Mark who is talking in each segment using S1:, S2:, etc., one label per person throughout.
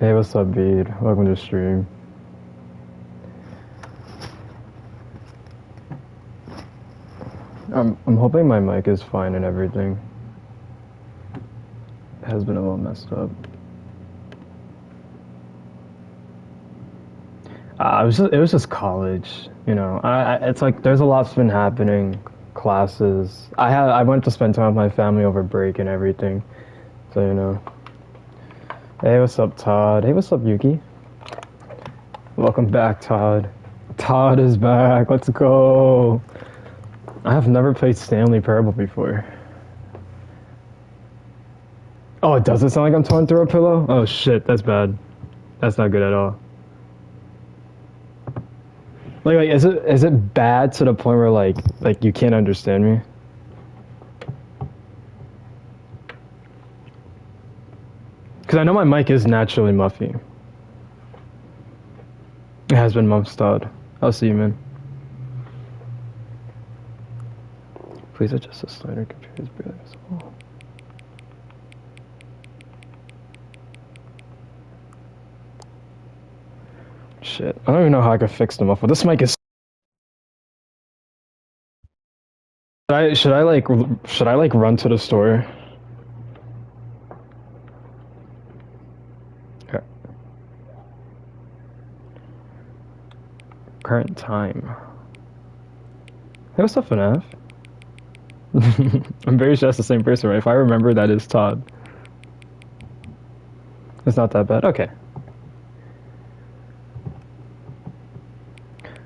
S1: Hey, what's up, Bede? Welcome to the stream. I'm hoping my mic is fine and everything. It has been a little messed up. It was just college, you know. It's like there's a lot's been happening, classes. I went to spend time with my family over break and everything, so you know. Hey, what's up, Todd? Hey, what's up, Yuki? Welcome back, Todd. Todd is back. Let's go. I have never played Stanley Parable before. Oh, it doesn't sound like I'm torn through a pillow? Oh shit, that's bad. That's not good at all. Like is it bad to the point where like you can't understand me? Because I know my mic is naturally muffy. It has been Mumstad. I'll see you, man. Please adjust the slider. Computer is barely visible. Shit, I don't even know how I could fix them up. But this mic is. Should I like run to the store? Okay. Current time. Hey, what's up, FNAF? I'm very sure that's the same person, right? If I remember, that is Todd. It's not that bad. Okay.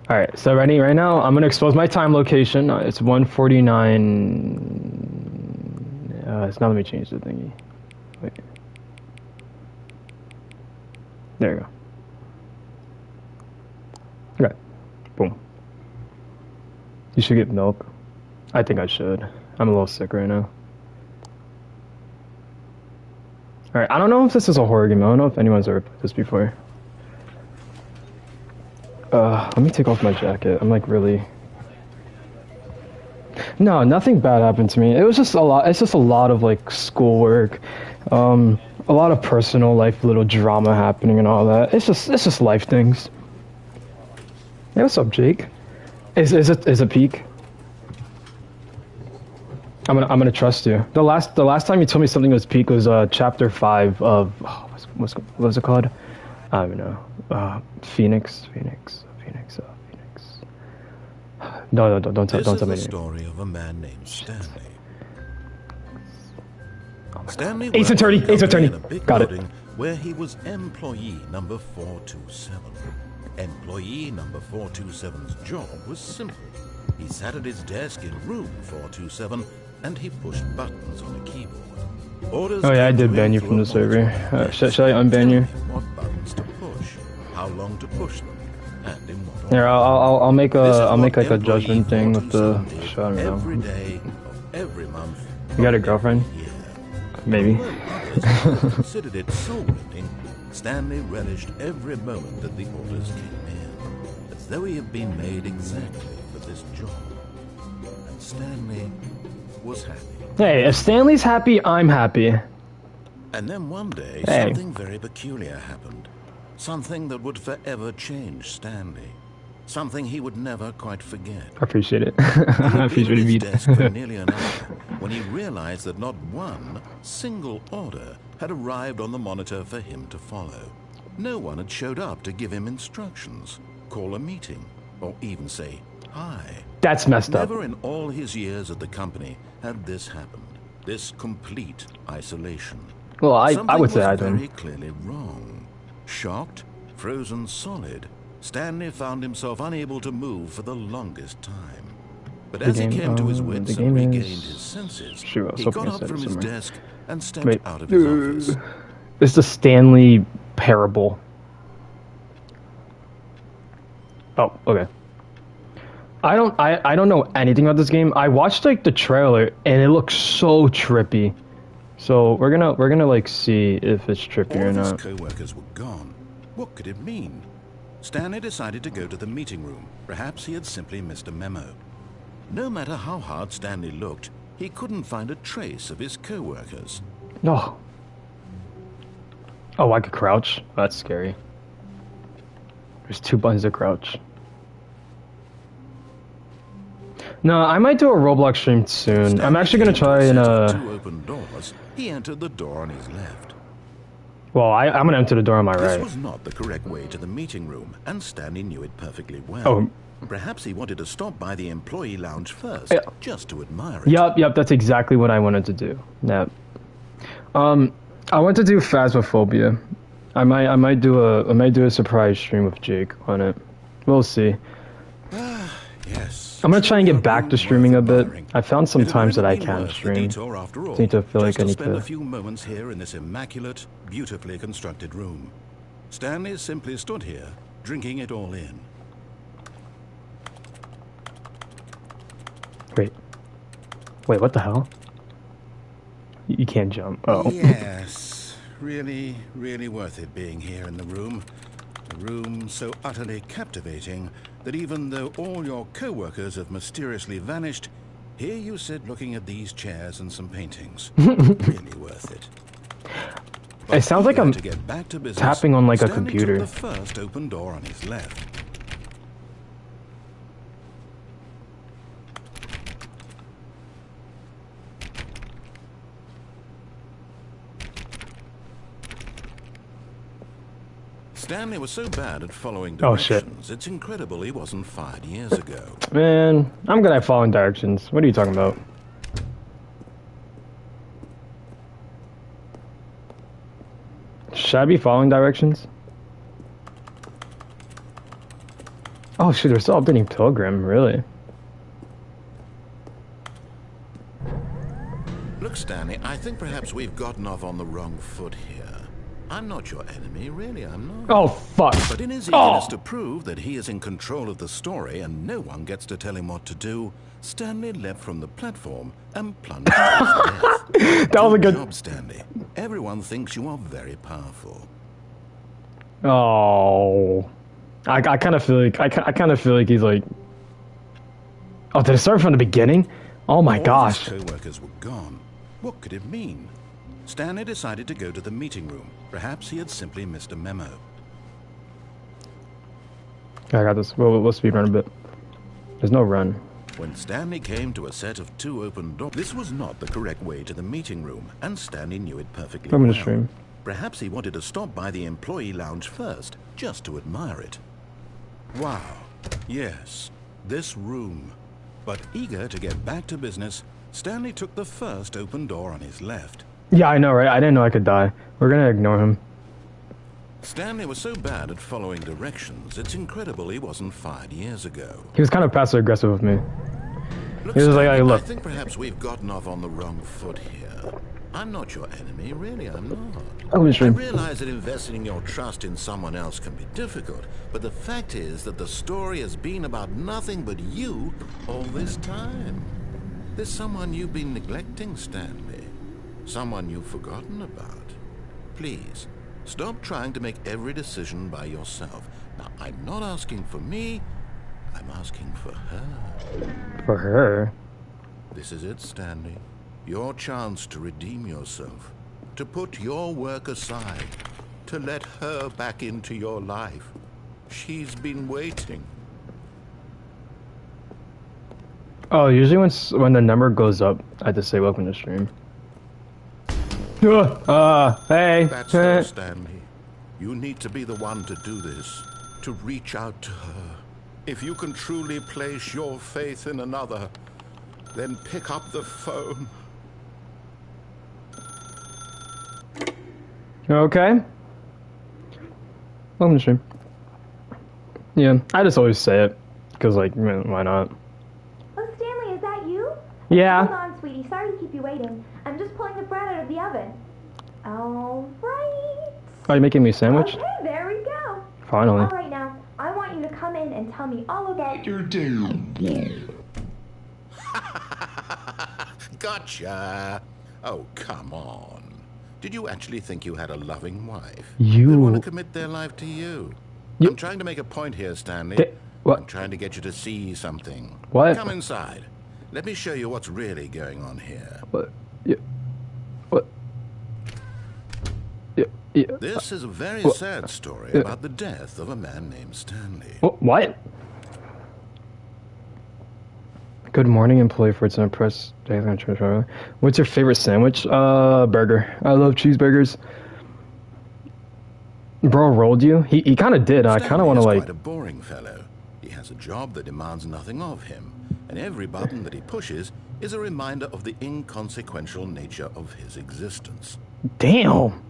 S1: Alright, so ready right now? I'm gonna expose my time location. It's 1:49. It's not let me change the thingy. Wait. There you go. Okay. Boom. You should get milk. I think I should. I'm a little sick right now. Alright, I don't know if this is a horror game. I don't know if anyone's ever played this before. Let me take off my jacket. I'm like really... No, nothing bad happened to me. It was just a lot. It's just a lot of like schoolwork, a lot of personal life, little drama happening and all that. It's just life things. Hey, what's up, Jake? Is it peak? I'm gonna trust you. The last time you told me something was peak was chapter 5 of what was it called? I don't know. Phoenix. No, don't tell me.
S2: This is the story of a man named Stanley. Stanley
S1: Ace Attorney.
S2: in a big
S1: Got it.
S2: building where he was employee number 427. Employee number 427's job was simple. He sat at his desk in room 427 and he pushed buttons on a keyboard. Orders
S1: Oh yeah, I did ban you from the server. Should I unban you?
S2: What buttons to push, how long to push them, and in what order.
S1: Here, I'll make like a judgment thing with the. I don't know.
S2: Every day of every month.
S1: You got a girlfriend? Maybe.
S2: Considered it soul-lifting, Stanley relished every moment that the orders came in, as though he had been made exactly for this job. And Stanley was happy.
S1: Hey, if Stanley's happy, I'm happy.
S2: And then one day,
S1: Hey.
S2: something very peculiar happened. Something that would forever change Stanley. Something he would never quite forget.
S1: I appreciate it.
S2: He
S1: I
S2: had
S1: appreciate
S2: been at his
S1: it.
S2: desk for nearly an hour when he realized that not one single order had arrived on the monitor for him to follow. No one had showed up to give him instructions, call a meeting, or even say hi.
S1: That's messed up.
S2: Never in all his years at the company had this happened. This complete isolation.
S1: Well, I would say I
S2: Something was very
S1: don't.
S2: clearly wrong. Shocked, frozen solid, Stanley found himself unable to move for the longest time. But as he came to his wits and regained his senses,
S1: Shoot, I was
S2: he
S1: hoping
S2: got
S1: I
S2: up
S1: said
S2: from
S1: it
S2: his
S1: somewhere.
S2: desk and stepped
S1: Wait.
S2: out of his office.
S1: It's the Stanley Parable. Oh, okay. I don't know anything about this game. I watched like the trailer and it looks so trippy. So we're gonna like see if it's trippy
S2: All
S1: or
S2: of his
S1: not.
S2: co-workers were gone. What could it mean? Stanley decided to go to the meeting room. Perhaps he had simply missed a memo. No matter how hard Stanley looked, he couldn't find a trace of his co-workers.
S1: No. Oh, I could crouch? That's scary. There's 2 buttons to crouch. No, I might do a Roblox stream soon. I'm actually gonna try and
S2: 2 open doors. He entered the door on his left.
S1: well, I'm gonna enter the door on my right.
S2: This was not the correct way to the meeting room, and Stanley knew it perfectly well.
S1: Oh.
S2: Perhaps he wanted to stop by the employee lounge first,
S1: Yeah.
S2: just to admire it.
S1: Yep, that's exactly what I wanted to do. Yep. I want to do Phasmophobia. I might do a surprise stream with Jake on it. We'll see.
S2: Yes.
S1: I'm gonna try and get back to streaming a bit. I found some times that I can stream.
S2: After all,
S1: Seem to feel like I need
S2: spend
S1: to.
S2: a few moments here in this immaculate, beautifully constructed room. Stanley simply stood here, drinking it all in.
S1: Wait, what the hell? You can't jump. Oh.
S2: Yes, really, really worth it being here in the room. A room so utterly captivating that even though all your co-workers have mysteriously vanished, here you sit looking at these chairs and some paintings. Really worth it. But
S1: It sounds like
S2: eager
S1: I'm
S2: to get back to business,
S1: tapping on like a
S2: Stanley
S1: computer.
S2: took the first open door on his left. Stanley was so bad at following
S1: Oh, shit.
S2: directions, it's incredible he wasn't fired years ago.
S1: Man, I'm good at following directions. What are you talking about? Should I be following directions? Oh shit, they're still updating Pilgrim, really?
S2: Look, Stanley, I think perhaps we've gotten off on the wrong foot here. I'm not your enemy, really, I'm not.
S1: Oh fuck.
S2: But in his eagerness to prove that he is in control of the story and no one gets to tell him what to do, Stanley leapt from the platform and plunged to his death.
S1: That was a good
S2: job, Stanley. Everyone thinks you are very powerful.
S1: Oh. I kind of feel like I kind of feel like he's like. Oh, did it start from the beginning? Oh my gosh.
S2: All his co-workers were gone. What could it mean? Stanley decided to go to the meeting room. Perhaps he had simply missed a memo.
S1: I got this. We'll speedrun a bit. There's no run.
S2: When Stanley came to a set of 2 open doors, this was not the correct way to the meeting room, and Stanley knew it perfectly
S1: I'm
S2: well.
S1: gonna stream.
S2: Perhaps he wanted to stop by the employee lounge first, just to admire it. Wow, yes, this room. But eager to get back to business, Stanley took the first open door on his left.
S1: Yeah, I know, right? I didn't know I could die. We're gonna ignore him.
S2: Stanley was so bad at following directions, it's incredible he wasn't fired years ago.
S1: He was kind of passive aggressive with me.
S2: Look,
S1: He was like,
S2: Stanley,
S1: hey, look.
S2: I think perhaps we've gotten off on the wrong foot here. I'm not your enemy, really, I'm not.
S1: I'm gonna
S2: I
S1: stream.
S2: realize that investing your trust in someone else can be difficult, but the fact is that the story has been about nothing but you all this time. There's someone you've been neglecting, Stanley. Someone you've forgotten about. Please, stop trying to make every decision by yourself. Now, I'm not asking for me, I'm asking for her.
S1: For her?
S2: This is it, Stanley. Your chance to redeem yourself. To put your work aside. To let her back into your life. She's been waiting.
S1: Oh, usually when the number goes up, I just say welcome to stream. Hey.
S2: That's her, Stanley. You need to be the one to do this. To reach out to her. If you can truly place your faith in another, then pick up the phone.
S1: Okay. Welcome to stream. Yeah, I just always say it. Because, like, why not?
S3: Oh, Stanley, is that you?
S1: Yeah.
S3: Hold on, sweetie. Sorry to keep you waiting. I'm just pulling the bread out of the oven. All right.
S1: Are you making me a sandwich?
S3: Okay, there we go.
S1: Finally.
S3: All right, now, I want you to come in and tell me all about your
S2: Gotcha. Oh, come on. Did you actually think you had a loving wife?
S1: You-
S2: Who'd want to commit their life to you? I'm trying to make a point here, Stanley.
S1: What?
S2: I'm trying to get you to see something.
S1: What?
S2: Come inside. Let me show you what's really going on here.
S1: What? Yeah. What? Yeah. Yeah.
S2: This is a very
S1: Wha-
S2: sad story
S1: uh,
S2: about the death of a man named Stanley.
S1: What? Good morning, employee for an press. What's your favorite sandwich? Burger. I love cheeseburgers. Bro rolled you? He kind of did. I kind of
S2: Stanley
S1: want to
S2: is
S1: like.
S2: quite a boring fellow. He has a job that demands nothing of him, and every button that he pushes is a reminder of the inconsequential nature of his existence.
S1: Damn.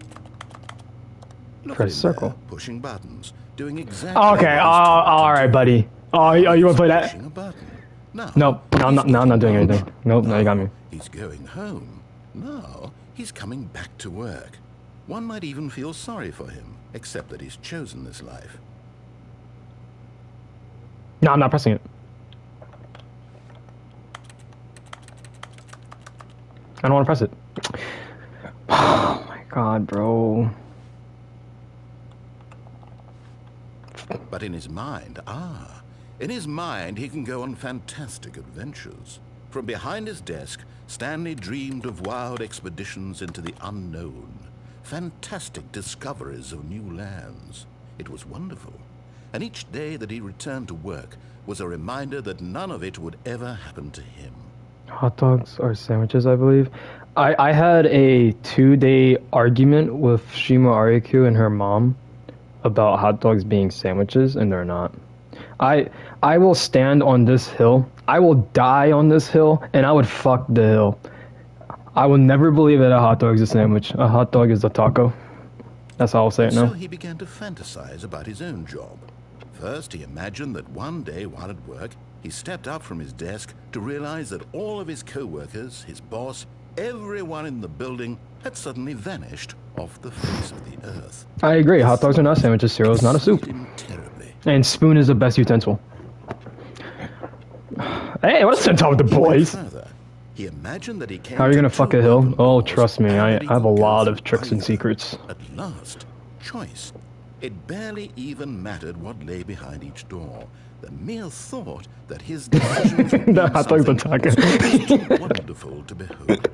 S2: Look
S1: Press
S2: at him
S1: circle.
S2: there, pushing buttons, doing exactly
S1: Okay.
S2: what he's told to
S1: All right,
S2: do.
S1: buddy. Oh, you want to play that?
S2: Pushing a button. Now,
S1: Nope. No, I'm not. No, I'm not doing anything. Nope. No, you got me.
S2: He's going home. Now, he's coming back to work. One might even feel sorry for him, except that he's chosen this life.
S1: No, I'm not pressing it. I don't want to press it. Oh my god, bro.
S2: But in his mind, he can go on fantastic adventures. From behind his desk, Stanley dreamed of wild expeditions into the unknown, fantastic discoveries of new lands. It was wonderful, and each day that he returned to work was a reminder that none of it would ever happen to him.
S1: Hot dogs are sandwiches, I believe. I had a 2-day argument with Shima Ariku and her mom about hot dogs being sandwiches, and they're not. I will stand on this hill. I will die on this hill, and I would fuck the hill. I will never believe that a hot dog is a sandwich. A hot dog is a taco. That's how I'll say it
S2: So
S1: now.
S2: he began to fantasize about his own job. First, he imagined that one day while at work, he stepped up from his desk to realize that all of his co-workers, his boss, everyone in the building had suddenly vanished off the face of the earth.
S1: I agree. Hot dogs are not sandwiches. Cereal is not a soup.
S2: Excited him terribly.
S1: And spoon is the best utensil. Hey, what a send with the
S2: He went
S1: boys.
S2: further. He imagined that he came
S1: How are you
S2: to
S1: gonna fuck
S2: two
S1: a hill?
S2: urban
S1: Oh,
S2: laws
S1: trust me,
S2: and
S1: I
S2: that he
S1: have a
S2: could go
S1: lot
S2: through
S1: of tricks and
S2: either.
S1: secrets.
S2: At last, choice. It barely even mattered what lay behind each door. The mere thought that his decisions would
S1: The
S2: mean
S1: hot dog's a
S2: something
S1: taco.
S2: was too wonderful to behold.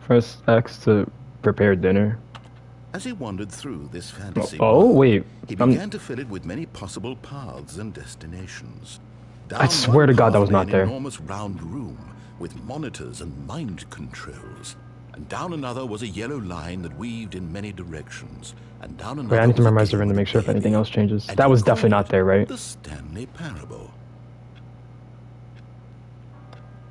S1: Press X to prepare dinner.
S2: As he wandered through this fantasy
S1: Oh,
S2: world,
S1: wait.
S2: he began to fill it with many possible paths and destinations.
S1: I swear to God that was not
S2: an
S1: there.
S2: enormous round room with monitors and mind controls. And down another was a yellow line that weaved in many directions. And down another
S1: Wait, I need to
S2: was a
S1: memorize the
S2: game
S1: room to
S2: with
S1: make sure if
S2: baby.
S1: anything else changes.
S2: And
S1: That
S2: he
S1: was
S2: called
S1: definitely not
S2: it
S1: there, right?
S2: The Stanley Parable.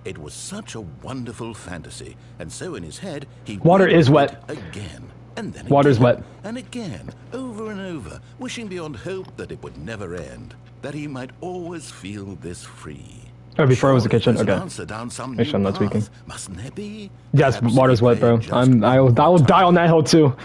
S2: It was such a wonderful fantasy, and so in his head he
S1: Water is
S2: rewrote
S1: wet.
S2: it again, and then
S1: Water's
S2: again,
S1: wet.
S2: and again, over and over, wishing beyond hope that it would never end, that he might always feel this free.
S1: Oh, before it was the
S2: Surely
S1: kitchen?
S2: there's an
S1: Okay.
S2: answer down some
S1: Make
S2: new
S1: sure I'm not
S2: path,
S1: tweaking.
S2: mustn't there be?
S1: Yes,
S2: Perhaps
S1: water's
S2: if
S1: wet,
S2: he
S1: bro.
S2: played just
S1: I will
S2: one more
S1: die on
S2: time.
S1: that hill too.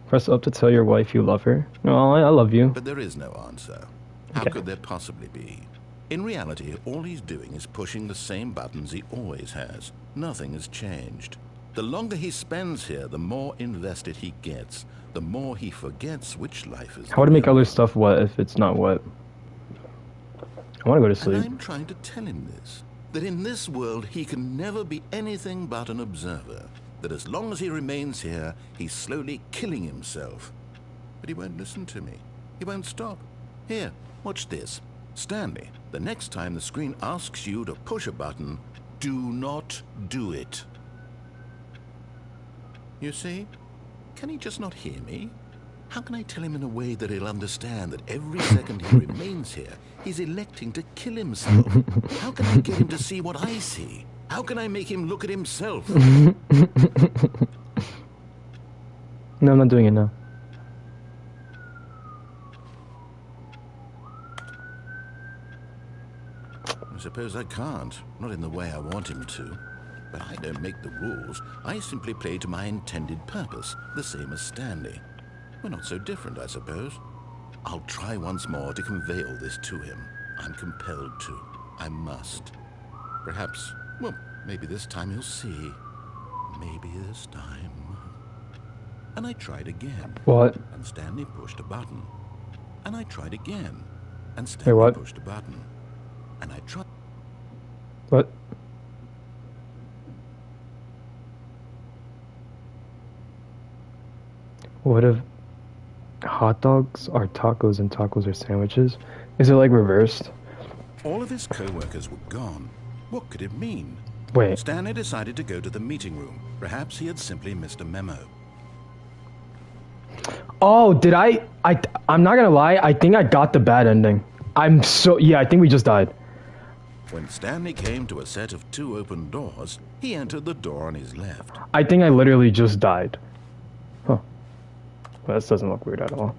S1: Press up to tell your wife you love her. Oh, I love you.
S2: But there is no answer. How
S1: Okay.
S2: could there possibly be? In reality, all he's doing is pushing the same buttons he always has. Nothing has changed. The longer he spends here, the more invested he gets. The more he forgets which life is
S1: How to
S2: the
S1: make
S2: real
S1: other
S2: one.
S1: stuff wet if it's not wet? I want to go to
S2: And
S1: sleep.
S2: I'm trying to tell him this. That in this world, he can never be anything but an observer. That as long as he remains here, he's slowly killing himself. But he won't listen to me. He won't stop. Here, watch this. Stanley, the next time the screen asks you to push a button, do not do it. You see? Can he just not hear me? How can I tell him in a way that he'll understand that every second he remains here, he's electing to kill himself? How can I get him to see what I see? How can I make him look at himself?
S1: No, I'm not doing it now.
S2: I suppose I can't, not in the way I want him to. But I don't make the rules. I simply play to my intended purpose, the same as Stanley. We're not so different, I suppose. I'll try once more to convey all this to him. I'm compelled to. I must. Perhaps, well, maybe this time he'll see. Maybe this time. And I tried again.
S1: What?
S2: And Stanley pushed a button. And I tried again. And
S1: Hey,
S2: Stanley
S1: what?
S2: pushed a button. And I tried.
S1: What? What if hot dogs are tacos and tacos are sandwiches? Is it like reversed?
S2: All of his co-workers were gone. What could it mean?
S1: Wait.
S2: Stanley decided to go to the meeting room. Perhaps he had simply missed a memo.
S1: Oh, did I'm not gonna lie, I think I got the bad ending. Yeah, I think we just died.
S2: When Stanley came to a set of 2 open doors, he entered the door on his left.
S1: I think I literally just died. Huh. Well, this doesn't look weird at all.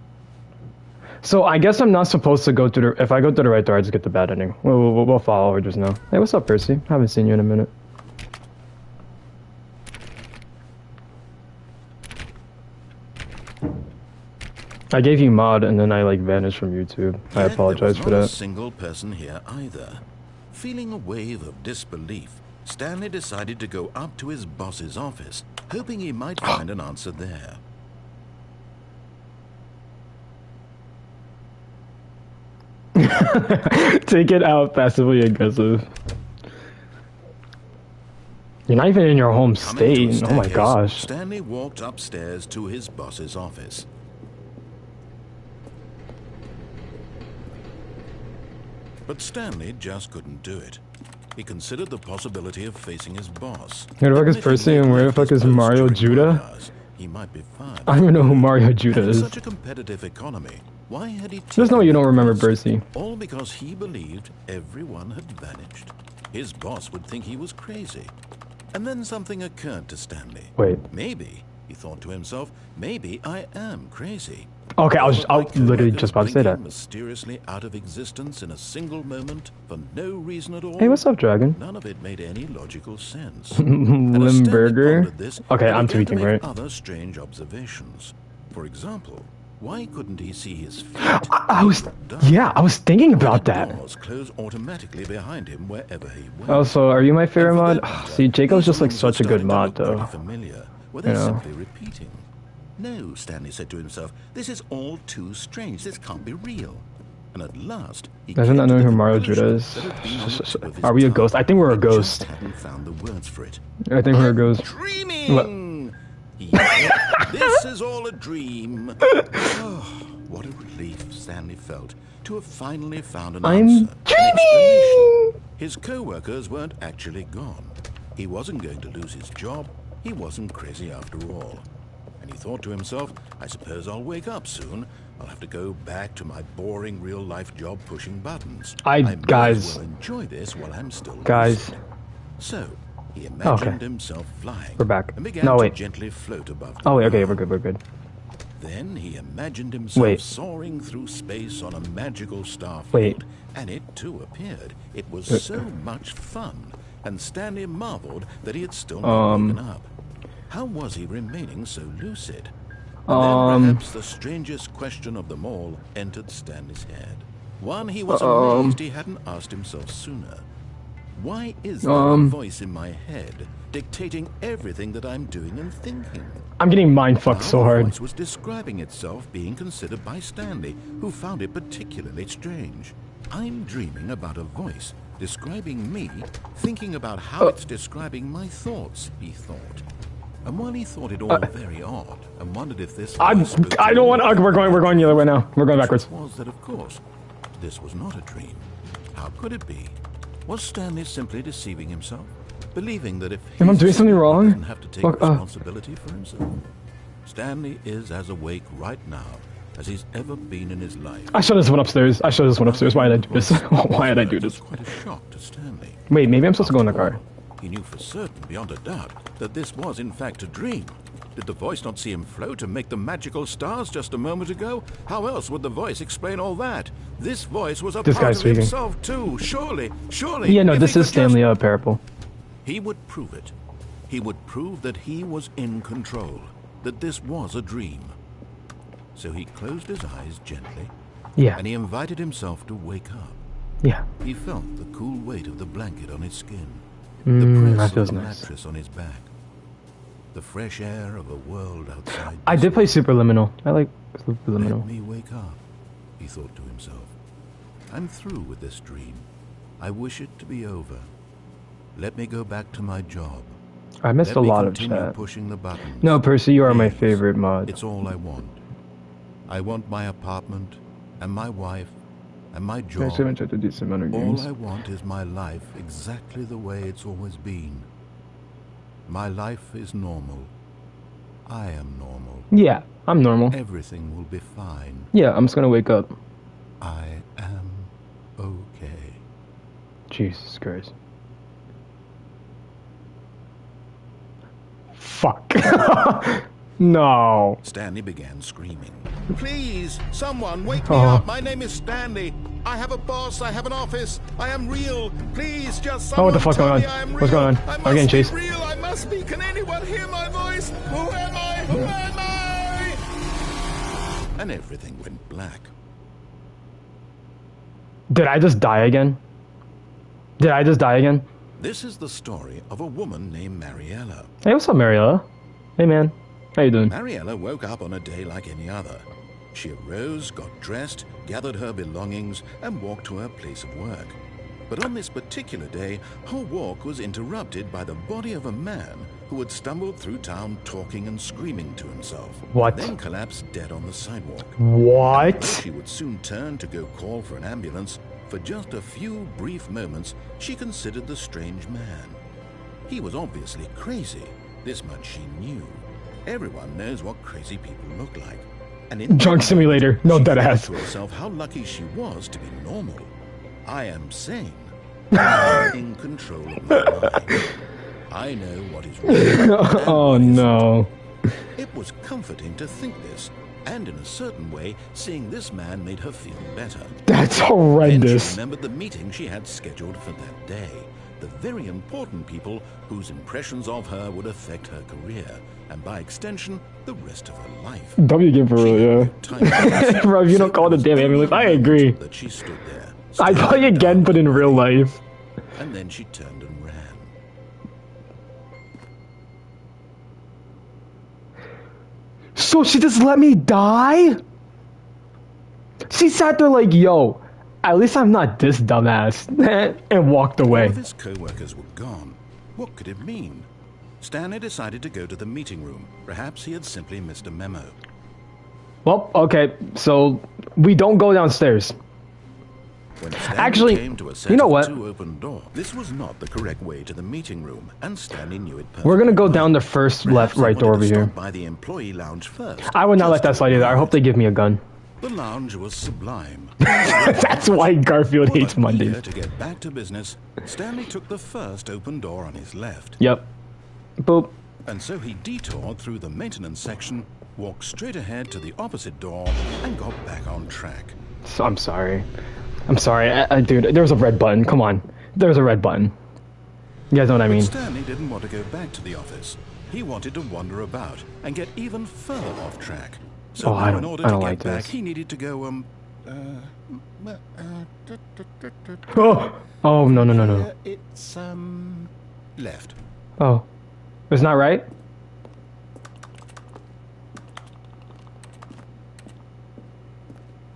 S1: So I guess I'm not supposed to go to the... If I go to the right door, I just get the bad ending. We'll follow her just now. Hey, what's up, Percy? Haven't seen you in a minute. I gave you mod and then I like vanished from YouTube. I apologize for that.
S2: There was not a single person here either. Feeling a wave of disbelief, Stanley decided to go up to his boss's office, hoping he might find an answer there.
S1: Take it out, passively aggressive. You're not even in your home state. Oh my gosh.
S2: Stanley walked upstairs to his boss's office. But Stanley just couldn't do it. He considered the possibility of facing his boss.
S1: Where the fuck is Percy and where the fuck is Mario Judah?
S2: He might be fired.
S1: I don't even know who Mario Judah is.
S2: In such a competitive economy, why had he
S1: There's no way you don't remember Percy.
S2: All because he believed everyone had vanished. His boss would think he was crazy. And then something occurred to Stanley.
S1: Wait.
S2: Maybe, he thought to himself, maybe I am crazy.
S1: Okay, I was literally just about to say that.
S2: Mysteriously out of existence in a single moment for no reason at all.
S1: Hey, what's up, Dragon?
S2: None of it made any logical sense.
S1: Limburger. Okay, I'm tweaking, right?
S2: Other strange observations. For example, why couldn't he see his feet?
S1: I was thinking about that.
S2: Doors close automatically behind him wherever he went.
S1: Also, are you my favorite mod? See, Jacob's just like such a good mod, though.
S2: Familiar. Were they simply repeating? No, Stanley said to himself, this is all too strange. This can't be real. And at last, he
S1: doesn't not knowing who Mario Judah is. Are we a ghost? I think we're a ghost.
S2: Hadn't found the words for it.
S1: I think we're a ghost.
S2: Dreaming. What? This is all a dream. Oh, what a relief Stanley felt to have finally found an answer. I'm dreaming. His co-workers weren't actually gone. He wasn't going to lose his job. He wasn't crazy after all. And he thought to himself, I suppose I'll wake up soon. I'll have to go back to my boring real-life job pushing buttons. I might as well enjoy this while I'm still lucid. So, he imagined himself flying.
S1: We're back.
S2: And began to gently float above the
S1: ground. Okay, we're good.
S2: Then he imagined himself soaring through space on a magical star field. And it too appeared. It was so much fun. And Stanley marveled that he had still not woken up. How was he remaining so lucid? And then perhaps the strangest question of them all entered Stanley's head. One he was amazed he hadn't asked himself sooner. Why is there a voice in my head dictating everything that I'm doing and thinking?
S1: I'm getting mindfucked so hard.
S2: The voice was describing itself being considered by Stanley, who found it particularly strange. I'm dreaming about a voice describing me, thinking about how it's describing my thoughts, he thought. And while he thought it all very odd, and wondered if this
S1: I don't want to. We're going the other way now. We're going backwards.
S2: Was that, of course, this was not a dream. How could it be? Was Stanley simply deceiving himself, believing that if he
S1: am I doing something wrong?
S2: Doesn't have to take responsibility for himself? Stanley is as awake right now as he's ever been in his life.
S1: I should have just went upstairs. Why did I do this? Why did I do this?
S2: Quite a shock to Stanley.
S1: Wait, maybe I'm supposed to go in the car.
S2: He knew for certain, beyond a doubt, that this was in fact a dream. Did the voice not see him float and make the magical stars just a moment ago? How else would the voice explain all that? This voice was a part of himself too, surely.
S1: Yeah, no, this is Stanley Parable.
S2: He would prove it. He would prove that he was in control, that this was a dream. So he closed his eyes gently, and he invited himself to wake up.
S1: Yeah.
S2: He felt the cool weight of the blanket on his skin, the press of the mattress on his back, the fresh air of a world outside.
S1: I did play Superliminal. I like Superliminal.
S2: Let me wake up, he thought to himself. I'm through with this dream. I wish it to be over. Let me go back to my job.
S1: I missed
S2: Let
S1: a
S2: me
S1: lot of
S2: continue
S1: chat.
S2: pushing the buttons.
S1: No, Percy, you are my
S2: Please.
S1: favorite mod.
S2: It's all I want. I want my apartment, and my wife, and my
S1: I
S2: job.
S1: haven't tried to do some other
S2: All
S1: games.
S2: I want is my life exactly the way it's always been. My life is normal. I am normal.
S1: Yeah, I'm normal.
S2: Everything will be fine.
S1: Yeah, I'm just gonna wake up.
S2: I am okay.
S1: Jesus Christ. Fuck. No.
S2: Stanley began screaming. Please, someone, wake me
S1: Oh.
S2: up. My name is Stanley. I have a boss. I have an office. I am real. Please, just
S1: Oh, what
S2: someone
S1: the fuck
S2: tell
S1: going
S2: me
S1: on?
S2: I am
S1: What's
S2: real.
S1: going on?
S2: I
S1: I'm
S2: must
S1: getting
S2: be
S1: chased.
S2: real. I must be. Can anyone hear my voice? Who am I? Who am I? And everything went black.
S1: Did I just die again? Did I just die again?
S2: This is the story of a woman named Mariella.
S1: Hey, what's up, Mariella? Hey, man. How you doing?
S2: Mariella woke up on a day like any other. She arose, got dressed, gathered her belongings, and walked to her place of work. But on this particular day, her walk was interrupted by the body of a man who had stumbled through town talking and screaming to himself.
S1: What?
S2: Then collapsed dead on the sidewalk.
S1: What?
S2: Though she would soon turn to go call for an ambulance, for just a few brief moments, she considered the strange man. He was obviously crazy. This much she knew. Everyone knows what crazy people look like. And in
S1: Drunk
S2: that
S1: simulator.
S2: moment,
S1: No
S2: she
S1: dead
S2: thought
S1: ass.
S2: to herself how lucky she was to be normal. I am sane. I am in control of my mind. I know what is real. and
S1: Oh,
S2: what isn't.
S1: no.
S2: It was comforting to think this, and in a certain way, seeing this man made her feel better.
S1: That's
S2: Then
S1: horrendous.
S2: she remembered the meeting she had scheduled for that day. The very important people whose impressions of her would affect her career, and by extension, the rest of her life.
S1: W game for
S2: She
S1: real,
S2: had
S1: yeah.
S2: no time to waste,
S1: Bro, if you don't
S2: so
S1: call
S2: it
S1: it a
S2: was
S1: damn
S2: only
S1: ambulance, I
S2: a moment
S1: agree.
S2: That she stood there.
S1: I'd play
S2: staring
S1: again,
S2: down
S1: but in
S2: at
S1: real
S2: the body,
S1: life.
S2: And then she turned and ran.
S1: So she just let me die? She sat there like, yo, at least I'm not this dumbass, and walked
S2: All
S1: away.
S2: of his co-workers were gone. What could it mean? Stanley decided to go to the meeting room. Perhaps he had simply missed a memo.
S1: Well, okay, so we don't go downstairs.
S2: When Stanley
S1: Actually,
S2: came to a set
S1: you know
S2: of
S1: what?
S2: two open doors, this was not the correct way to the meeting room, and Stanley knew it perfectly.
S1: We're gonna go
S2: well.
S1: down the first
S2: Perhaps
S1: left,
S2: they
S1: right door over
S2: wanted to
S1: here.
S2: stop by the employee lounge first.
S1: I would not let
S2: just
S1: that
S2: to
S1: slide either. I hope they give me a gun.
S2: The lounge was sublime.
S1: That's why Garfield hates
S2: Eager
S1: Mondays.
S2: to get back to business, Stanley took the first open door on his left.
S1: Yep. Boop.
S2: And so he detoured through the maintenance section, walked straight ahead to the opposite door, and got back on track.
S1: So, I'm sorry. I'm sorry. Dude, there was a red button. Come on. There's a red button. You guys know what I
S2: But
S1: mean?
S2: Stanley didn't want to go back to the office. He wanted to wander about and get even further off track. So
S1: Oh, I
S2: in
S1: don't-
S2: order
S1: I
S2: to
S1: don't
S2: get
S1: like
S2: back,
S1: this.
S2: he needed to go,
S1: Oh, no, no, no, no.
S2: it's, left.
S1: Oh. It's not right?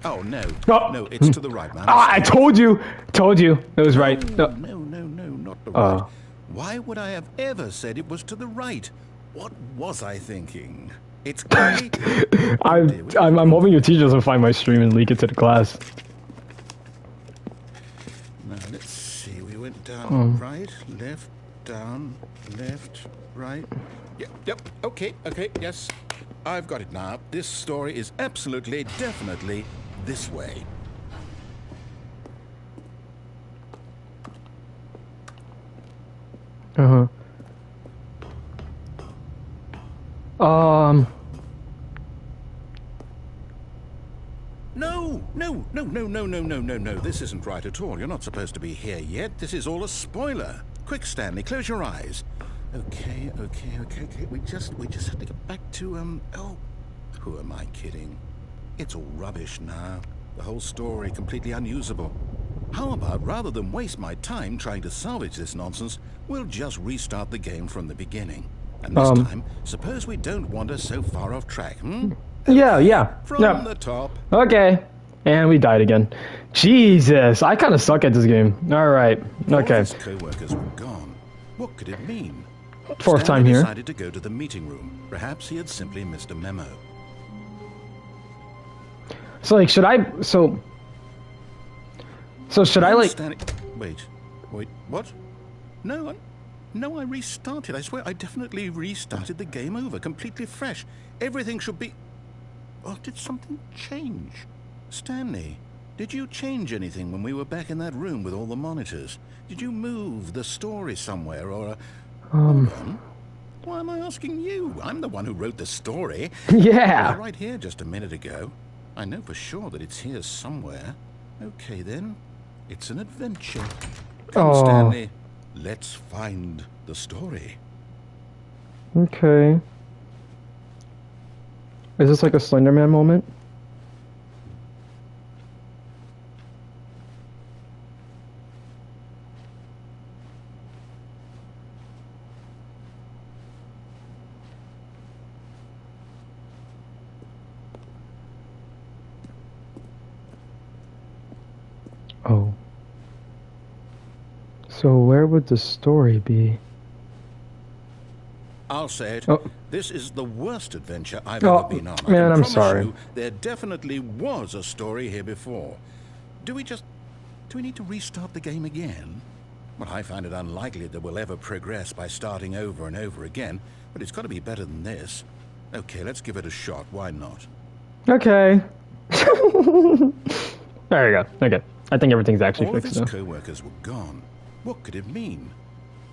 S2: Oh, no.
S1: Oh.
S2: No, it's to the right, man.
S1: Ah, I told you! Told you. It was right.
S2: No, not the
S1: Oh.
S2: right. Why would I have ever said it was to the right? What was I thinking? It's great.
S1: I'm hoping your teachers will find my stream and leak it to the class.
S2: Now, let's see. We went down right, left, down, left, right. Yep. Okay, yes. I've got it now. This story is absolutely, definitely this way.
S1: Uh-huh.
S2: No. This isn't right at all. You're not supposed to be here yet. This is all a spoiler. Quick, Stanley, close your eyes. Okay. We just have to get back to, oh, who am I kidding? It's all rubbish now. The whole story completely unusable. How about, rather than waste my time trying to salvage this nonsense, we'll just restart the game from the beginning. And this time, suppose we don't wander so far off track,
S1: Yeah.
S2: From the top.
S1: Okay. And we died again. Jesus, I kind of suck at this game. All right.
S2: All
S1: Okay.
S2: his co-workers were gone. What could it mean?
S1: Fourth time
S2: Stanley
S1: here.
S2: decided to go to the meeting room. Perhaps he had simply missed a memo.
S1: So like, should I? So should I like?
S2: Wait, what? No, I restarted. I swear, I definitely restarted the game over, completely fresh. Everything should be... Oh, did something change? Stanley, did you change anything when we were back in that room with all the monitors? Did you move the story somewhere, or... Hold on. Why am I asking you? I'm the one who wrote the story.
S1: Yeah.
S2: Right here just a minute ago. I know for sure that it's here somewhere. Okay, then. It's an adventure. Come, Stanley. Let's find the story.
S1: Okay. Is this like a Slenderman moment? Oh. So where would the story be?
S2: I'll say it.
S1: Oh.
S2: This is the worst adventure I've ever been on.
S1: Man, I'm
S2: promise
S1: sorry.
S2: you, there definitely was a story here before. Do we need to restart the game again? Well, I find it unlikely that we'll ever progress by starting over and over again, but it's got to be better than this. Okay, let's give it a shot. Why not?
S1: Okay. There you go. Okay. I think everything's actually
S2: All of
S1: fixed
S2: his
S1: now.
S2: co-workers were gone. What could it mean?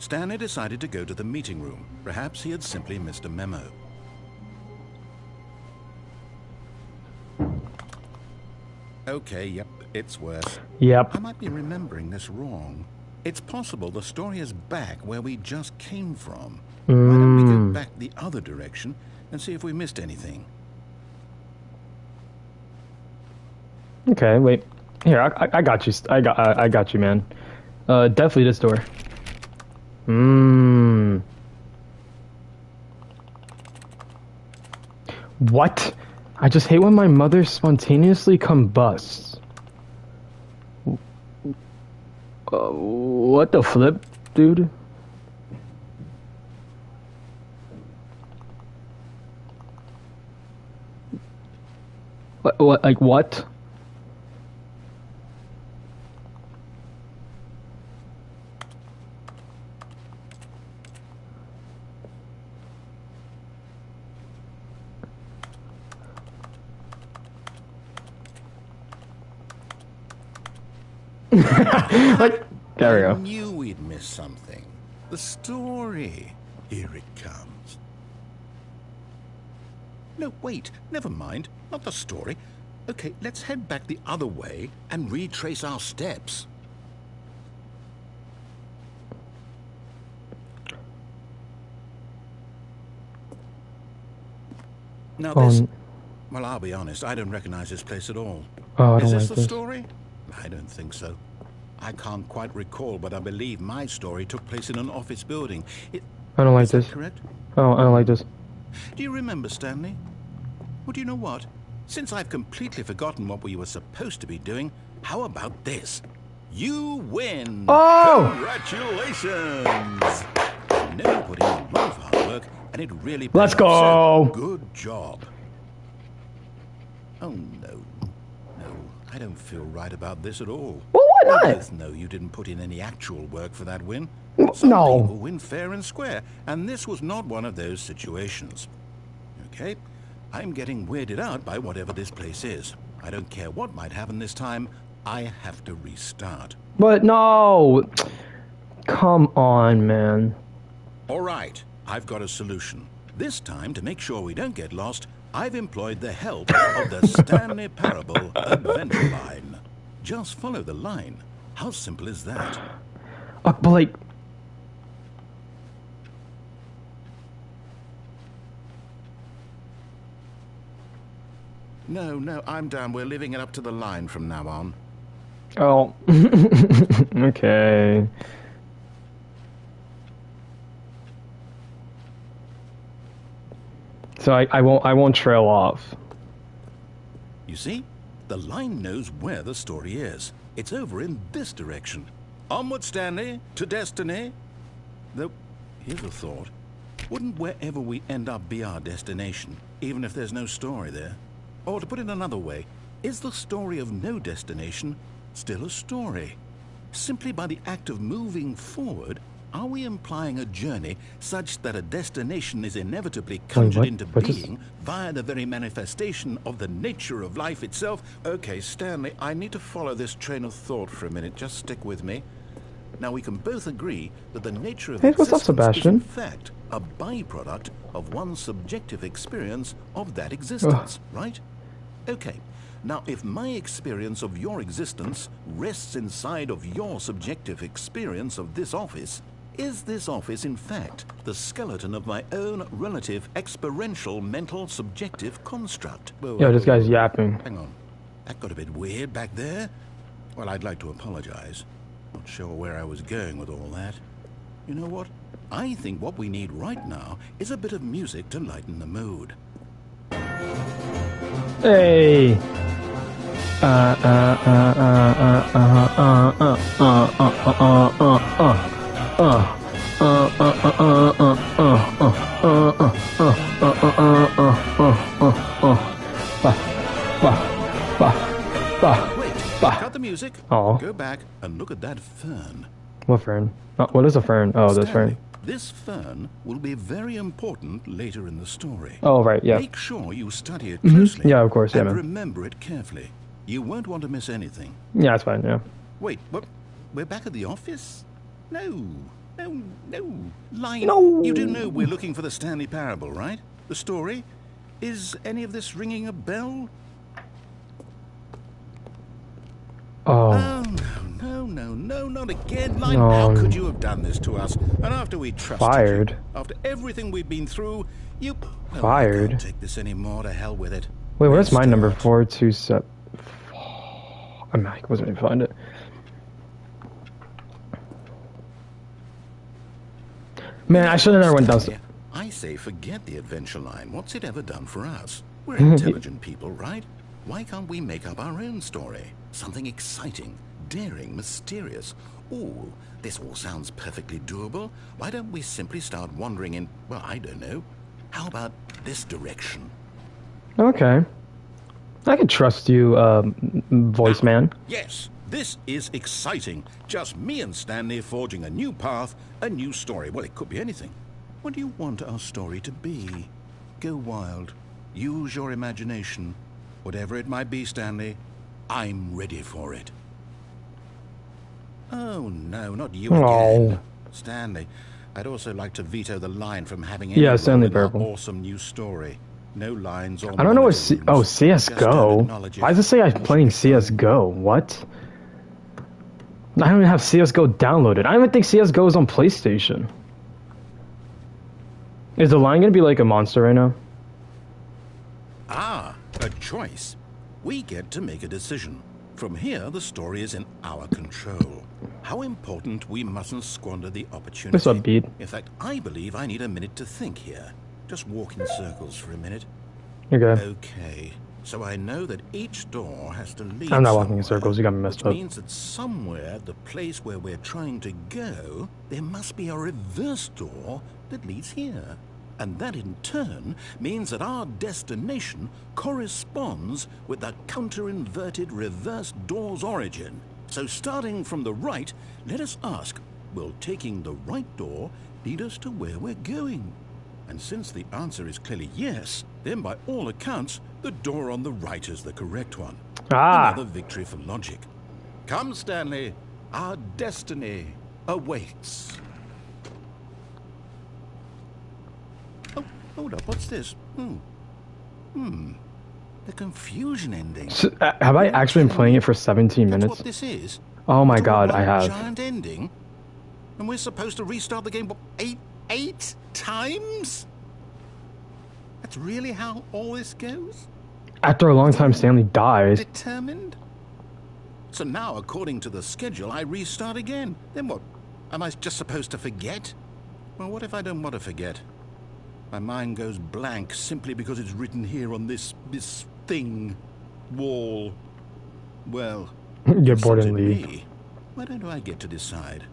S2: Stanley decided to go to the meeting room. Perhaps he had simply missed a memo. Okay, yep, it's worse.
S1: Yep.
S2: I might be remembering this wrong. It's possible the story is back where we just came from. Why don't we go back the other direction and see if we missed anything?
S1: Okay, wait. Here, I got you. I got you, man. Definitely this door. What? I just hate when my mother spontaneously combusts. What the flip, dude? What? Like what? Like, there we
S2: I
S1: go.
S2: knew we'd missed something. The story. Here it comes. No, wait. Never mind. Not the story. Okay, let's head back the other way and retrace our steps. Now this... Well, I'll be honest. I don't recognize this place at all.
S1: Oh, I don't
S2: Is this
S1: like
S2: the
S1: this.
S2: story? I don't think so. I can't quite recall, but I believe my story took place in an office building.
S1: I don't like
S2: Is that
S1: this.
S2: correct?
S1: Oh, I don't like this.
S2: Do you remember, Stanley? Well, do you know what? Since I've completely forgotten what we were supposed to be doing, how about this? You win!
S1: Oh!
S2: Congratulations! I know you put in a lot of hard work, and it really paid
S1: Let's
S2: off,
S1: go!
S2: so good job. Oh, no. No, I don't feel right about this at all.
S1: Well, why
S2: We
S1: not?
S2: both know you didn't put in any actual work for that win.
S1: No.
S2: Some people win fair and square, and this was not one of those situations. Okay? I'm getting weirded out by whatever this place is. I don't care what might happen this time. I have to restart.
S1: But no! Come on, man.
S2: All right, I've got a solution. This time, to make sure we don't get lost, I've employed the help of the Stanley Parable Adventure Line. Just follow the line. How simple is that?
S1: But like...
S2: No, I'm down. We're leaving it up to the line from now on.
S1: Oh. Okay. So I won't trail off.
S2: You see? The line knows where the story is. It's over in this direction. Onward, Stanley, to destiny. Though, here's a thought. Wouldn't wherever we end up be our destination, even if there's no story there? Or to put it another way, is the story of no destination still a story? Simply by the act of moving forward, are we implying a journey such that a destination is inevitably conjured into being via the very manifestation of the nature of life itself? Okay, Stanley, I need to follow this train of thought for a minute. Just stick with me. Now, we can both agree that the nature of existence is in fact a byproduct of one's subjective experience of that existence, right? Okay. Now, if my experience of your existence rests inside of your subjective experience of this office, is this office, in fact, the skeleton of my own relative experiential mental subjective construct?
S1: Yo, this guy's yapping.
S2: Hang on. That got a bit weird back there. Well, I'd like to apologize. Not sure where I was going with all that. You know what? I think what we need right now is a bit of music to lighten the mood.
S1: Hey.
S2: Cut the music.
S1: Oh.
S2: Go back and look at that fern.
S1: What fern? What is a fern? Oh, this fern.
S2: This fern will be very important later in the story.
S1: Oh, right, yeah.
S2: Make sure you study it closely.
S1: Yeah, of course, yeah,
S2: and
S1: man.
S2: remember it carefully. You won't want to miss anything.
S1: Yeah, that's fine, yeah.
S2: Wait, what? We're back at the office? No. Line.
S1: No.
S2: You do know we're looking for the Stanley Parable, right? The story? Is any of this ringing a bell?
S1: Oh.
S2: No, not again. Line,
S1: No.
S2: how could you have done this to us? And after we trusted
S1: Fired.
S2: you, after everything we've been through, you... Well,
S1: Fired.
S2: I can't take this anymore. To hell with it.
S1: Wait, where's my number?
S2: Restart.
S1: 427. I wasn't even find it. Man, I should have never went downstairs.
S2: I say forget the adventure line. What's it ever done for us? We're intelligent people, right? Why can't we make up our own story? Something exciting, daring, mysterious. Ooh, this all sounds perfectly doable. Why don't we simply start wandering in, well, I don't know. How about this direction?
S1: Okay. I can trust you, voice man.
S2: Yes, this is exciting. Just me and Stanley forging a new path, a new story. Well, it could be anything. What do you want our story to be? Go wild. Use your imagination. Whatever it might be, Stanley, I'm ready for it. Oh, no, not you again. Stanley, I'd also like to veto the line from having any
S1: Stanley
S2: role in our
S1: Parable.
S2: awesome new story. No lines or
S1: I don't know what
S2: monitors.
S1: CSGO. Why does it say I'm playing CSGO? What? I don't even have CSGO downloaded. I don't even think CSGO is on PlayStation. Is the line gonna be like a monster right now?
S2: Ah, a choice. We get to make a decision. From here, the story is in our control. How important we mustn't squander the opportunity.
S1: What's up, Beat?
S2: In fact, I believe I need a minute to think here. Just walk in circles for a minute.
S1: You're good.
S2: Okay, so I know that each door has to lead
S1: I'm not walking in
S2: somewhere,
S1: circles. You got me messed
S2: which
S1: up.
S2: means that somewhere, the place where we're trying to go, there must be a reverse door that leads here. And that in turn means that our destination corresponds with the counter-inverted reverse door's origin. So starting from the right, let us ask, will taking the right door lead us to where we're going? And since the answer is clearly yes, then by all accounts, the door on the right is the correct one.
S1: Ah.
S2: Another victory for logic. Come, Stanley, our destiny awaits. Oh, hold up, what's this? The confusion ending.
S1: So, have I actually been playing it for 17
S2: That's
S1: minutes?
S2: what this is?
S1: Oh my
S2: It's all
S1: god,
S2: one
S1: I have.
S2: giant ending? And we're supposed to restart the game, what, eight times? That's really how all this goes?
S1: After a long time, Stanley dies.
S2: Determined? So now, according to the schedule, I restart again. Then what? Am I just supposed to forget? Well, what if I don't want to forget? My mind goes blank simply because it's written here on this thing, wall. Well,
S1: You're bored and
S2: such it
S1: leave.
S2: be. Why don't I get to decide?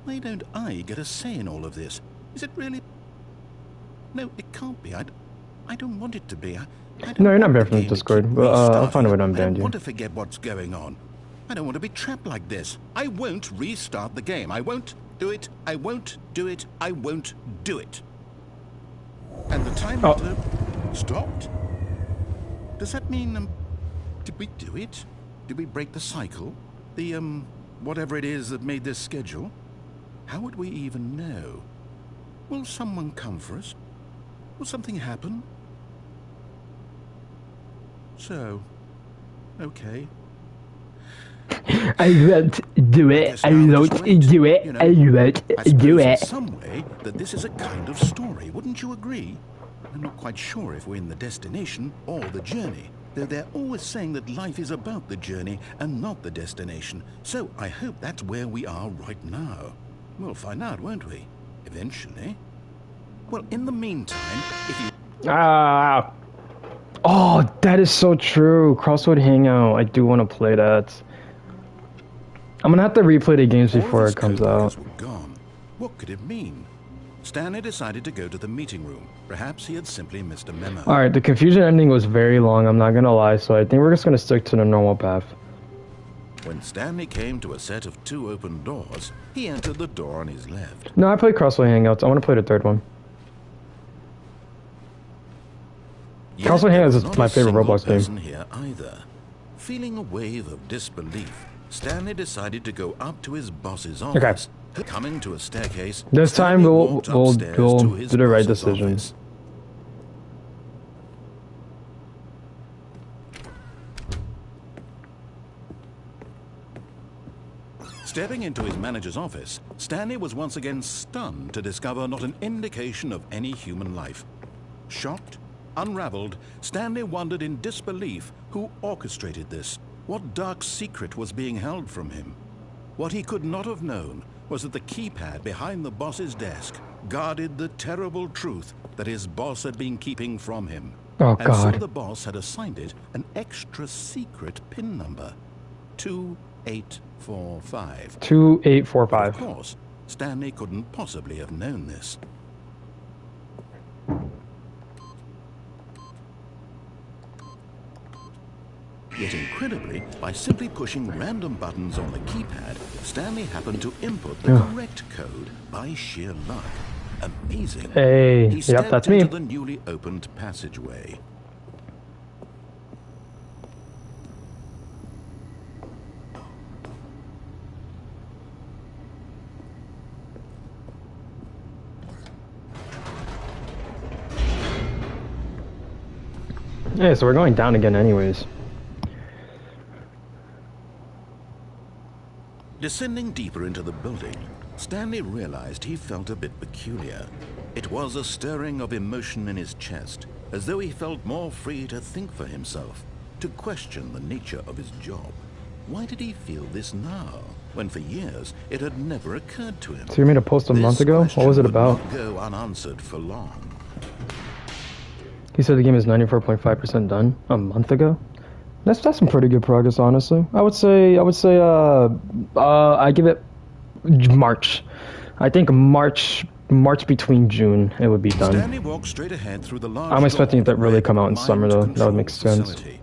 S2: Why don't I get a say in all of this? Is it really... No, it can't be. I don't want it to be. I don't
S1: No, you're not
S2: want
S1: banned
S2: the
S1: from
S2: game to
S1: Discord.
S2: keep
S1: Well, I'll
S2: restarting.
S1: find a way to
S2: I
S1: unban
S2: don't
S1: you.
S2: want to forget what's going on. I don't want to be trapped like this. I won't restart the game. I won't do it. I won't do it. I won't do it. And the time meter stopped? Does that mean, did we do it? Did we break the cycle? The, whatever it is that made this schedule? How would we even know? Will someone come for us? Will something happen? So, okay.
S1: I won't do it. I won't do it. I won't do
S2: In
S1: it.
S2: some way, that this is a kind of story, wouldn't you agree? I'm not quite sure if we're in the destination or the journey, though they're always saying that life is about the journey and not the destination. So I hope that's where we are right now. We'll find out, won't we? Eventually. Well, in the meantime, if you...
S1: Ah. Oh, that is so true. Crossroad Hangout. I do want to play that. I'm gonna have to replay the games before
S2: All
S1: it
S2: his
S1: comes
S2: co-workers
S1: out.
S2: were gone. What could it mean? Stanley decided to go to the meeting room. Perhaps he had simply missed a memo.
S1: Alright, the confusion ending was very long, I'm not gonna lie, so I think we're just gonna stick to the normal path.
S2: When Stanley came to a set of 2 open doors, he entered the door on his left.
S1: No, I played Crossroad Hangouts. I want to play the third one.
S2: Yet
S1: Crossroad
S2: there
S1: Hangouts
S2: was
S1: is
S2: not
S1: my
S2: a
S1: favorite
S2: single
S1: Roblox game.
S2: person here either. Feeling a wave of disbelief, Stanley decided to go up to his boss's office. Coming to a staircase,
S1: This time
S2: Stanley
S1: we'll
S2: walked upstairs to his
S1: do the right
S2: boss's
S1: decision.
S2: office. Stepping into his manager's office, Stanley was once again stunned to discover not an indication of any human life. Shocked, unraveled, Stanley wondered in disbelief who orchestrated this, what dark secret was being held from him. What he could not have known was that the keypad behind the boss's desk guarded the terrible truth that his boss had been keeping from him.
S1: Oh,
S2: And so
S1: God.
S2: the boss had assigned it an extra secret PIN number, 2845. But
S1: 2845.
S2: of course, Stanley couldn't possibly have known this. Yet incredibly, by simply pushing random buttons on the keypad, Stanley happened to input the correct code by sheer luck. Amazing.
S1: Hey,
S2: He
S1: yep,
S2: stepped
S1: that's
S2: into
S1: me.
S2: the newly opened passageway.
S1: Yeah, so we're going down again anyways.
S2: Descending deeper into the building, Stanley realized he felt a bit peculiar. It was a stirring of emotion in his chest, as though he felt more free to think for himself, to question the nature of his job. Why did he feel this now, when for years it had never occurred to him?
S1: So you made a post a month
S2: This
S1: ago? What was it
S2: question would
S1: about?
S2: not go unanswered for long.
S1: He said the game is 94.5% done a month ago. That's some pretty good progress, honestly. I would say I give it March. I think March between June it would be done.
S2: Stanley walked straight ahead through the large
S1: I'm expecting it
S2: door
S1: to really
S2: that
S1: come out in
S2: led to
S1: summer,
S2: the
S1: though.
S2: mind
S1: That would make
S2: control
S1: sense.
S2: facility.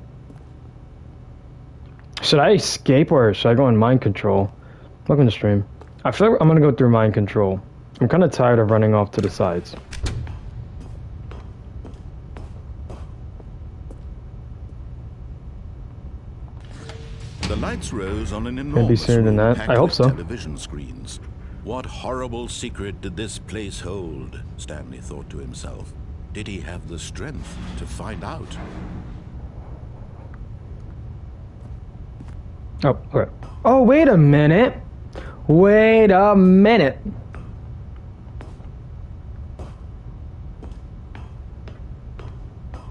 S1: Should I escape or should I go in mind control? Welcome to stream. I feel like I'm gonna go through mind control. I'm kind of tired of running off to the sides.
S2: The lights rose on an
S1: be
S2: enormous
S1: sooner than
S2: room
S1: that.
S2: packed
S1: I hope
S2: with
S1: so.
S2: television screens. What horrible secret did this place hold? Stanley thought to himself. Did he have the strength to find out?
S1: Oh, okay. Oh, wait a minute. Wait a minute.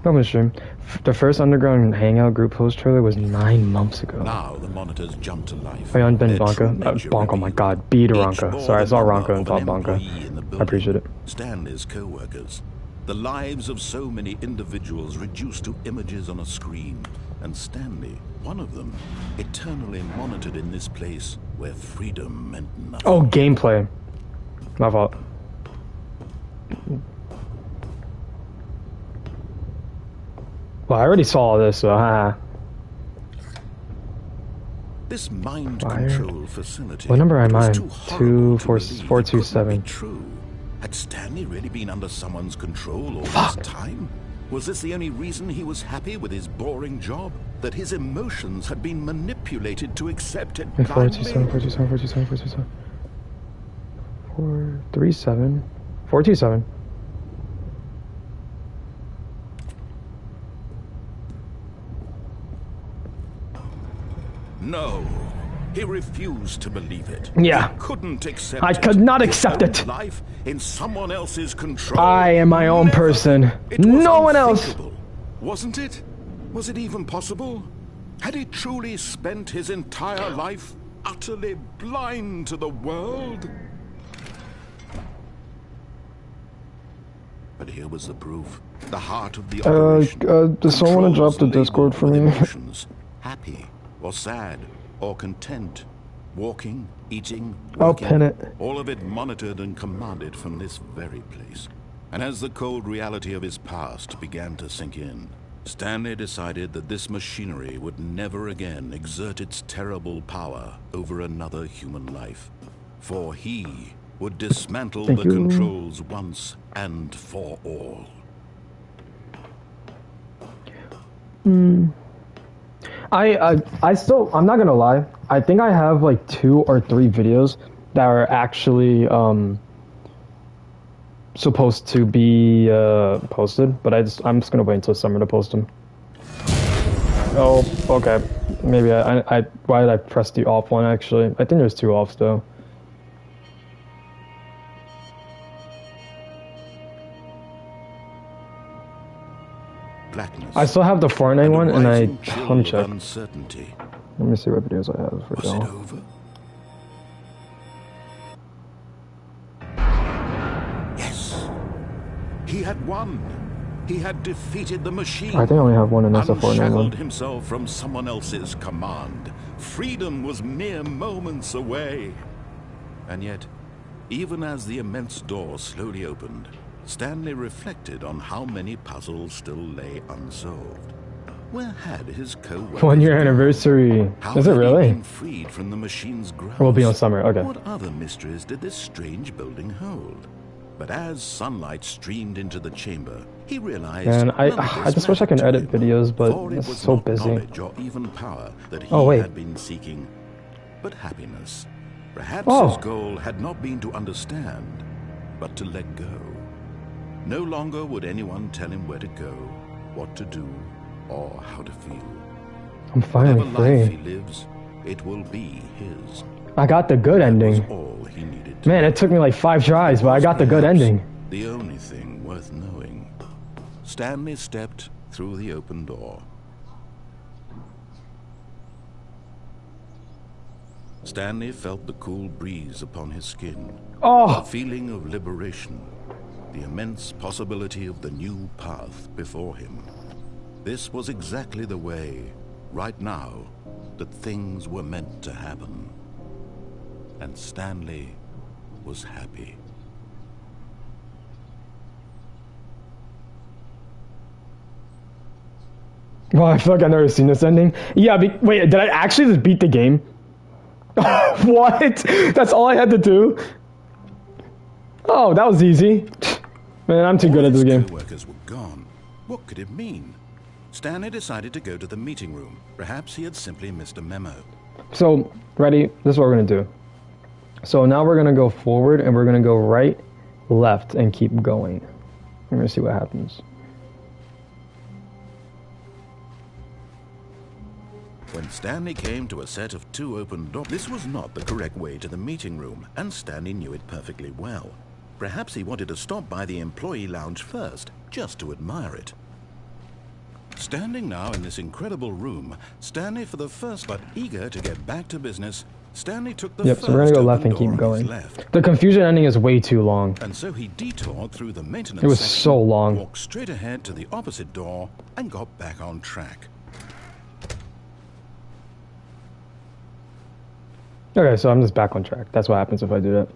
S1: Welcome to stream. The first underground hangout group post trailer was 9 months ago.
S2: Now the monitors jumped to life.
S1: I unbent
S2: Their true
S1: Bonka.
S2: nature
S1: Bonka, oh my
S2: revealed.
S1: god. Beat
S2: Each
S1: Ronka.
S2: bore
S1: Sorry, I
S2: the
S1: saw
S2: number
S1: Ronka and
S2: of
S1: thought
S2: an
S1: Bonka.
S2: employee in the
S1: I
S2: building.
S1: appreciate it.
S2: Stanley's co-workers. The lives of so many individuals reduced to images on a screen. And Stanley, one of them, eternally monitored in this place where freedom meant nothing.
S1: Oh, gameplay. My fault. Well, I already saw all this, so haha.
S2: This mind
S1: Fire.
S2: control facility.
S1: What number am
S2: was
S1: I?
S2: too horrible to believe it
S1: 427.
S2: couldn't be true. Had Stanley really been under someone's control all
S1: Fuck.
S2: this time? Was this the only reason he was happy with his boring job? That his emotions had been manipulated to accept it
S1: And
S2: blindly?
S1: 427, 427, 427, 427. 427.
S2: No. He refused to believe it.
S1: Yeah.
S2: He couldn't accept
S1: I
S2: it.
S1: could not
S2: His
S1: accept
S2: own
S1: it.
S2: Life in someone else's control.
S1: I am my own
S2: Never.
S1: person.
S2: It was
S1: No one else.
S2: unthinkable, wasn't it? Was it even possible? Had he truly spent his entire life utterly blind to the world? But here was the proof. The heart of the operation.
S1: does someone wanna drop the
S2: controls
S1: Discord for
S2: labeled
S1: me?
S2: with emotions, happy or sad or content. Walking, eating,
S1: I'll
S2: working,
S1: pin it.
S2: all of it monitored and commanded from this very place. And as the cold reality of his past began to sink in, Stanley decided that this machinery would never again exert its terrible power over another human life. For he would dismantle
S1: Thank
S2: the
S1: you.
S2: controls once and for all.
S1: I'm not gonna lie. I think I have like 2 or 3 videos that are actually supposed to be posted, but I'm just gonna wait until summer to post them. Oh, okay. Maybe why did I press the off one actually? I think there's 2 offs though.
S2: Blackness.
S1: I still have the Fortnite
S2: and a
S1: one, and I
S2: rising chill
S1: let me
S2: of
S1: check.
S2: uncertainty.
S1: Let me see what videos I have for
S2: Was it
S1: y'all.
S2: over? Yes. He had won. He had defeated the machine.
S1: I think I only have one, and that's a Fortnite
S2: Unshackled
S1: one.
S2: himself from someone else's command. Freedom was mere moments away. And yet, even as the immense door slowly opened, Stanley reflected on how many puzzles still lay unsolved. Where had his co-workers
S1: 1 year
S2: gone?
S1: anniversary.
S2: How
S1: Is it
S2: had he
S1: really?
S2: been freed from the machine's grasp?
S1: We'll be on summer. Okay.
S2: What other mysteries did this strange building hold? But as sunlight streamed into the chamber, he realized.
S1: Man,
S2: none of
S1: I
S2: this
S1: just wish I could
S2: mattered to
S1: edit
S2: him,
S1: videos, but
S2: for it
S1: it's
S2: was
S1: so
S2: not
S1: busy.
S2: knowledge or even power that he
S1: Oh, wait.
S2: had been seeking, but happiness. Perhaps
S1: Oh.
S2: his goal had not been to understand, but to let go. No longer would anyone tell him where to go, what to do, or how to feel.
S1: I'm finally
S2: Whatever life he
S1: free.
S2: lives, it will be his.
S1: I got the good
S2: That was
S1: ending.
S2: all he needed to
S1: Man,
S2: know.
S1: it took me like 5 tries, but I got the good
S2: Perhaps
S1: ending.
S2: The only thing worth knowing. Stanley stepped through the open door. Stanley felt the cool breeze upon his skin. A
S1: Oh,
S2: feeling of liberation. The immense possibility of the new path before him. This was exactly the way, right now, that things were meant to happen. And Stanley was happy.
S1: well, I feel like I've never seen this ending. Yeah, wait, did I actually just beat the game? What? That's all I had to do? Oh, that was easy. Man, I'm too good at this game.
S2: Co-workers were gone. What could it mean? Stanley decided to go to the meeting room. Perhaps he had simply missed a memo.
S1: So, ready? This is what we're gonna do. So now we're gonna go forward, and we're gonna go right, left, and keep going. We're gonna see what happens.
S2: When Stanley came to a set of 2 open doors, this was not the correct way to the meeting room, and Stanley knew it perfectly well. Perhaps he wanted to stop by the employee lounge first, just to admire it. Standing now in this incredible room, Stanley for the first but eager to get back to business, Stanley took the
S1: Yep,
S2: first
S1: so we're gonna go
S2: open
S1: left and
S2: door
S1: keep
S2: on his
S1: going.
S2: left.
S1: The confusion ending is way too long.
S2: And so he detoured through the maintenance
S1: It was
S2: section,
S1: so long.
S2: walked straight ahead to the opposite door, and got back on track.
S1: Okay, so I'm just back on track. That's what happens if I do that.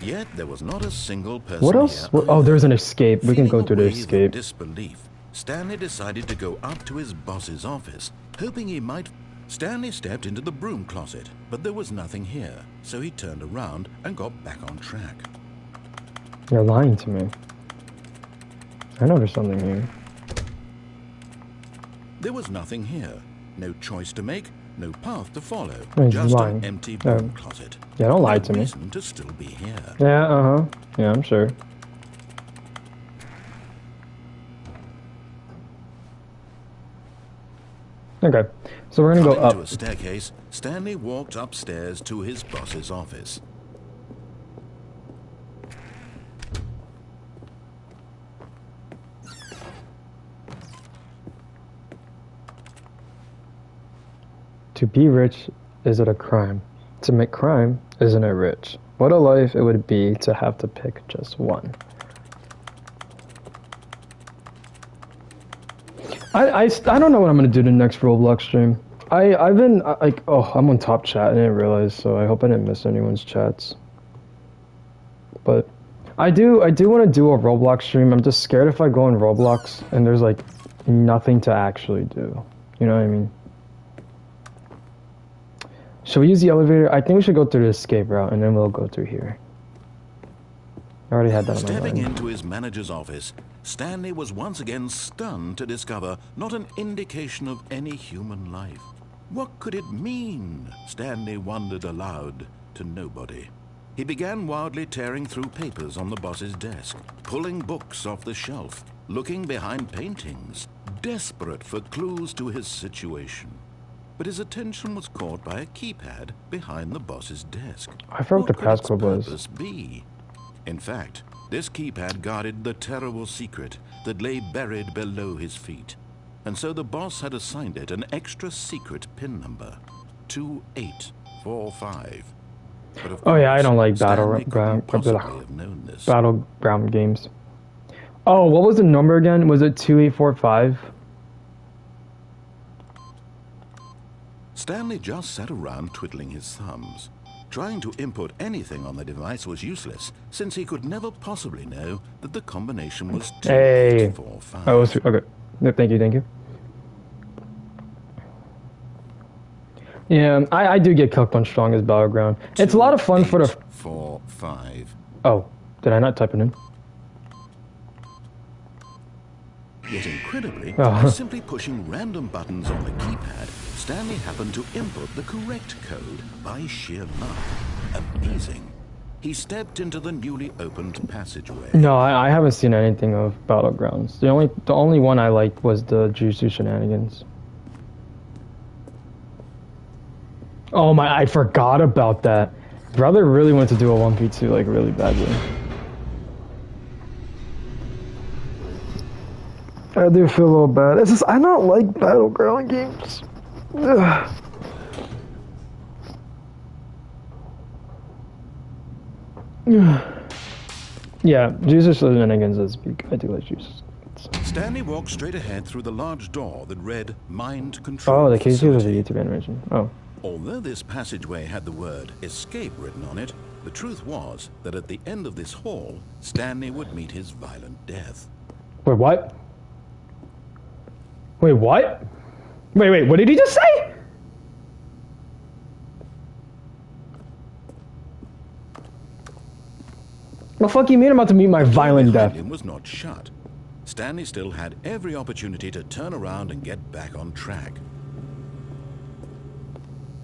S2: Yet there was not a single person
S1: What else?
S2: here.
S1: Oh, there's an escape. We can go
S2: Feeling a
S1: through the
S2: wave of
S1: escape.
S2: disbelief, Stanley decided to go up to his boss's office, hoping he might. Stanley stepped into the broom closet, but there was nothing here, so he turned around and got back on track.
S1: You're lying to me. I know there's something here.
S2: There was nothing here. No choice to make, no path to follow.
S1: No, he's
S2: Just
S1: lying.
S2: an empty broom closet.
S1: Yeah, don't lie
S2: No
S1: to me.
S2: reason to still be here.
S1: Yeah, uh-huh. Yeah, I'm sure. Okay, so we're gonna go
S2: Coming
S1: up.
S2: to a staircase, Stanley walked upstairs to his boss's office.
S1: To be rich, is it a crime? To make crime, isn't it rich? What a life it would be to have to pick just one. I don't know what I'm gonna do the next Roblox stream. I've been like, oh, I'm on top chat. I didn't realize, so I hope I didn't miss anyone's chats. But I do want to do a Roblox stream. I'm just scared if I go on Roblox and there's like nothing to actually do. You know what I mean? Should we use the elevator? I think we should go through the escape route and then we'll go through here. I already had that on my
S2: Stepping
S1: mind.
S2: into his manager's office, Stanley was once again stunned to discover not an indication of any human life. What could it mean? Stanley wondered aloud to nobody. He began wildly tearing through papers on the boss's desk, pulling books off the shelf, looking behind paintings, desperate for clues to his situation. But his attention was caught by a keypad behind the boss's desk.
S1: I forgot what the
S2: What could its
S1: passcode was.
S2: purpose be? In fact, this keypad guarded the terrible secret that lay buried below his feet. And so the boss had assigned it an extra secret PIN number, 2845. But of
S1: Oh yeah, I
S2: course,
S1: don't like
S2: Stanley couldn't possibly have known this.
S1: battleground games. Oh, what was the number again? Was it 2845?
S2: Stanley just sat around twiddling his thumbs. Trying to input anything on the device was useless, since he could never possibly know that the combination was
S1: Hey.
S2: 2845.
S1: Oh, okay. No, thank you. Yeah, I do get cooked on strongest battleground. It's a lot of fun for the.
S2: 2845.
S1: Oh, did I not type it in?
S2: Yet incredibly,
S1: Oh.
S2: by simply pushing random buttons on the keypad, Stanley happened to input the correct code by sheer luck. Amazing. He stepped into the newly opened passageway.
S1: No, I haven't seen anything of Battlegrounds. The only one I liked was the Jujutsu Shenanigans. Oh my, I forgot about that. Brother really wanted to do a 1v2 like really badly. I do feel a little bad. It's just I don't like Battleground games. Ugh. Yeah, Jujutsu Shenanigans is big. I do like Jujutsu.
S2: Stanley walked straight ahead through the large door that read Mind Control
S1: Oh, the case was a
S2: Facility.
S1: YouTube animation. Oh.
S2: Although this passageway had the word escape written on it, the truth was that at the end of this hall, Stanley would meet his violent death.
S1: Wait, what? Wait, what? Wait, what did he just say? The fuck you mean I'm about to meet my violent
S2: Behind
S1: death?
S2: him was not shut. Stanley still had every opportunity to turn around and get back on track.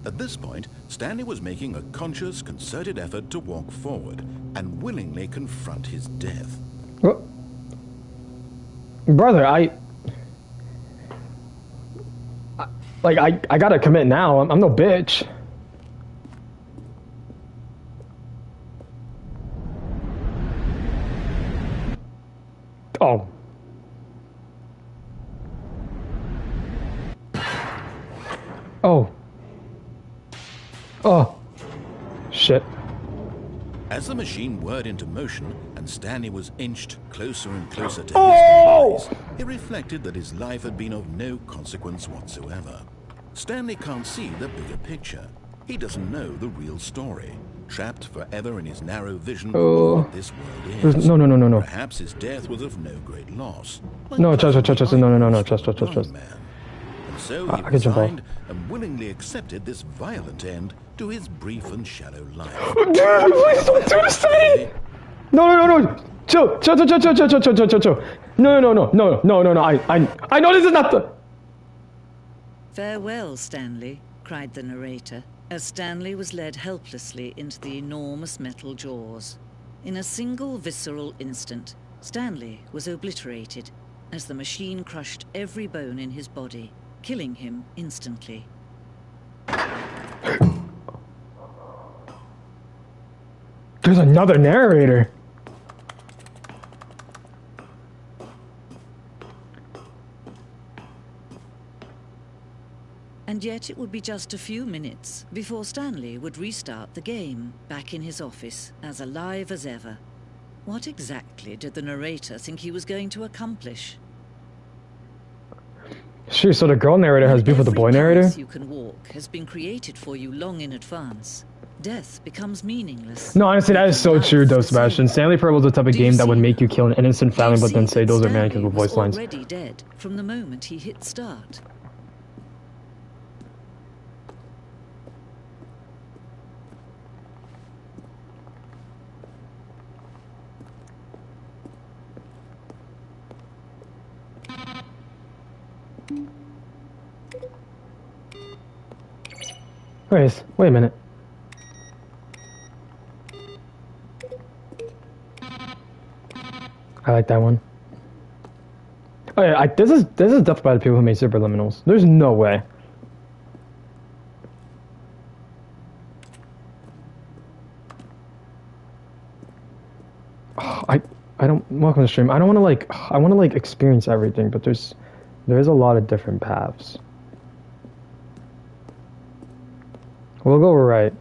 S2: At this point, Stanley was making a conscious, concerted effort to walk forward and willingly confront his death.
S1: What? Brother, I gotta commit now. I'm no bitch. Oh. Oh. Oh. Shit.
S2: As the machine whirred into motion and Stanley was inched closer and closer to
S1: Oh!
S2: his demise, it reflected that his life had been of no consequence whatsoever. Stanley can't see the bigger picture. He doesn't know the real story. trapped forever in his narrow vision
S1: Oh.
S2: of what this world is.
S1: No.
S2: Perhaps his death was of no great loss.
S1: No, trust. No. Trust.
S2: And so he
S1: I can jump off.
S2: resigned and willingly accepted this violent end to his brief and shallow life.
S1: Dude, please don't do this to me! No. Chill. No. I know this is not the...
S4: Farewell, Stanley, cried the narrator, as Stanley was led helplessly into the enormous metal jaws. In a single visceral instant, Stanley was obliterated as the machine crushed every bone in his body, killing him instantly.
S1: There's another narrator.
S4: And yet it would be just a few minutes before Stanley would restart the game, back in his office, as alive as ever. What exactly did the narrator think he was going to accomplish?
S1: Shit, so the girl narrator has beef with the boy narrator?
S4: Every path you can walk has been created for you long in advance. Death becomes meaningless.
S1: No, honestly, that is so true, though, Sebastian. Stanley Parable is the type of game that would make you kill an innocent family, but then say those are manageable voice lines.
S4: Stanley was already dead from the moment he hit start.
S1: Wait a minute. I like that one. Oh yeah, this is definitely by the people who made Superliminals. There's no way. Oh, I don't welcome to the stream. I don't want to I want to experience everything, but there's a lot of different paths. We'll go right.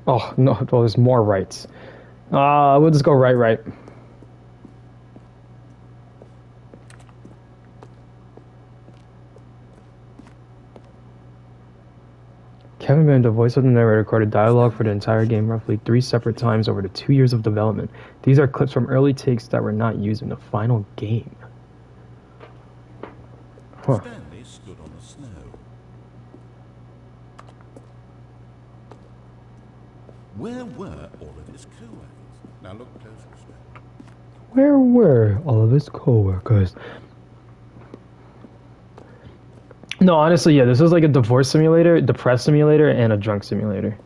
S1: Oh no, well, there's more rights. We'll just go right. Kevin Band, the voice of the narrator, recorded dialogue for the entire game roughly 3 separate times over the 2 years of development. These are clips from early takes that were not used in the final game. Huh.
S2: Stanley stood on the snow. Where were all of his co-workers? Now look closer, Stanley.
S1: Where were all of his co-workers? No, honestly, yeah, this is like a divorce simulator, depressed simulator, and a drunk simulator.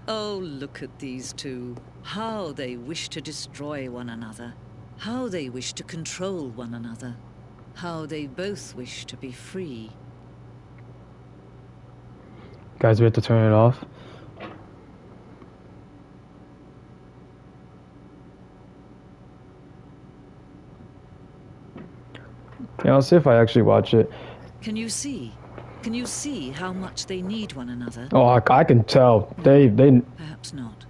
S4: Oh, look at these two. How they wish to destroy one another. How they wish to control one another. How they both wish to be free.
S1: Guys, we have to turn it off. Yeah, I'll see if I actually watch it.
S4: Can you see? Can you see how much they need one another?
S1: Oh, I can tell. They...
S4: Perhaps not.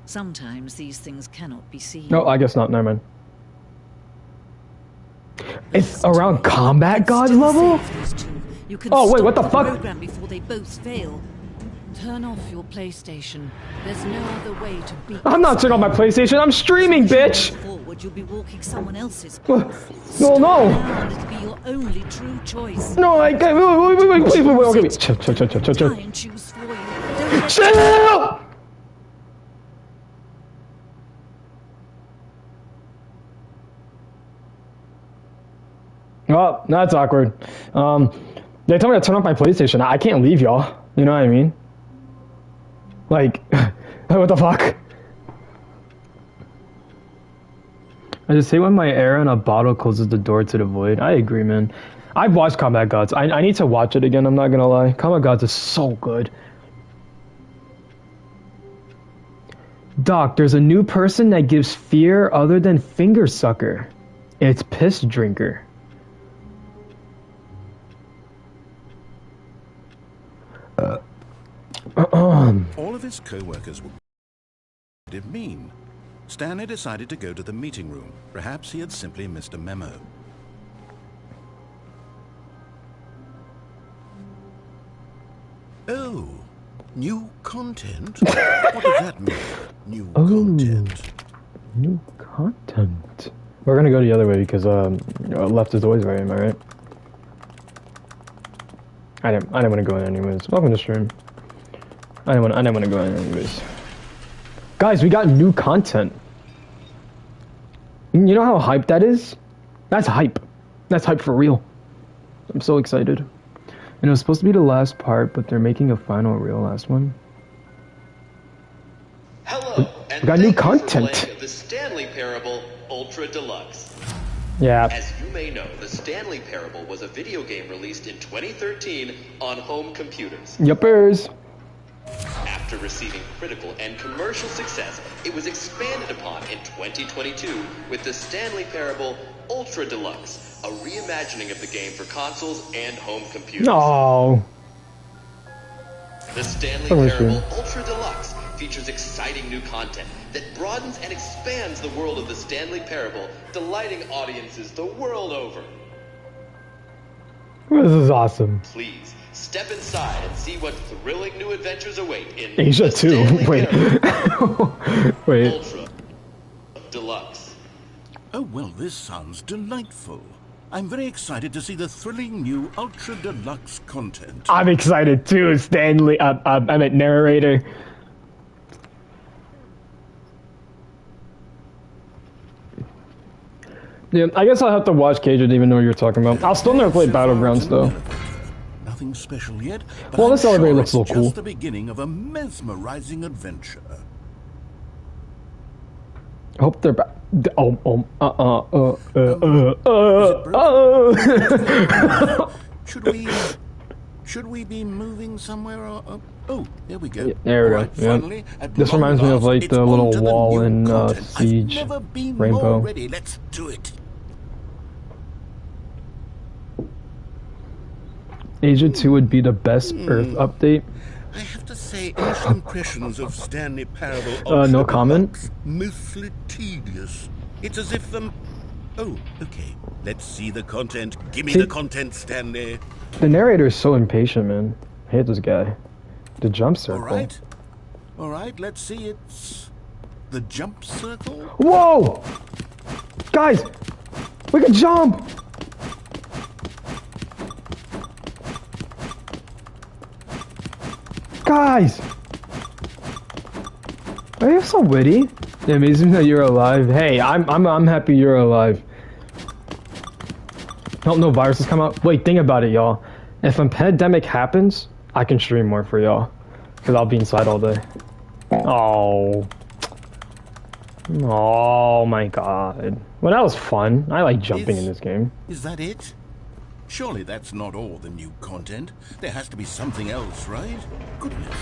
S4: Sometimes these things cannot be seen.
S1: No, I guess not. Never mind. It's around combat god level? Oh, wait, what the fuck?
S4: Program before they both fail.
S5: Turn off your PlayStation. There's no other way to beat.
S1: I'm not turning on my PlayStation. I'm streaming, bitch.
S4: Forward, you'll be walking someone else's
S1: No.
S4: It'll be your only true choice.
S1: No, I can't. Wait, okay, chill.
S4: Try and choose for you. Don't let
S1: Chill! Oh, that's awkward. They told me to turn off my PlayStation. I can't leave y'all. You know what I mean? Like, what the fuck? I just hate when my air in a bottle closes the door to the void. I agree, man. I've watched Combat Gods. I need to watch it again, I'm not gonna lie. Combat Gods is so good. Doc, there's a new person that gives fear other than Finger Sucker. It's Piss Drinker.
S2: All of his co-workers were... What did it mean? Stanley decided to go to the meeting room. Perhaps he had simply missed a memo. Oh, new content? What does that mean? New content.
S1: New content. We're gonna go the other way because left is always right. Am I right? I didn't want to go in anyways. Welcome to stream. I didn't want to go in anyways. Guys, we got new content. You know how hype that is? That's hype. That's hype for real. I'm so excited. And it was supposed to be the last part, but they're making a final real last one.
S6: Hello, and
S1: we got new
S6: thank you for
S1: content.
S6: playing the Stanley Parable Ultra Deluxe.
S1: Yeah.
S6: As you may know, the Stanley Parable was a video game released in 2013 on home computers.
S1: Yuppers.
S6: After receiving critical and commercial success, it was expanded upon in 2022 with the Stanley Parable Ultra Deluxe, a reimagining of the game for consoles and home computers.
S1: No.
S6: The Stanley
S1: Oh,
S6: Parable
S1: sure.
S6: Ultra Deluxe features exciting new content that broadens and expands the world of the Stanley Parable, delighting audiences the world over.
S1: This is awesome.
S6: Please, step inside and see what thrilling new adventures await in
S1: Asia
S6: the
S1: 2.
S6: Stanley
S1: Wait.
S6: Parable
S1: Wait.
S6: Ultra Deluxe.
S2: Oh, well, this sounds delightful. I'm very excited to see the thrilling new Ultra Deluxe content.
S1: I'm excited too, Stanley. I meant narrator. Yeah, I guess I'll have to watch Cage. I didn't even know what you were talking about. I'll still never play Battlegrounds though.
S2: Nothing special yet, but
S1: Well,
S2: I'm
S1: this elevator
S2: sure
S1: looks a
S2: it's
S1: little cool.
S2: just the beginning of a mesmerizing adventure.
S1: I hope they're back.
S2: Should we be moving somewhere? Oh, there we go.
S1: There we go.
S2: Right,
S1: Yeah.
S2: finally, at
S1: This
S2: long
S1: reminds me of
S2: last,
S1: like
S2: it's
S1: the
S2: on
S1: little
S2: to the
S1: wall
S2: new
S1: in
S2: content.
S1: Siege
S2: I've never been
S1: Rainbow.
S2: more ready. Let's do it.
S1: Asia 2 would be the best Earth update.
S2: I have to say, initial impressions of Stanley Parable
S1: No
S2: Ultra
S1: comment.
S2: Deluxe, mostly tedious. It's as if Oh, okay. Let's see the content. Give me
S1: See-
S2: the content, Stanley.
S1: The narrator is so impatient, man. I hate this guy. The jump circle.
S2: All right. Let's see. It's the jump circle.
S1: Whoa! Guys! We can jump! Guys! Are you so witty? Yeah, amazing that you're alive. Hey, I'm happy you're alive. Oh, no viruses come out. Wait, think about it, y'all. If a pandemic happens, I can stream more for y'all. Because I'll be inside all day. Oh. Oh my god. Well, that was fun. I like jumping in this game.
S2: Is that it? Surely that's not all the new content. There has to be something else, right? Goodness.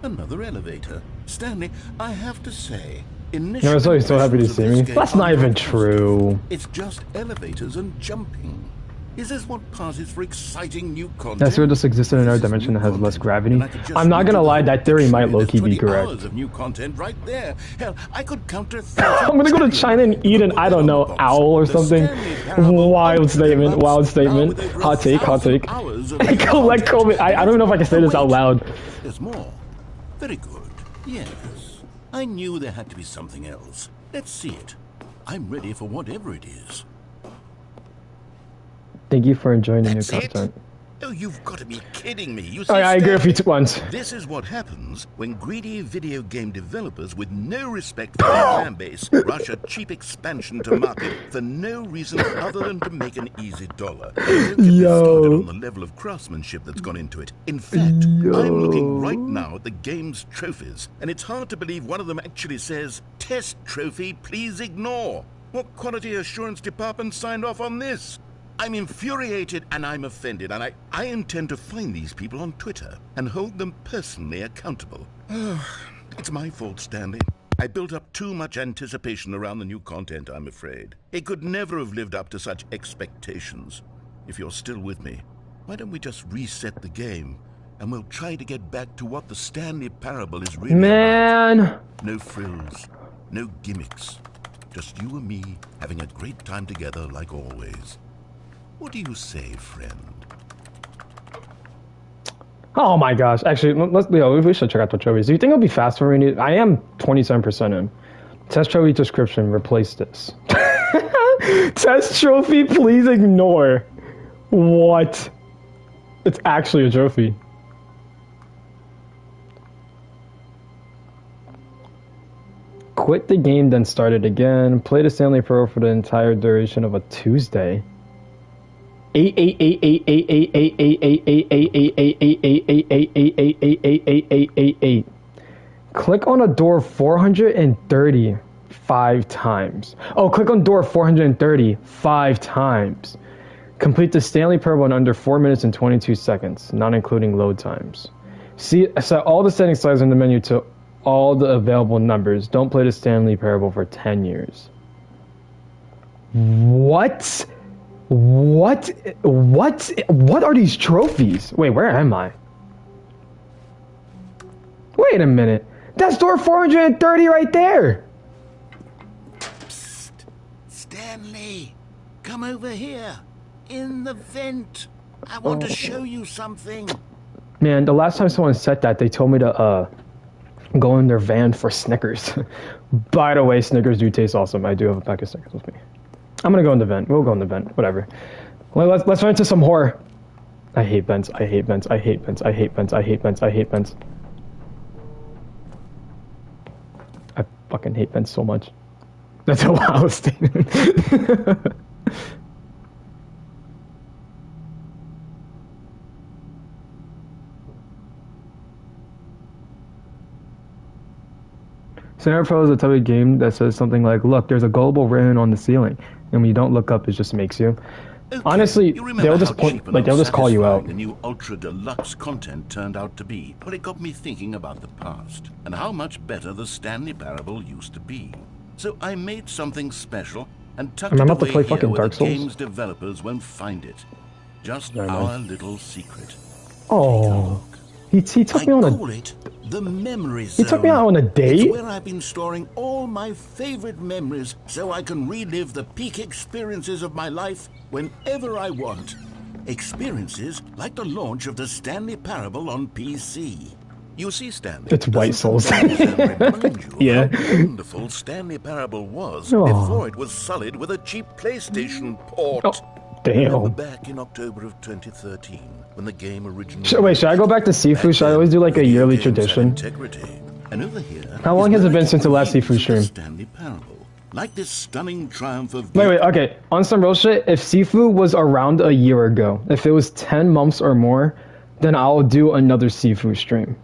S2: Another elevator. Stanley, I have to say, initially,
S1: You're so happy to see me. That's not even true.
S2: It's just elevators and jumping. Is this what passes for exciting new content?
S1: That sphere just existed in our dimension that has less gravity. I'm not gonna lie, that theory might low-key be correct.
S2: Hours of new content right there. Hell, I could counter
S1: I'm gonna go to China and eat an, I don't know, owl or something. Wild statement, wild statement. Hot take, hot take. Collect COVID. I don't even know if I can say this out loud.
S2: There's more. Very good. Yes. I knew there had to be something else. Let's see it. I'm ready for whatever it is.
S1: Thank you for enjoying the new
S2: That's it?
S1: content.
S2: Oh, you've got to be kidding me. You see,
S1: I agree with you
S2: Stanley,
S1: once.
S2: This is what happens when greedy video game developers with no respect for their fan base rush a cheap expansion to market for no reason other than to make an easy dollar. Don't get me started on the level of craftsmanship that's gone into it. In fact, I'm looking right now at the game's trophies, and it's hard to believe one of them actually says, "Test trophy, please ignore." What quality assurance department signed off on this? I'm infuriated and I'm offended, and I intend to find these people on Twitter and hold them personally accountable. It's my fault, Stanley. I built up too much anticipation around the new content, I'm afraid. It could never have lived up to such expectations. If you're still with me, why don't we just reset the game, and we'll try to get back to what the Stanley Parable is really about. No frills, no gimmicks. Just you and me having a great time together like always. What do you say, friend?
S1: Oh my gosh. Actually, we should check out the trophies. Do you think it'll be fast for me? I am 27% in. Test trophy description. Replace this. Test trophy, please ignore. What? It's actually a trophy. Quit the game, then start it again. Play the Stanley Pro for the entire duration of a Tuesday. 8. Click on a door 435 times. Oh, click on door 435 times. Complete the Stanley Parable in under 4 minutes and 22 seconds, not including load times. Set all the setting sizes in the menu to all the available numbers. Don't play the Stanley Parable for 10 years. What? What are these trophies? Wait, where am I? Wait a minute. That's door 430 right there.
S2: Psst. Stanley, come over here. In the vent. I want to show you something.
S1: Man, the last time someone said that, they told me to go in their van for Snickers. By the way, Snickers do taste awesome. I do have a pack of Snickers with me. I'm gonna go in the vent. We'll go in the vent. Whatever. Let's run into some horror. I hate vents. I hate vents. I hate vents. I hate vents. I hate vents. I hate vents. I fucking hate vents so much. That's a wild statement. Scenario Pro is a type of game that says something like, look, there's a global written on the ceiling, and when you don't look up, it just makes you.
S2: Okay,
S1: Honestly, they'll just they'll just call you out.
S2: The new Ultra Deluxe content turned out to be, but it got me thinking about the past and how much better the Stanley Parable used to be. So I made something special and tucked it away
S1: to play
S2: here
S1: fucking
S2: where
S1: Dark
S2: the
S1: Souls.
S2: game's developers won't find it. Just our little secret.
S1: Oh, he took me on
S2: call it the memory zone.
S1: He took me out on a date?
S2: It's where I've been storing all my favorite memories so I can relive the peak experiences of my life whenever I want. Experiences like the launch of the Stanley Parable on PC. You see, Stanley,
S1: It's White Souls.
S2: yeah. How wonderful Stanley Parable was before it was sullied with a cheap PlayStation port.
S1: Oh, damn.
S2: Remember back in October of 2013 when the game originally...
S1: Wait, should I go back to Sifu? Should I always do like a yearly tradition?
S2: Integrity. And over here,
S1: How long has it been since the last Sifu stream?
S2: Stanley Parable. Like this stunning triumph of...
S1: Wait, okay. On some real shit, if Sifu was around a year ago, if it was 10 months or more, then I'll do another Sifu stream.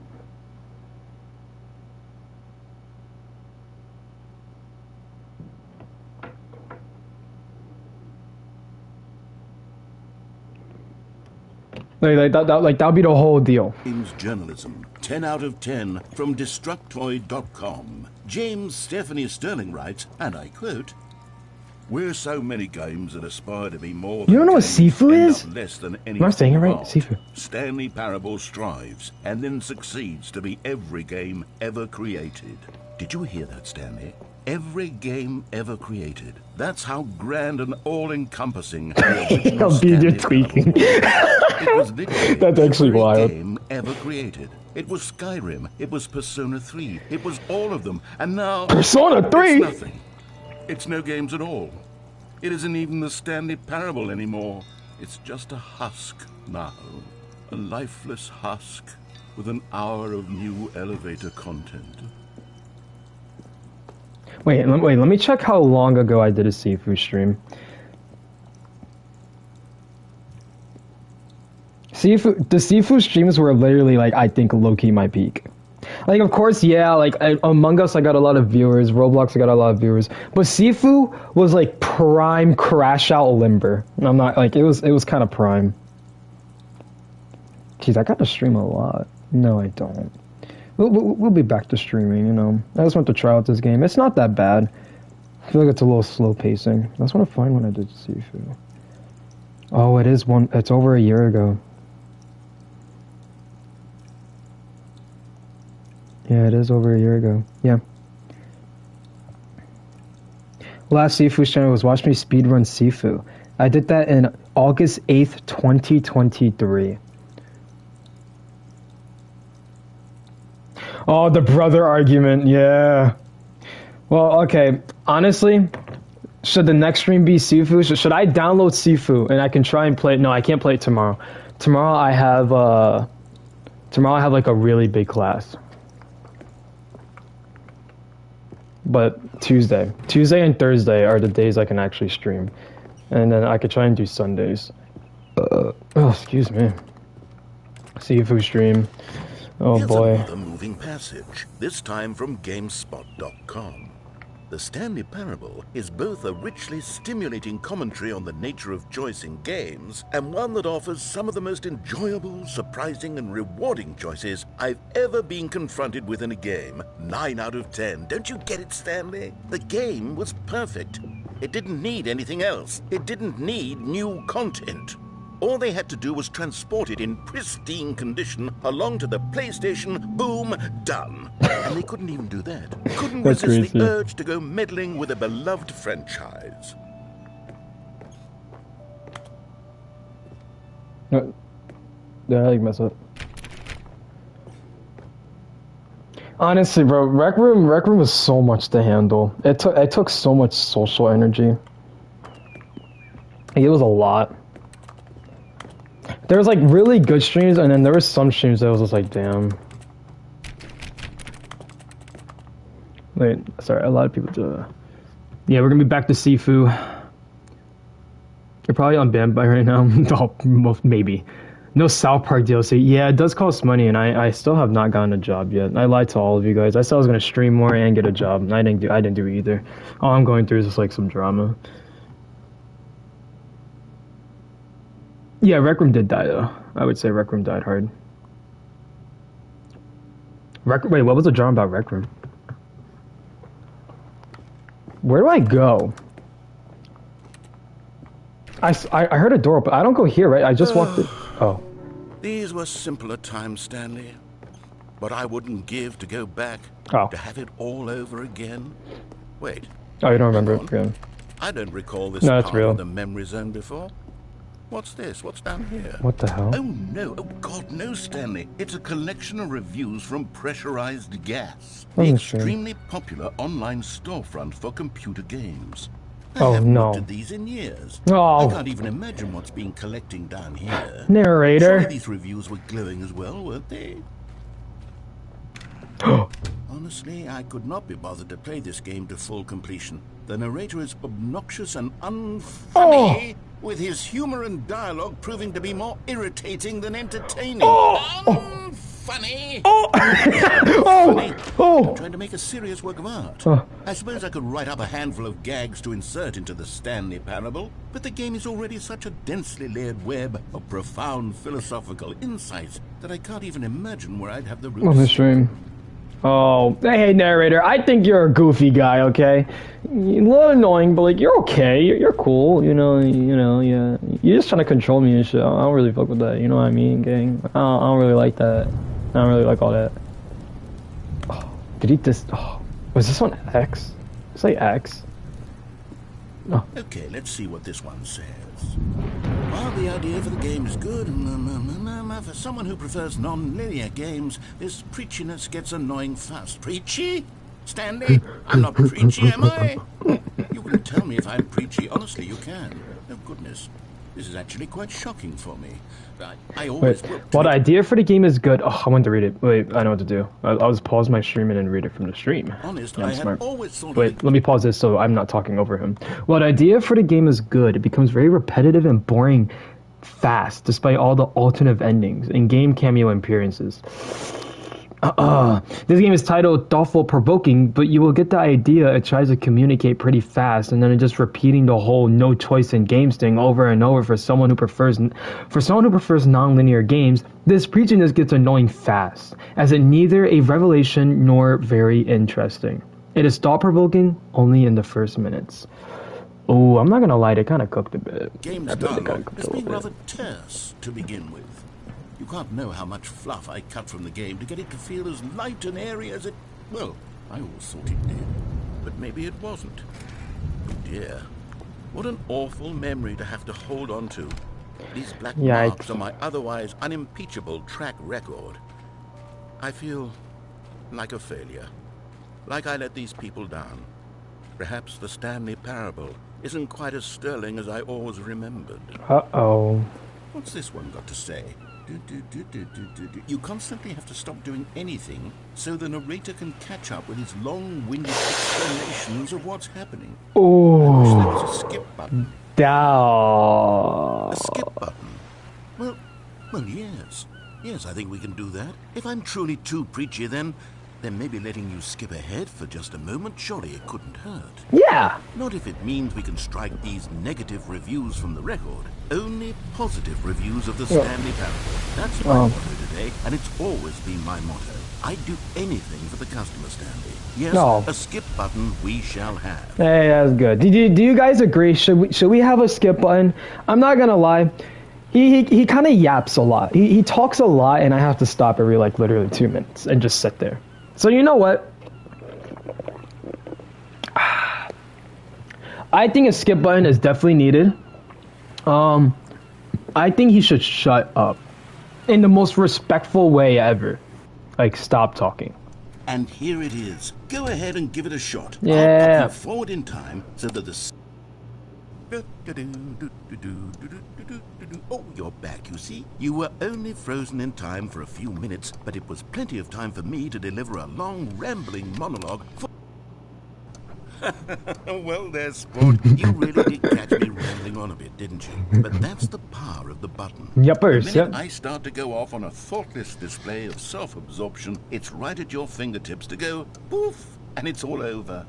S1: That'll be the whole deal.
S2: James Journalism, 10 out of 10 from Destructoid.com. James Stephanie Sterling writes, and I quote, "We're so many games that aspire to be more than
S1: You don't know what
S2: games,
S1: Sifu
S2: end
S1: is?
S2: up less than
S1: Am I saying it right?
S2: involved.
S1: Sifu.
S2: Stanley Parable strives and then succeeds to be every game ever created." Did you hear that, Stanley? Every game ever created. That's how grand and all-encompassing the original Stanley
S1: tweaking.
S2: It was literally
S1: That's actually
S2: every
S1: wild.
S2: game ever created. It was Skyrim. It was Persona 3. It was all of them. And now...
S1: Persona 3?
S2: It's nothing. It's no games at all. It isn't even the Stanley Parable anymore. It's just a husk now. A lifeless husk with an hour of new elevator content.
S1: Wait, let me check how long ago I did a Sifu stream. The Sifu streams were literally, like, I think low-key my peak. Like, of course, yeah, like, Among Us I got a lot of viewers, Roblox I got a lot of viewers, but Sifu was, like, prime Crash Out Limber. I'm not, like, it was kind of prime. Jeez, I got to stream a lot. No, I don't. We'll be back to streaming, you know. I just want to try out this game. It's not that bad. I feel like it's a little slow pacing. I just want to find when I did Sifu. Oh, it's over a year ago. Yeah, it is over a year ago. Yeah. Last Sifu stream was watch me speedrun Sifu. I did that in August 8th, 2023. Oh, the brother argument, yeah. Well, okay. Honestly, should the next stream be Sifu? Should I download Sifu and I can try and play it? No, I can't play it tomorrow. Tomorrow I have like a really big class. But Tuesday and Thursday are the days I can actually stream. And then I could try and do Sundays. Oh, excuse me. Sifu stream. Oh
S2: Here's
S1: boy.
S2: another moving passage, this time from GameSpot.com. The Stanley Parable is both a richly stimulating commentary on the nature of choice in games and one that offers some of the most enjoyable, surprising, and rewarding choices I've ever been confronted with in a game. 9 out of 10. Don't you get it, Stanley? The game was perfect. It didn't need anything else. It didn't need new content. All they had to do was transport it in pristine condition along to the PlayStation. Boom, done. And they couldn't even do that. Couldn't
S1: That's
S2: resist
S1: crazy.
S2: the urge to go meddling with a beloved franchise.
S1: No. Yeah, I mess up. Honestly, bro, Rec Room was so much to handle. It took so much social energy. It was a lot. There was like really good streams, and then there was some streams that was just like, damn. Wait, sorry, a lot of people do. Yeah, we're gonna be back to Sifu. You're probably on Bandai right now. Oh, maybe. No South Park DLC. Yeah, it does cost money, and I still have not gotten a job yet. I lied to all of you guys. I said I was gonna stream more and get a job, and I didn't do either. All I'm going through is just like some drama. Yeah, Rec Room did die though. I would say Rec Room died hard. Wait, what was the drama about Rec Room? Where do I go? I heard a door open. I don't go here, right? I just walked in. Oh.
S2: These were simpler times, Stanley. But I wouldn't give to go back,
S1: Oh.
S2: to have it all over again. Wait,
S1: Oh, you don't remember
S2: Hang
S1: it?
S2: on.
S1: Yeah.
S2: I don't recall this
S1: No, it's
S2: part
S1: real.
S2: of the memory zone before. What's this? What's down here?
S1: What the hell?
S2: Oh no, oh God, no, Stanley. It's a collection of reviews from Pressurized Gas, the
S1: Wasn't sure.
S2: extremely popular online storefront for computer games. I
S1: Oh,
S2: haven't
S1: no.
S2: looked at these in years.
S1: Oh.
S2: I can't even imagine what's been collecting down here.
S1: Narrator.
S2: Surely these reviews were glowing as well, weren't they? Honestly, I could not be bothered to play this game to full completion. The narrator is obnoxious and unfunny, with his humor and dialogue proving to be more irritating than entertaining. Unfunny! Funny. I'm trying to make a serious work of art. I suppose I could write up a handful of gags to insert into the Stanley Parable, but the game is already such a densely layered web of profound philosophical insights that I can't even imagine where I'd have the room
S1: On
S2: to
S1: the
S2: sit.
S1: stream. Oh, hey narrator, I think you're a goofy guy, okay? You're a little annoying, but like you're okay. You're cool, you know, yeah. You're just trying to control me and shit. I don't really fuck with that, you know what I mean, gang? I don't really like that. I don't really like all that. Oh, did he just? Oh, was this one X? It's like X.
S2: Okay, let's see what this one says. While the idea for the game is good, for someone who prefers non-linear games, this preachiness gets annoying fast. Preachy? Stanley? I'm not preachy, am I? You can tell me if I'm preachy. Honestly, you can. Oh, goodness. This is actually quite shocking for me. I always
S1: Wait,
S2: will
S1: while the
S2: tweet-
S1: idea for the game is good. Oh, I wanted to read it. Wait, I know what to do. I'll just pause my stream and then read it from the stream.
S2: Honest,
S1: Yeah, I'm
S2: I had
S1: smart.
S2: always thought of
S1: Wait,
S2: it.
S1: let me pause this so I'm not talking over him. While the idea for the game is good, it becomes very repetitive and boring fast, despite all the alternative endings and game cameo appearances. This game is titled Thoughtful Provoking, but you will get the idea. It tries to communicate pretty fast, and then it's just repeating the whole no choice in games thing over and over for someone who prefers non-linear games. This preachiness gets annoying fast, as it neither a revelation nor very interesting. It is thought-provoking only in the first minutes. Oh, I'm not gonna lie, they kind of cooked a bit.
S2: Game's
S1: I bet they kinda
S2: dialogue
S1: cooked
S2: has
S1: a
S2: been
S1: little
S2: rather terse to begin with. You can't know how much fluff I cut from the game to get it to feel as light and airy as it... Well, I always thought it did. But maybe it wasn't. Oh dear. What an awful memory to have to hold on to. These black marks
S1: Yikes.
S2: on my otherwise unimpeachable track record. I feel like a failure. Like I let these people down. Perhaps the Stanley Parable isn't quite as sterling as I always remembered.
S1: Uh-oh.
S2: What's this one got to say? You constantly have to stop doing anything so the narrator can catch up with his long-winded explanations of what's happening. I wish there
S1: Ooh.
S2: was a skip button.
S1: Down.
S2: A skip button? Well, yes. Yes, I think we can do that. If I'm truly too preachy, then maybe letting you skip ahead for just a moment, surely it couldn't hurt.
S1: Yeah.
S2: Not if it means we can strike these negative reviews from the record. Only positive reviews of the Stanley Parable. That's my motto today, and it's always been my motto. I'd do anything for the customer, Stanley. Yes,
S1: No.
S2: a skip button we shall have.
S1: Hey, that's good. Do you guys agree? Should we have a skip button? I'm not gonna lie. He kind of yaps a lot. He talks a lot, and I have to stop every like literally 2 minutes and just sit there. So you know what? I think a skip button is definitely needed. I think he should shut up in the most respectful way ever. Like, stop talking.
S2: And here it is. Go ahead and give it a shot.
S1: Yeah.
S2: I'll put you forward in time so that the... Oh, you're back, you see. You were only frozen in time for a few minutes, but it was plenty of time for me to deliver a long, rambling monologue for... Well, there, sport. You really did catch me rambling on a bit, didn't you? But that's the power of the button.
S1: Yuppers,
S2: The minute I start to go off on a thoughtless display of self-absorption, it's right at your fingertips to go poof, and it's all over.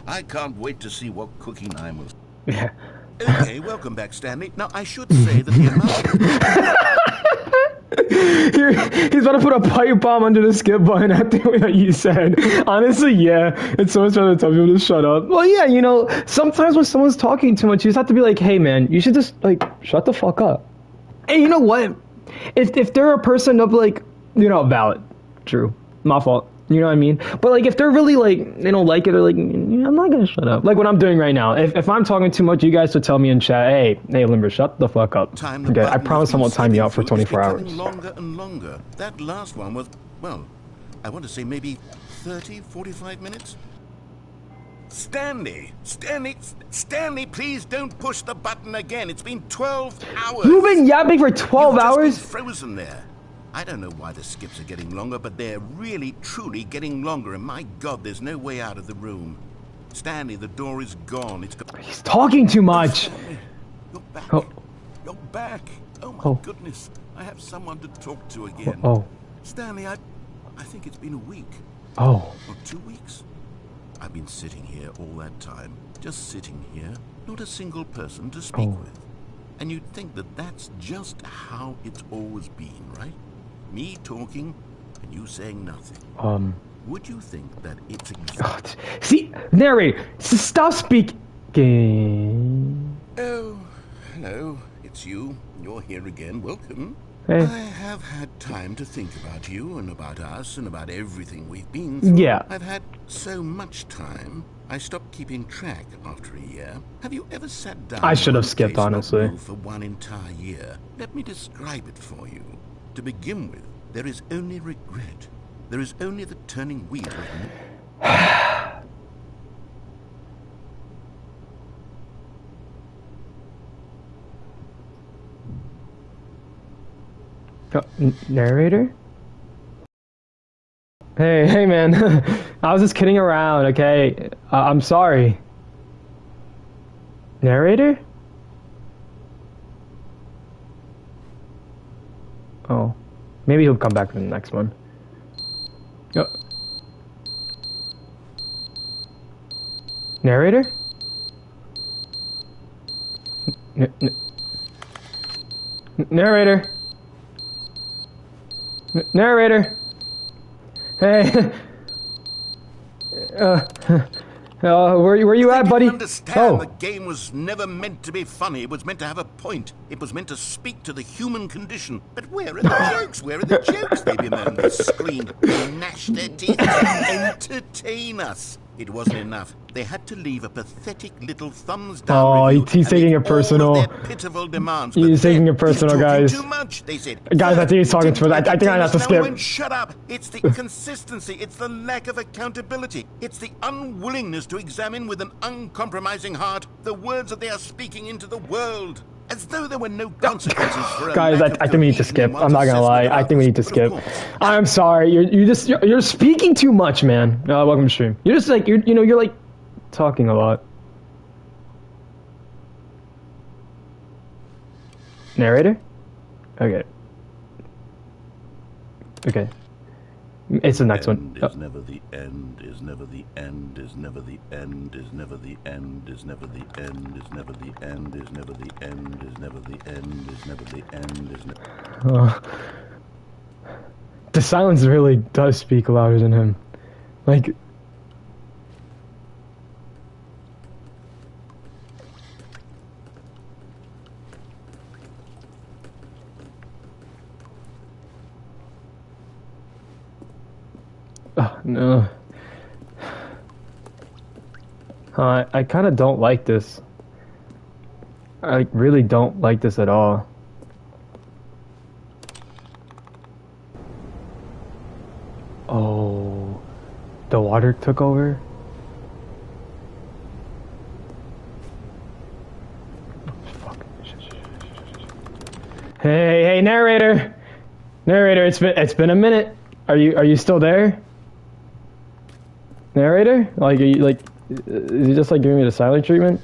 S2: I can't wait to see what cooking I will...
S1: Yeah.
S2: Okay, welcome back, Stanley. Now, I should say that the amount...
S1: He's about to put a pipe bomb under the skip button after what you said. Honestly, yeah. It's so much trying to tell people to shut up. Well, yeah, you know, sometimes when someone's talking too much, you just have to be like, hey, man, you should just, like, shut the fuck up. And you know what? If they're a person of, like, you know, valid. True. My fault. You know what I mean? But, like, if they're really, like, they don't like it, or, like, I'm not gonna shut up. Like what I'm doing right now. If I'm talking too much, you guys should tell me in chat, hey, Limber, shut the fuck up. Okay, I promise I won't time you out for 24 hours.
S2: Longer and longer. That last one was, well, I want to say maybe 30, 45 minutes? Stanley, please don't push the button again. It's been 12 hours.
S1: You've been yapping for 12
S2: You've
S1: hours?
S2: just been frozen there. I don't know why the skips are getting longer, but they're really, truly getting longer, and my God, there's no way out of the room. Stanley, the door is gone.
S1: He's talking too much.
S2: You're back.
S1: Oh.
S2: You're back. Oh, my goodness. I have someone to talk to again.
S1: Oh.
S2: Stanley, I think it's been a week.
S1: Oh.
S2: Or 2 weeks. I've been sitting here all that time. Just sitting here. Not a single person to speak with. And you'd think that that's just how it's always been, right? Me talking and you saying nothing. Would you think that it's
S1: God. See, narrator, stop speaking.
S2: Oh, hello. It's you. You're here again. Welcome.
S1: Hey.
S2: I have had time to think about you and about us and about everything we've been through.
S1: Yeah.
S2: I've had so much time. I stopped keeping track after a year. Have you ever sat down?
S1: I should have
S2: on
S1: skipped,
S2: face, not
S1: honestly.
S2: moved for one entire year. Let me describe it for you. To begin with, there is only regret. There is only the turning wheel.
S1: Narrator? Hey, man. I was just kidding around, okay? I'm sorry. Narrator? Oh. Maybe he'll come back for the next one. Oh. Narrator? Narrator? Narrator? Hey. Where you at, buddy?
S2: Understand, the game was never meant to be funny. It was meant to have a point. It was meant to speak to the human condition. But where are the jokes? Where are the jokes? They bemoaned, they screamed, they gnashed their teeth to entertain us. It wasn't enough. They had to leave a pathetic little thumbs down
S1: Oh,
S2: review,
S1: he's taking it
S2: all
S1: personal.
S2: of their pitiful demands.
S1: He's
S2: But
S1: taking
S2: then
S1: it personal,
S2: he's talking
S1: guys.
S2: Too much, they said.
S1: Guys, I think he's talking too much. I think I have to
S2: No
S1: skip.
S2: one, shut up. It's the consistency. It's the lack of accountability. It's the unwillingness to examine with an uncompromising heart the words that they are speaking into the world. As though there were no consequences for a
S1: Guys,
S2: lack
S1: I
S2: of
S1: think we need to
S2: cohesion
S1: skip.
S2: in
S1: I'm not
S2: one's
S1: gonna lie.
S2: assessment of
S1: I think we need to
S2: others. But of
S1: skip.
S2: course,
S1: I'm sorry. You're speaking too much, man. Welcome to stream. You're just like you're like talking a lot. Narrator? Okay. Okay. It's the next one.
S2: Is never the end, is never the end, is never the end, is never the end, is never the end, is never the end, is never the end, is never the end, is never the end, is never.
S1: The silence really does speak louder than him. Like. No. I kind of don't like this. I really don't like this at all. Oh, the water took over? Hey, narrator! Narrator, it's been a minute. Are you still there? Narrator? Like, is he just like giving me the silent treatment?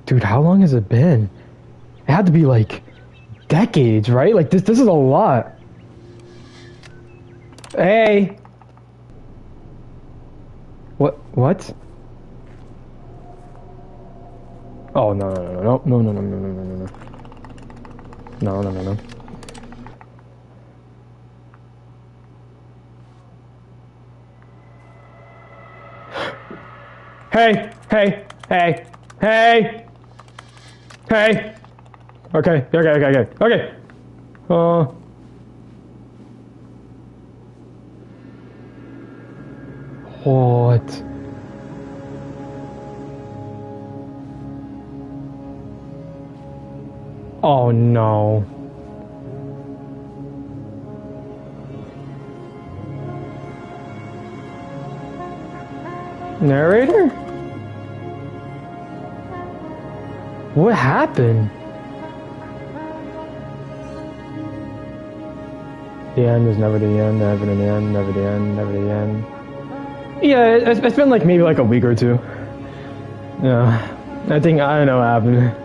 S1: Dude, how long has it been? It had to be like decades, right? Like this is a lot. Hey. What? Oh no. No. Hey. Okay. What? Oh no. Narrator? What happened? The end is never the end, never the end, never the end, never the end. Yeah, it's been like maybe like a week or two. Yeah, I don't know what happened.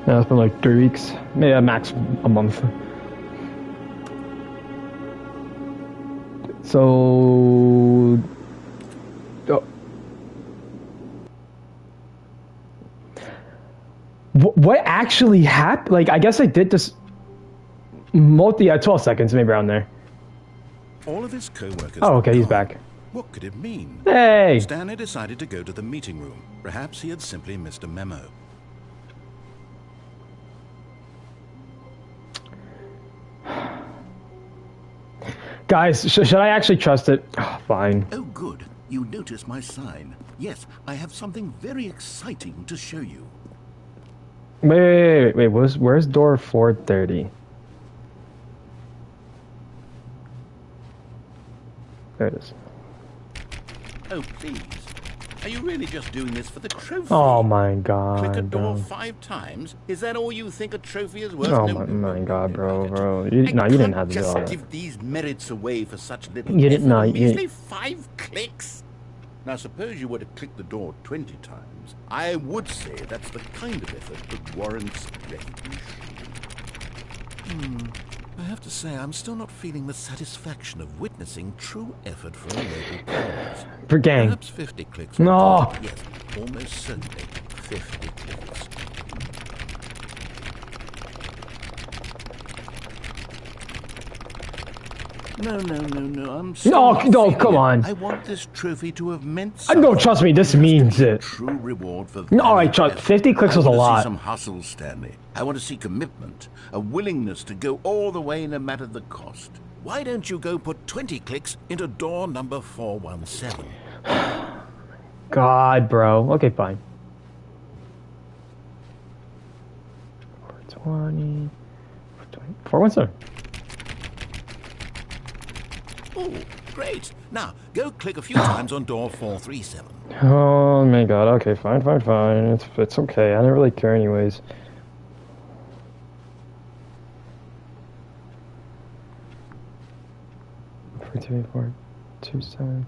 S1: No, it's been like 3 weeks, maybe at max a month. So, what actually happened? Like, I guess I did this. 12 seconds, maybe around there.
S2: All of his co-workers.
S1: Oh, okay, he's
S2: gone.
S1: back.
S2: What could it mean?
S1: Hey!
S2: Stanley decided to go to the meeting room. Perhaps he had simply missed a memo.
S1: Guys, should I actually trust it? Oh, fine.
S2: Oh, good. You notice my sign. Yes, I have something very exciting to show you.
S1: Wait. Where's door 430? There it is.
S2: Oh, please. Are you really just doing this for the trophy?
S1: Oh my god.
S2: Click a door
S1: bro.
S2: 5 times? Is that all you think a trophy is worth?
S1: Oh
S2: No,
S1: my god, bro.
S2: I
S1: You didn't
S2: can't
S1: have to do
S2: just
S1: all that.
S2: give these merits away for such little
S1: You didn't-
S2: effort.
S1: no,
S2: A
S1: you-
S2: measly 5 clicks. Now, suppose you were to click the door 20 times. I would say that's the kind of effort that warrants recognition. I have to say, I'm still not feeling the satisfaction of witnessing true effort from a local cause.
S1: For gang.
S2: Perhaps 50 clicks.
S1: No.
S2: Yes, almost certainly 50 clicks. No, I'm still
S1: No,
S2: not
S1: no,
S2: feeling
S1: come
S2: it.
S1: on.
S2: I want this trophy to have meant
S1: No,
S2: something.
S1: trust me, this means it.
S2: True reward for
S1: No, I
S2: valiant
S1: trust.
S2: effort.
S1: 50 clicks was a
S2: I want to
S1: lot.
S2: see some hustle, Stanley. I want to see commitment, a willingness to go all the way no matter the cost. Why don't you go put 20 clicks into door number 417?
S1: God, bro. Okay, fine. 420. 417.
S2: Oh, great. Now, go click a few times on door 437.
S1: Oh my god. Okay, fine. It's okay. I don't really care anyways. Four, 27,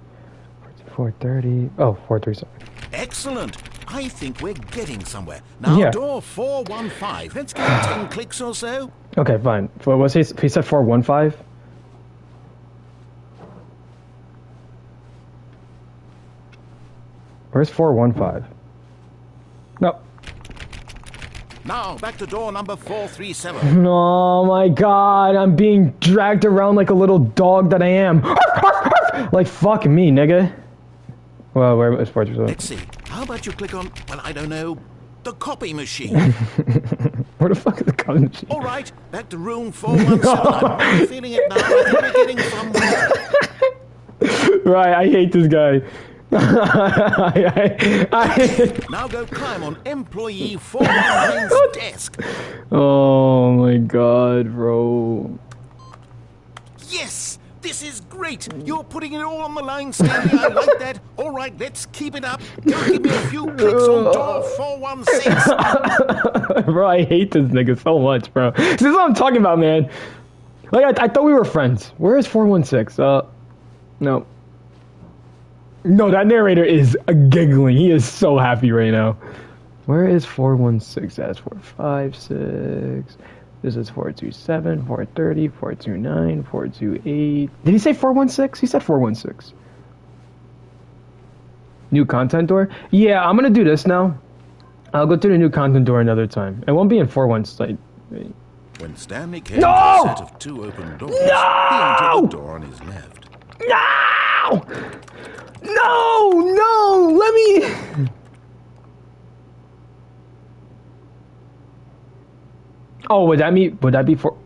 S1: 430. Oh, 437.
S2: Excellent. I think we're getting somewhere. Now,
S1: Yeah.
S2: door 415. Let's give it 10 clicks or so.
S1: Okay, fine. What was he said 415? Where's 415? No.
S2: Now, back to door number 437.
S1: Oh my god, I'm being dragged around like a little dog that I am. Like, fuck me, nigga. Well, where is 437?
S2: Let's see. How about you click on, well, I don't know, the copy machine?
S1: Where the fuck is the copy machine?
S2: All right, back to room 417. I'm really feeling it now. I think we're getting somewhere.
S1: Right, I hate this guy.
S2: Now go climb on employee 419's desk.
S1: Oh my god, bro.
S2: Yes, this is great. You're putting it all on the line, Stanley. I like that. All right, let's keep it up. Go give me a few clicks on door 416.
S1: Bro, I hate this nigga so much, bro. This is what I'm talking about, man. Like, I thought we were friends. Where is 416? No. No, that narrator is giggling. He is so happy right now. Where is 416? That's 456. This is 427, 430, 429, 428. Did he say 416? He said 416. New content door? Yeah, I'm gonna do this now. I'll go to the new content door another time. It won't be in 416. Wait.
S2: When Stanley came to a set of 2 open doors, he entered the door on his left.
S1: No! No! Let me... Oh, would that be for...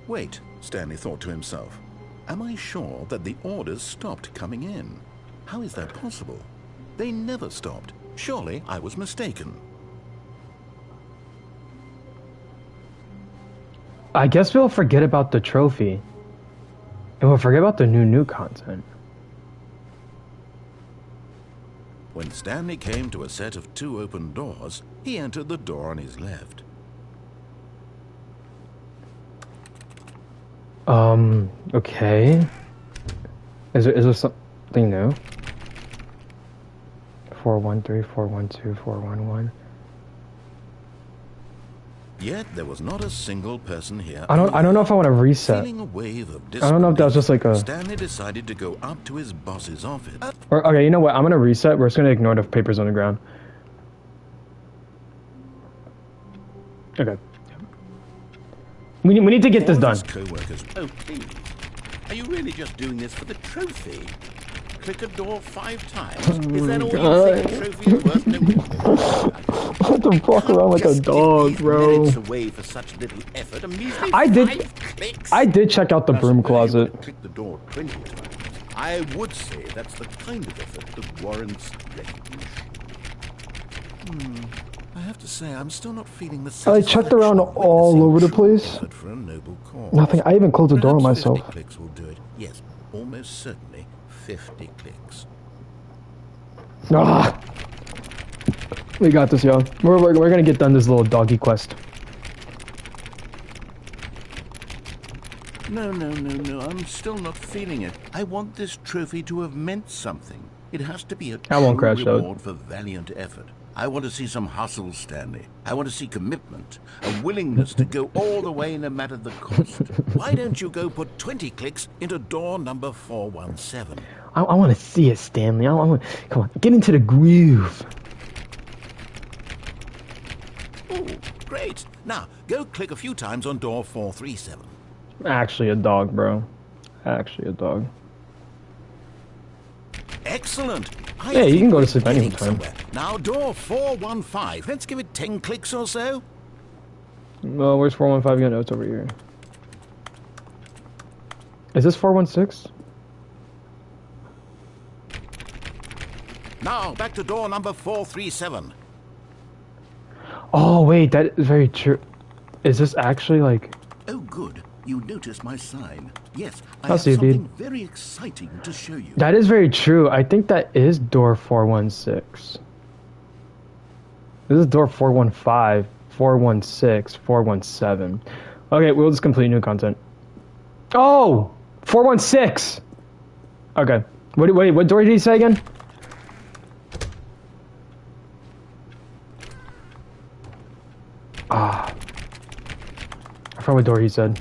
S2: Wait, Stanley thought to himself. Am I sure that the orders stopped coming in? How is that possible? They never stopped. Surely I was mistaken.
S1: I guess we'll forget about the trophy. And we'll forget about the new content.
S2: When Stanley came to a set of 2 open doors, he entered the door on his left.
S1: Okay. Is there something new? 413, 412, 411.
S2: Yet there was not a single person here.
S1: I don't know if I want to reset.
S2: Feeling a wave of
S1: I don't know if that was just like a...
S2: Stanley decided to go up to his boss's office.
S1: Or, okay, you know what? I'm gonna reset. We're just gonna ignore the papers on the ground. Okay. We need to get this done.
S2: Co-workers. Oh, please. Are you really just doing this for the trophy? Click a door 5 times. Is that all you think a trophy is worth? No.
S1: I have to walk around like a dog, bro.
S2: Away for such little effort. A measly
S1: I did
S2: 5 clicks.
S1: I did check out the broom closet.
S2: Click the door 20 times. I would say that's the kind of effort that warrants recognition. I have to say, I'm still not feeling the
S1: I checked around all over the place.
S2: For a noble cause.
S1: Nothing. I even closed the door on
S2: Perhaps
S1: myself.
S2: 50 clicks will do it. Yes, almost certainly 50 clicks.
S1: Ah. We got this, yo. We're gonna get done this little doggy quest.
S2: No, I'm still not feeling it. I want this trophy to have meant something. It has to be a
S1: I won't
S2: true
S1: crash out.
S2: reward for valiant effort. I want to see some hustle, Stanley. I want to see commitment, a willingness to go all the way no matter the cost. Why don't you go put 20 clicks into door number 417?
S1: I want to see it, Stanley. Come on, get into the groove.
S2: Oh, great. Now, go click a few times on door 437.
S1: Actually a dog, bro. Actually a dog.
S2: Excellent. I
S1: Yeah, you
S2: think
S1: can go to
S2: we're
S1: sleep
S2: getting
S1: anytime.
S2: somewhere. Now, door 415. Let's give it 10 clicks or so.
S1: Well, where's 415 again? Oh, it's over here. Is this 416?
S2: Now, back to door number 437.
S1: Oh, wait, that is very true. Is this actually like...
S2: Oh, good. You noticed my sign. Yes, I
S1: I'll
S2: have
S1: see you,
S2: something
S1: dude.
S2: very exciting to show you.
S1: That is very true. I think that is door 416. This is door 415, 416, 417. Okay, we'll just complete new content. Oh! 416! Okay. Wait, what door did he say again? Ah. I forgot what door he said.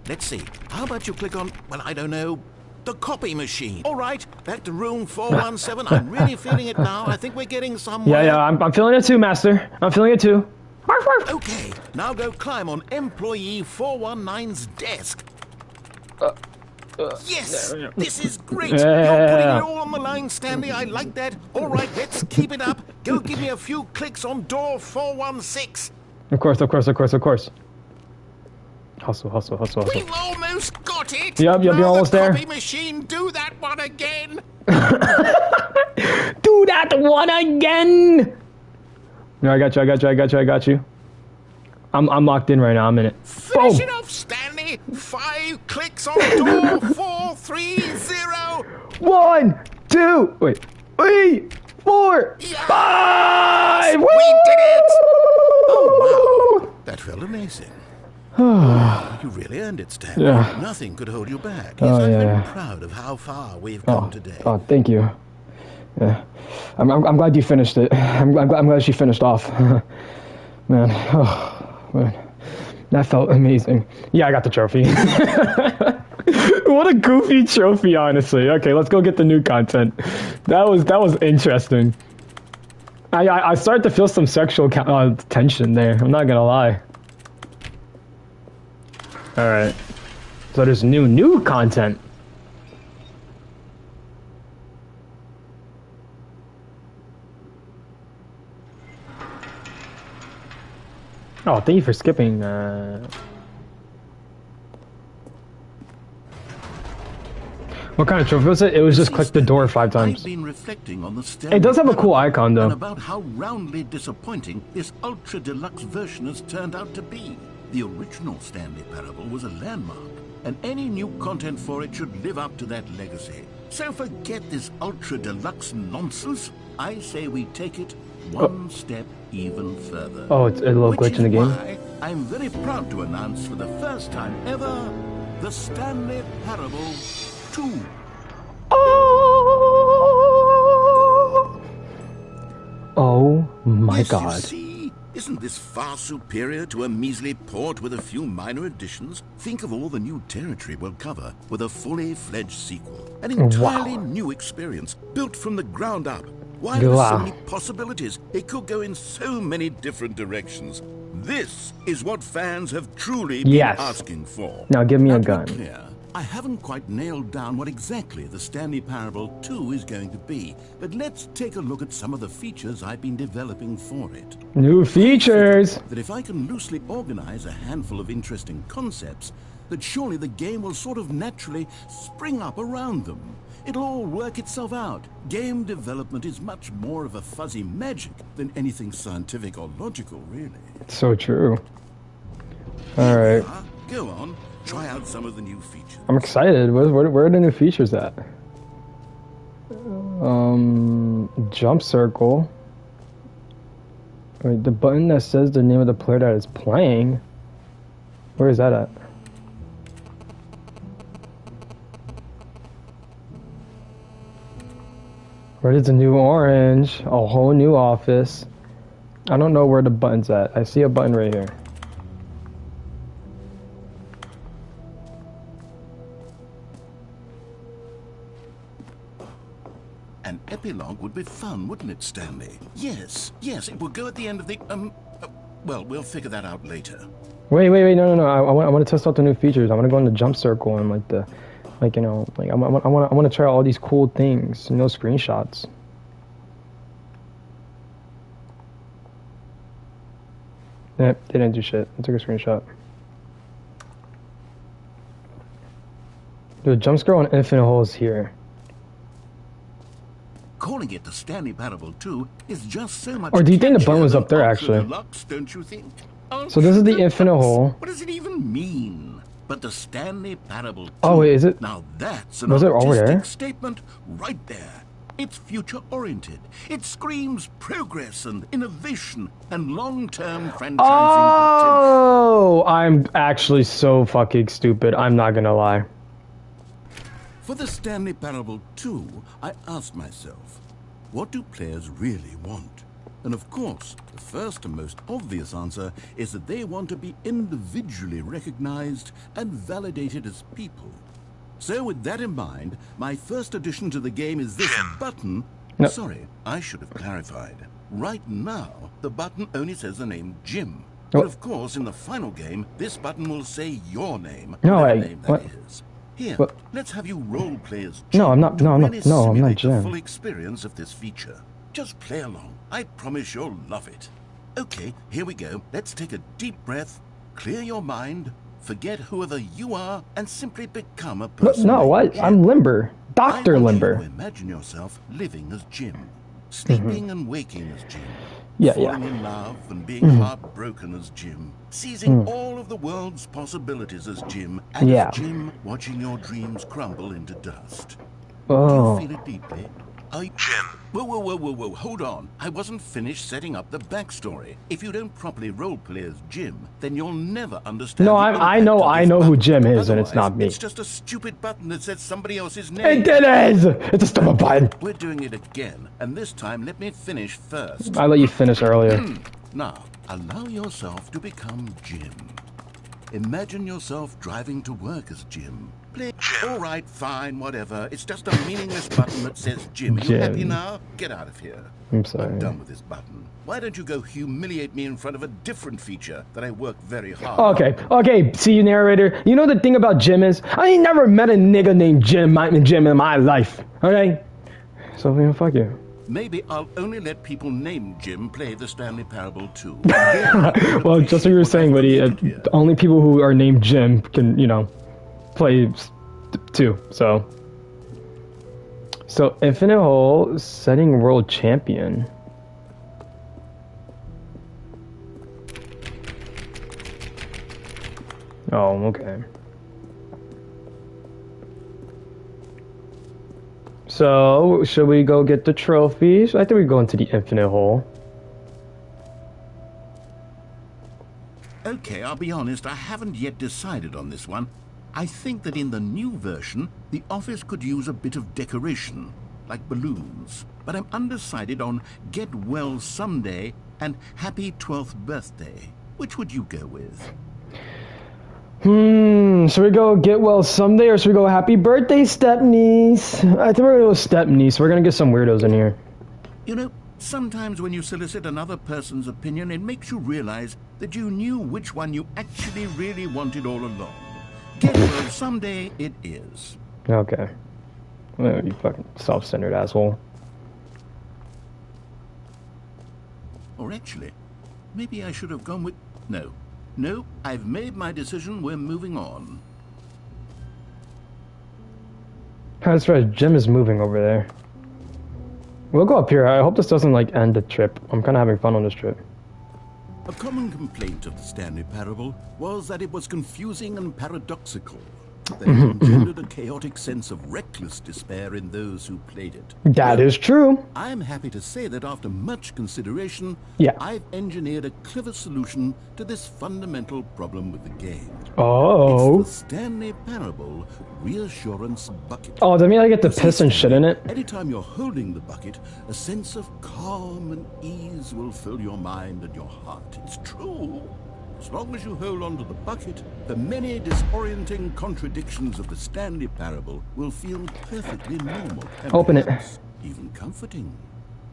S2: Let's see. How about you click on, well, I don't know, the copy machine. All right, back to room 417. I'm really feeling it now. I think we're getting somewhere.
S1: Yeah, I'm feeling it too, Master. I'm feeling it too. Arf, arf.
S2: Okay, now go climb on employee 419's desk. Yes, this is great. You're putting it all on the line, Stanley. I like that. All right, let's keep it up. Go give me a few clicks on door 416.
S1: Of course. Hustle.
S2: We've almost got it.
S1: Yep,
S2: now
S1: you're almost there.
S2: Copy machine, do that one again.
S1: Do that one again! No, I got you. I'm locked in right now. I'm in it.
S2: Finish
S1: Boom!
S2: it off, Stanley. 5 clicks on door 430.
S1: 1, 2, wait, 3, 4,
S2: Yes!
S1: 5!
S2: We did it! Oh, wow. That felt amazing. You really earned it, Stanley.
S1: Yeah.
S2: Nothing could hold you back.
S1: Oh,
S2: Yes, I'm
S1: yeah,
S2: very
S1: yeah.
S2: proud of how far we've come today.
S1: Oh, thank you. Yeah, I'm glad you finished it. I'm glad she finished off. Man, that felt amazing. Yeah, I got the trophy. What a goofy trophy, honestly. Okay, let's go get the new content. That was interesting. I started to feel some sexual tension there. I'm not gonna lie. All right, so there's new content. Oh, thank you for skipping. What kind of trophy was it? It was just click the door 5 times.
S2: I've been reflecting on the
S1: It does have a cool icon, though.
S2: and about how roundly disappointing this ultra deluxe version has turned out to be. The original Stanley Parable was a landmark, and any new content for it should live up to that legacy. So forget this ultra deluxe nonsense. I say we take it one step even further.
S1: Oh, it's a little
S2: Which
S1: glitch in the game.
S2: is why I'm very proud to announce for the first time ever the Stanley Parable 2.
S1: Oh my
S2: Yes,
S1: god.
S2: You see? Isn't this far superior to a measly port with a few minor additions? Think of all the new territory we'll cover with a fully fledged sequel. An entirely new experience, built from the ground up. Why, there's so
S1: Wow.
S2: many possibilities. It could go in so many different directions. This is what fans have truly been
S1: Yes.
S2: asking for.
S1: Now give me a
S2: To be
S1: gun.
S2: clear, I haven't quite nailed down what exactly the Stanley Parable 2 is going to be, but let's take a look at some of the features I've been developing for it.
S1: New features.
S2: That if I can loosely organize a handful of interesting concepts, that surely the game will sort of naturally spring up around them. It'll all work itself out. Game development is much more of a fuzzy magic than anything scientific or logical, really.
S1: So true. All right.
S2: Go on, try out some of the new features.
S1: I'm excited. Where are the new features at? Jump circle. Wait, the button that says the name of the player that is playing. Where is that at? Where is the new orange? A whole new office. I don't know where the button's at. I see a button right here.
S2: An epilogue would be fun, wouldn't it, Stanley? Yes, it would go at the end of the, Well, we'll figure that out later.
S1: Wait, no. I want to test out the new features. I want to go in the jump circle and like you know, like I want to try all these cool things. No screenshots. They didn't do shit. I took a screenshot. The jump scroll on infinite holes here.
S2: Calling it the Stanley Parable 2 is just so much.
S1: Or do you think the button
S2: catchier
S1: was
S2: than
S1: up there,
S2: Ultra
S1: actually?
S2: Deluxe, don't you think?
S1: So this is the
S2: Ultra
S1: infinite
S2: Deluxe.
S1: hole.
S2: What does it even mean? But the Stanley Parable 2.
S1: Oh, wait, is it?
S2: Now that's an
S1: Was it over there?
S2: artistic statement right there. It's future-oriented. It screams progress and innovation and long-term franchising potential.
S1: Oh, I'm actually so fucking stupid. I'm not gonna lie.
S2: For the Stanley Parable 2, I asked myself, what do players really want? And of course, the first and most obvious answer is that they want to be individually recognized and validated as people. So with that in mind, my first addition to the game is this button.
S1: No.
S2: Sorry, I should have clarified. Right now, the button only says the name Jim.
S1: Oh.
S2: But of course, in the final game, this button will say your name.
S1: No,
S2: whatever
S1: I-
S2: name that
S1: what?
S2: is. Here,
S1: What?
S2: let's have you role play as
S1: No,
S2: Jim
S1: I'm not-
S2: to
S1: no, I'm not-
S2: really
S1: no, I'm not
S2: simulate the
S1: Jim.
S2: full experience of this feature. Just play along. I promise you'll love it. Okay, here we go. Let's take a deep breath, clear your mind, forget whoever you are, and simply become a person.
S1: No,
S2: named
S1: what?
S2: Jim.
S1: I'm Limber. Dr.
S2: I want
S1: Limber.
S2: you to imagine yourself living as Jim, sleeping and waking as Jim,
S1: Yeah,
S2: falling
S1: yeah.
S2: in love and being heartbroken as Jim, seizing all of the world's possibilities as Jim, and
S1: Yeah.
S2: as Jim, watching your dreams crumble into dust.
S1: Oh.
S2: Do you feel it deeply? Jim. Whoa, hold on. I wasn't finished setting up the backstory. If you don't properly roleplay as Jim, then you'll never understand.
S1: No,
S2: the
S1: I
S2: impact
S1: know-
S2: of
S1: I
S2: this
S1: know who
S2: button.
S1: Jim is, and it's
S2: Otherwise,
S1: not me.
S2: It's just a stupid button that says somebody else's name.
S1: It is! It's a stupid button.
S2: We're doing it again, and this time let me finish first.
S1: I let you finish earlier.
S2: Now, allow yourself to become Jim. Imagine yourself driving to work as Jim. Play. All right, fine, whatever. It's just a meaningless button that says Jim. Are you happy
S1: Jim.
S2: now? Get out of here.
S1: I'm sorry.
S2: I'm done with this button. Why don't you go humiliate me in front of a different feature that I work very hard on?
S1: Okay, see, narrator. You know the thing about Jim is, I ain't never met a nigga named Jim in my life. Okay? So, you know, fuck you.
S2: Maybe I'll only let people named Jim play the Stanley Parable 2.
S1: Well, just what you were saying, Woody, only people who are named Jim can, you know, play too, so. So, Infinite Hole, setting world champion. Oh, okay. So, should we go get the trophies? I think we go into the Infinite Hole.
S2: Okay, I'll be honest, I haven't yet decided on this one. I think that in the new version, the office could use a bit of decoration, like balloons. But I'm undecided on Get Well Someday and Happy 12th Birthday. Which would you go with?
S1: Should we go Get Well Someday or should we go Happy Birthday, Stepniece? I think we're gonna go Stepniece. We're gonna get some weirdos in here.
S2: You know, sometimes when you solicit another person's opinion, it makes you realize that you knew which one you actually really wanted all along. Get Well Someday it is.
S1: Okay. Oh, you fucking self-centered asshole.
S2: Or actually, maybe I should have gone with... No, I've made my decision. We're moving on.
S1: That's right, Jim is moving over there. We'll go up here. I hope this doesn't, like, end the trip. I'm kind of having fun on this trip.
S2: A common complaint of the Stanley Parable was that it was confusing and paradoxical. That it engendered a chaotic sense of reckless despair in those who played it.
S1: That is true.
S2: I'm happy to say that after much consideration,
S1: Yeah.
S2: I've engineered a clever solution to this fundamental problem with the game.
S1: Oh.
S2: It's the Stanley Parable Reassurance Bucket.
S1: Oh, does that mean I get to
S2: You see,
S1: piss and shit in it?
S2: Anytime you're holding the bucket, a sense of calm and ease will fill your mind and your heart. It's true. As long as you hold on to the bucket, the many disorienting contradictions of the Stanley Parable will feel perfectly normal. And
S1: Open it.
S2: perhaps even comforting.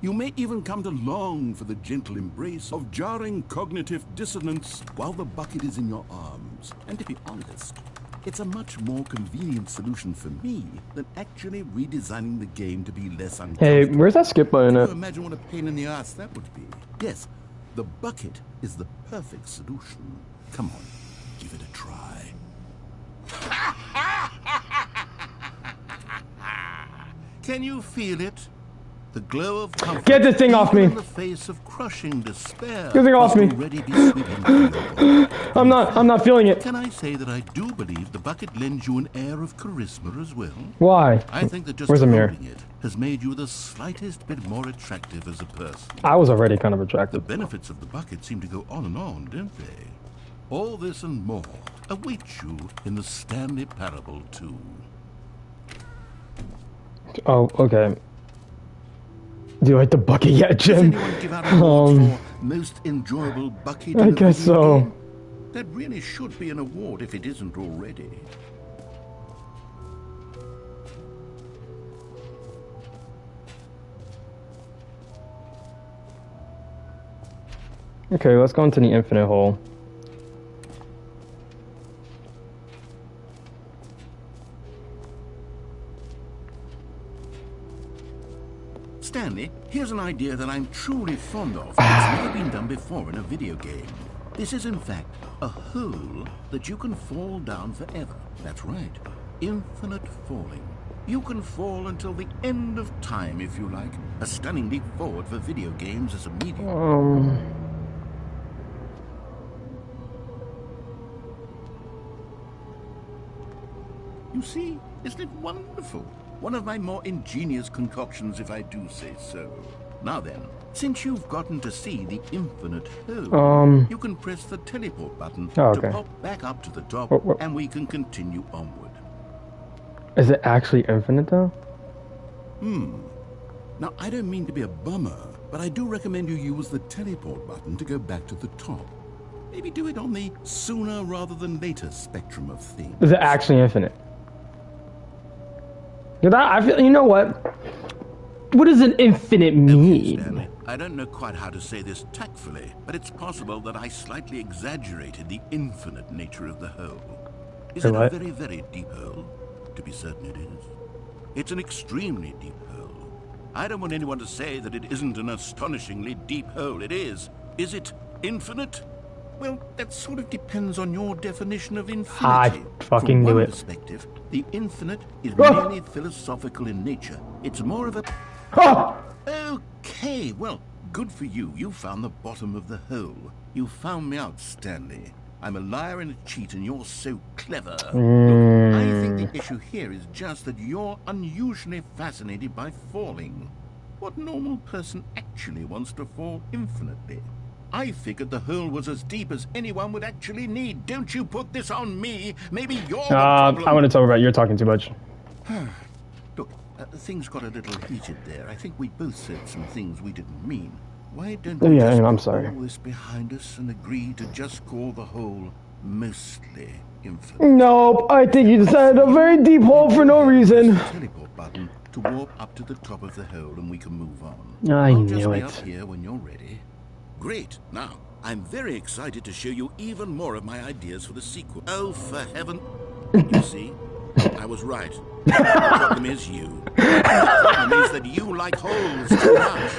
S7: You may even come to long for the gentle embrace of jarring cognitive dissonance while the bucket is in your arms. And to be honest, it's a much more convenient solution for me than actually redesigning the game to be less uncomfortable.
S1: Hey, where's that skip button
S7: Can
S1: at?
S7: you imagine what a pain in the ass that would be? Yes, the bucket is the perfect solution. Come on, give it a try. Can you feel it? The glow of comfort.
S1: Get this thing off me.
S7: In the face of crushing despair.
S1: Get this thing off me.
S7: Already be sweeping through your body.
S1: I'm not feeling it.
S7: Can I say that I do believe the bucket lends you an air of charisma as well?
S1: Why?
S7: I think that just
S1: Where's the mirror?
S7: holding it has made you the slightest bit more attractive as a person.
S1: I was already kind of
S7: The
S1: attractive.
S7: benefits of the bucket seem to go on and on, don't they? All this and more await you in the Stanley Parable 2.
S1: Oh, okay. Do you like the bucket yet,
S7: Does
S1: Jim?
S7: anyone give out awards for most enjoyable bucket?
S1: I
S7: in a
S1: guess
S7: video
S1: so.
S7: game? That really should be an award if it isn't already.
S1: Okay, let's go into the infinite hole.
S7: Stanley, here's an idea that I'm truly fond of. It's never been done before in a video game. This is, in fact, a hole that you can fall down forever. That's right. Infinite falling. You can fall until the end of time, if you like. A stunning leap forward for video games as a medium. You see, isn't it wonderful? One of my more ingenious concoctions, if I do say so. Now then, since you've gotten to see the infinite hole, you can press the teleport button
S1: okay.
S7: to pop back up to the top, and we can continue onward.
S1: Is it actually infinite though?
S7: Now, I don't mean to be a bummer, but I do recommend you use the teleport button to go back to the top. Maybe do it on the sooner rather than later spectrum of things.
S1: Is it actually infinite? I feel, you know what? What does an infinite mean?
S7: Stanley, I don't know quite how to say this tactfully, but it's possible that I slightly exaggerated the infinite nature of the hole. Is it a very, very deep hole? To be certain it is. It's an extremely deep hole. I don't want anyone to say that it isn't an astonishingly deep hole. It is. Is it infinite? Well, that sort of depends on your definition of infinity.
S1: I fucking
S7: From
S1: knew
S7: one
S1: it.
S7: perspective, the infinite is merely philosophical in nature. It's more of a... Okay, well, good for you. You found the bottom of the hole. You found me out, Stanley. I'm a liar and a cheat, and you're so clever. Look, I think the issue here is just that you're unusually fascinated by falling. What normal person actually wants to fall infinitely? I figured the hole was as deep as anyone would actually need. Don't you put this on me. Maybe you're the problem.
S1: I want to talk about. You're talking too much.
S7: Look, things got a little heated there. I think we both said some things we didn't mean. Why don't we just
S1: I'm
S7: put
S1: sorry.
S7: all this behind us and agree to just call the hole mostly infinite?
S1: Nope. I think you decided a very deep hole for no reason.
S7: Press the teleport button to warp up to the top of the hole, and we can move on.
S1: I
S7: I'll just
S1: knew
S7: be
S1: it.
S7: up here when you're ready. Great. Now, I'm very excited to show you even more of my ideas for the sequel. Oh, for heaven... You see? I was right. The problem is you. The problem is that you like holes too much.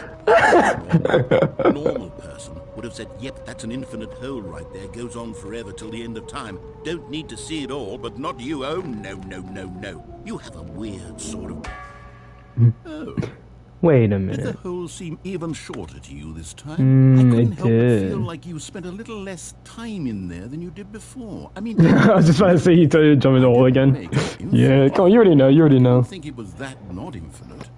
S7: A normal person would have said, yep, that's an infinite hole right there. Goes on forever till the end of time. Don't need to see it all, but not you. Oh, no, no, no, no. You have a weird sort of... Oh.
S1: Wait a
S7: Did the
S1: minute.
S7: hole seem even shorter to you this time? I couldn't
S1: it
S7: help but feel
S1: did.
S7: like you spent a little less time in there than you did before. I mean,
S1: I was just trying to say you told you to jump in the hole again. Yeah, come on, you already know. You already
S7: I
S1: know.
S7: don't think it was that not infinite.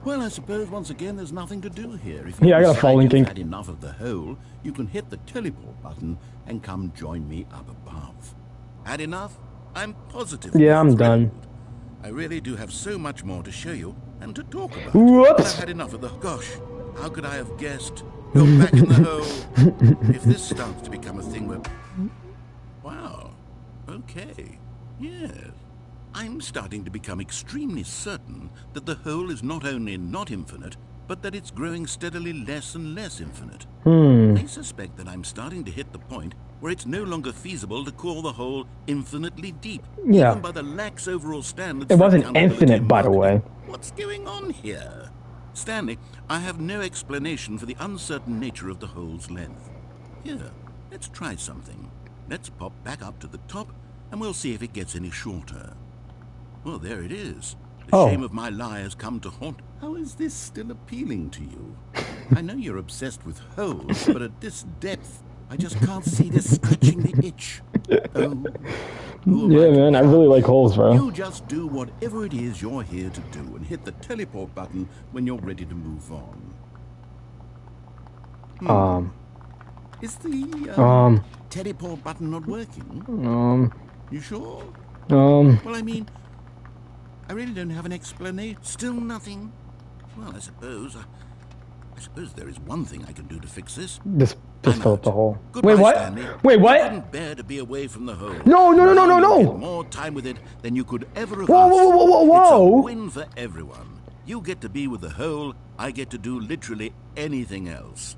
S7: Well, I suppose once again there's nothing to do here. If you
S1: Yeah, I got a
S7: decide
S1: falling
S7: you've
S1: kink.
S7: had enough of the hole, you can hit the teleport button and come join me up above. Had enough? I'm positive.
S1: Yeah, I'm done.
S7: I really do have so much more to show you and to talk about.
S1: Whoops.
S7: But I've had enough of the... Gosh, how could I have guessed? You're back in the hole. If this starts to become a thing where... Wow. Okay. Yes. I'm starting to become extremely certain that the hole is not only not infinite, but that it's growing steadily less and less infinite. I suspect that I'm starting to hit the point where it's no longer feasible to call the hole infinitely deep,
S1: Yeah.
S7: even by the lax overall standards.
S1: It
S7: for
S1: wasn't
S7: accountability
S1: infinite,
S7: and
S1: by the
S7: marketing.
S1: way.
S7: What's going on here? Stanley, I have no explanation for the uncertain nature of the hole's length. Here, let's try something. Let's pop back up to the top, and we'll see if it gets any shorter. Well, there it is. The
S1: Oh.
S7: shame of my lie has come to haunt. How is this still appealing to you? I know you're obsessed with holes, but at this depth, I just can't see this scratching the itch. Oh, who am
S1: Yeah,
S7: to
S1: man, I really like holes, bro.
S7: You just do whatever it is you're here to do and hit the teleport button when you're ready to move on. Is the teleport button not working? You sure? Well, I mean, I really don't have an explanation. Still nothing? Well, I suppose there is one thing I can do to fix this.
S1: Just
S7: I'm
S1: fill up
S7: out.
S1: the hole.
S7: Goodbye,
S1: Wait, what?
S7: Stanley.
S1: Wait,
S7: You
S1: what?
S7: couldn't bear to be away from the hole.
S1: No, no, no, no,
S7: Now
S1: no,
S7: you
S1: no.
S7: get more time with it than you could ever have
S1: Whoa,
S7: asked.
S1: whoa, whoa, whoa, whoa,
S7: It's a
S1: whoa.
S7: win for everyone. You get to be with the hole. I get to do literally anything else.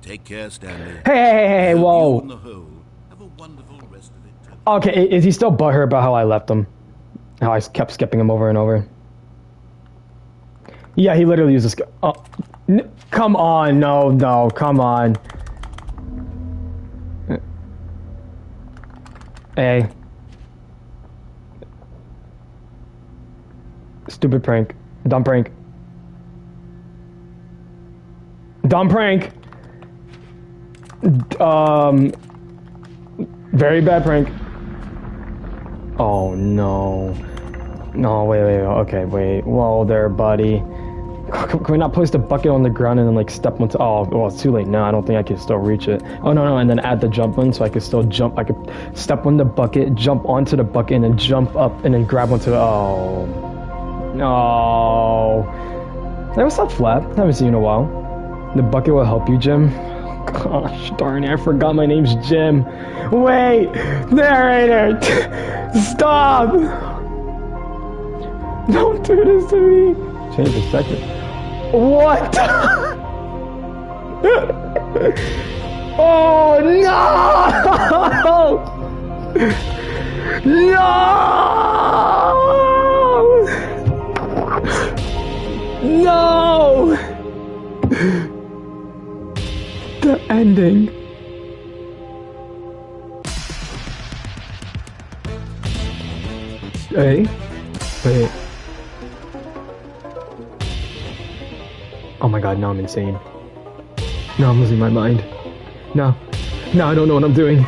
S7: Take care, Stanley.
S1: Hey,
S7: I hope you
S1: whoa.
S7: and the hole have a wonderful rest of it.
S1: Okay, is he still butthurt about how I left him? How I kept skipping him over and over? Yeah, he literally used this. Oh, come on, no, come on. Hey. Stupid prank. Dumb prank. Dumb prank. Very bad prank. Oh no. No, wait, okay, wait. Whoa there, buddy. Can we not place the bucket on the ground and then like step onto? Oh, well, it's too late now. I don't think I can still reach it. Oh no, and then add the jump one so I can still jump. I could step on the bucket, jump onto the bucket, and then jump up and then grab onto the. Oh, no. Hey, what's up, Flap? Haven't seen you in a while. The bucket will help you, Jim. Gosh darn it! I forgot my name's Jim. Wait, narrator, stop! Don't do this to me. Change the second. What? Oh no! No! No! The ending. Hey, wait. Oh my god, now I'm insane. Now I'm losing my mind. No, I don't know what I'm doing.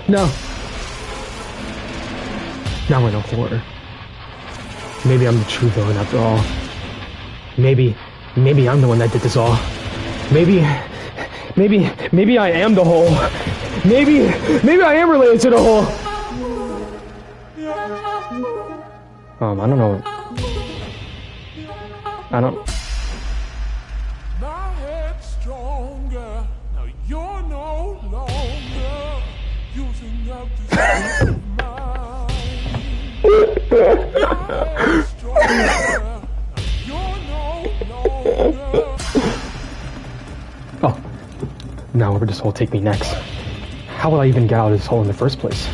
S1: No. Now I know horror. Maybe I'm the true villain after all. Maybe I'm the one that did this all. Maybe I am the hole. Maybe I am related to the hole. I don't know. I don't.
S8: My head's stronger. Now you're no longer using up this mind. My head's stronger. Now you're no longer.
S1: Oh. Now where does this hole take me next? How will I even get out of this hole in the first place?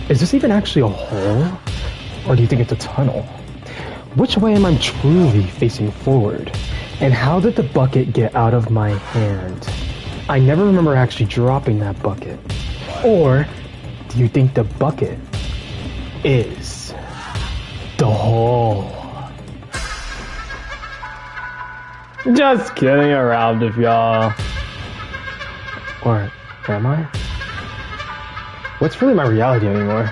S1: Is this even actually a hole? Or do you think it's a tunnel? Which way am I truly facing forward? And how did the bucket get out of my hand? I never remember actually dropping that bucket. Or do you think the bucket is the hole? Just kidding around with y'all. Or am I? What's really my reality anymore?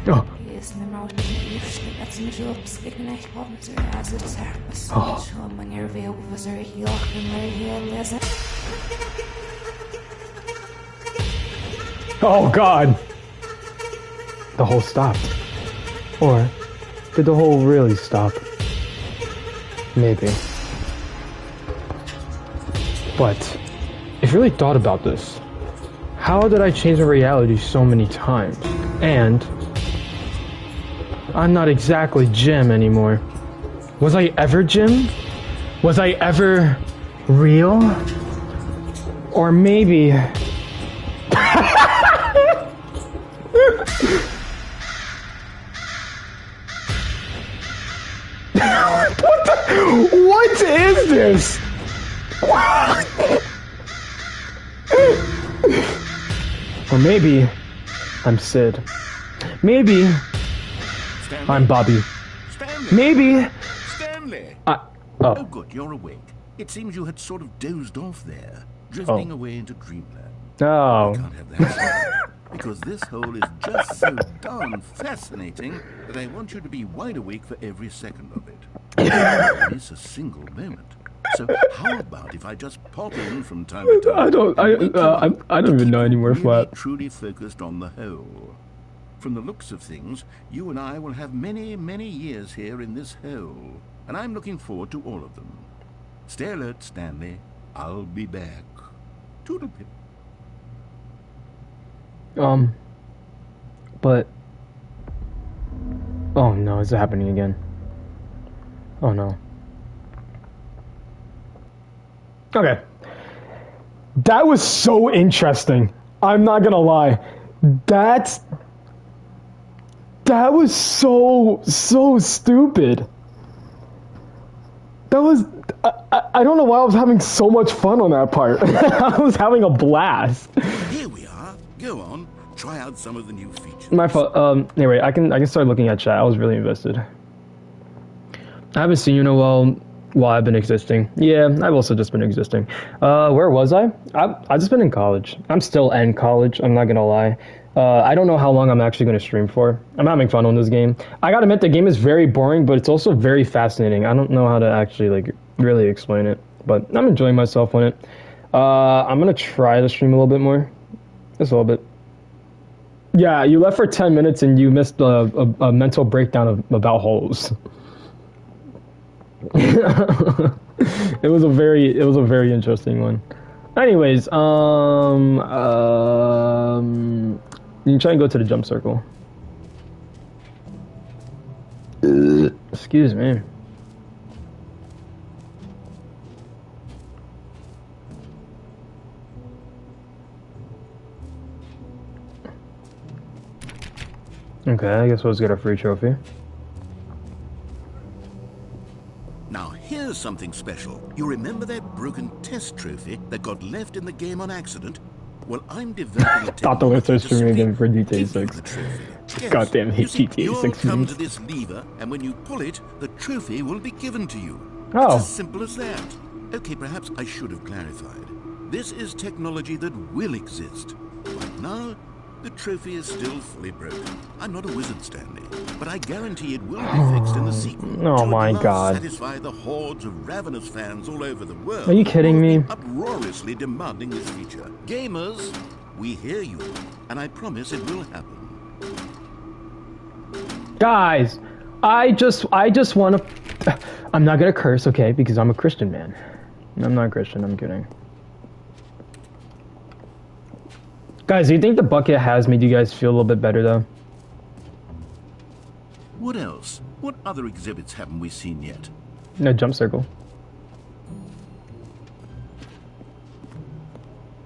S1: Oh. Oh god! The hole stopped. Or did the hole really stop? Maybe. But if you really thought about this, how did I change my reality so many times? And I'm not exactly Jim anymore. Was I ever Jim? Was I ever real? Or maybe... What is this? Or maybe I'm Sid. Maybe
S7: Stanley?
S1: I'm Bobby.
S7: Stanley!
S1: Maybe
S7: Stanley!
S1: I...
S7: Oh,
S1: Oh.
S7: good, you're awake. It seems you had sort of dozed off there, drifting
S1: Oh.
S7: away into dreamland.
S1: Oh.
S7: Can't have that, Stanley, because this hole is just so darn fascinating that I want you to be wide awake for every second of it. It is a single moment. So how about if I just pop in from time to time?
S1: I don't even know anymore,
S7: really,
S1: Flat.
S7: truly focused on the hole. From the looks of things, you and I will have many, many years here in this hole, and I'm looking forward to all of them. Stay alert, Stanley. I'll be back. Toodlepip.
S1: But... Oh no, is it happening again? Oh no. Okay. That was so interesting. I'm not gonna lie. That was so stupid. That was... I don't know why I was having so much fun on that part. I was having a blast.
S7: Here we are. Go on. Try out some of the new features.
S1: My fault. Anyway, I can start looking at chat. I was really invested. I haven't seen you in a while I've been existing. Yeah, I've also just been existing. Where was I? I've just been in college. I'm still in college. I'm not gonna lie. I don't know how long I'm actually gonna stream for. I'm having fun on this game. I gotta admit, the game is very boring, but it's also very fascinating. I don't know how to actually like really explain it, but I'm enjoying myself on it. I'm gonna try to stream a little bit more. Just a little bit. Yeah, you left for 10 minutes and you missed a mental breakdown about holes. It was a very interesting one. Anyways, you can try and go to the jump circle. Excuse me. Okay, I guess we'll just get a free trophy.
S7: Now, here's something special. You remember that broken test trophy that got left in the game on accident? Well, I'm developing a
S1: Thought the listeners
S7: technology to
S1: streaming again for
S7: speak,
S1: GTA
S7: give you
S1: 6.
S7: the trophy. Yes.
S1: Goddamn hate
S7: You see,
S1: GTA
S7: you'll
S1: 6
S7: come
S1: memes.
S7: to this lever, and when you pull it, the trophy will be given to you.
S1: Oh.
S7: It's as simple as that. Okay, perhaps I should have clarified. This is technology that will exist. Right now, the trophy is still fully broken. I'm not a wizard, Stanley, but I guarantee it will be fixed in the sequel.
S1: Oh
S7: to at
S1: my
S7: last
S1: God.
S7: Satisfy the hordes of ravenous fans all over the world.
S1: Are you kidding
S7: who
S1: me?
S7: have been uproariously demanding this feature. Gamers, we hear you, and I promise it will happen.
S1: Guys, I just want to... I'm not gonna curse, okay, because I'm a Christian man. I'm not Christian, I'm kidding. Guys, do you think the bucket has made you guys feel a little bit better, though?
S7: What else? What other exhibits haven't we seen yet?
S1: No, jump circle.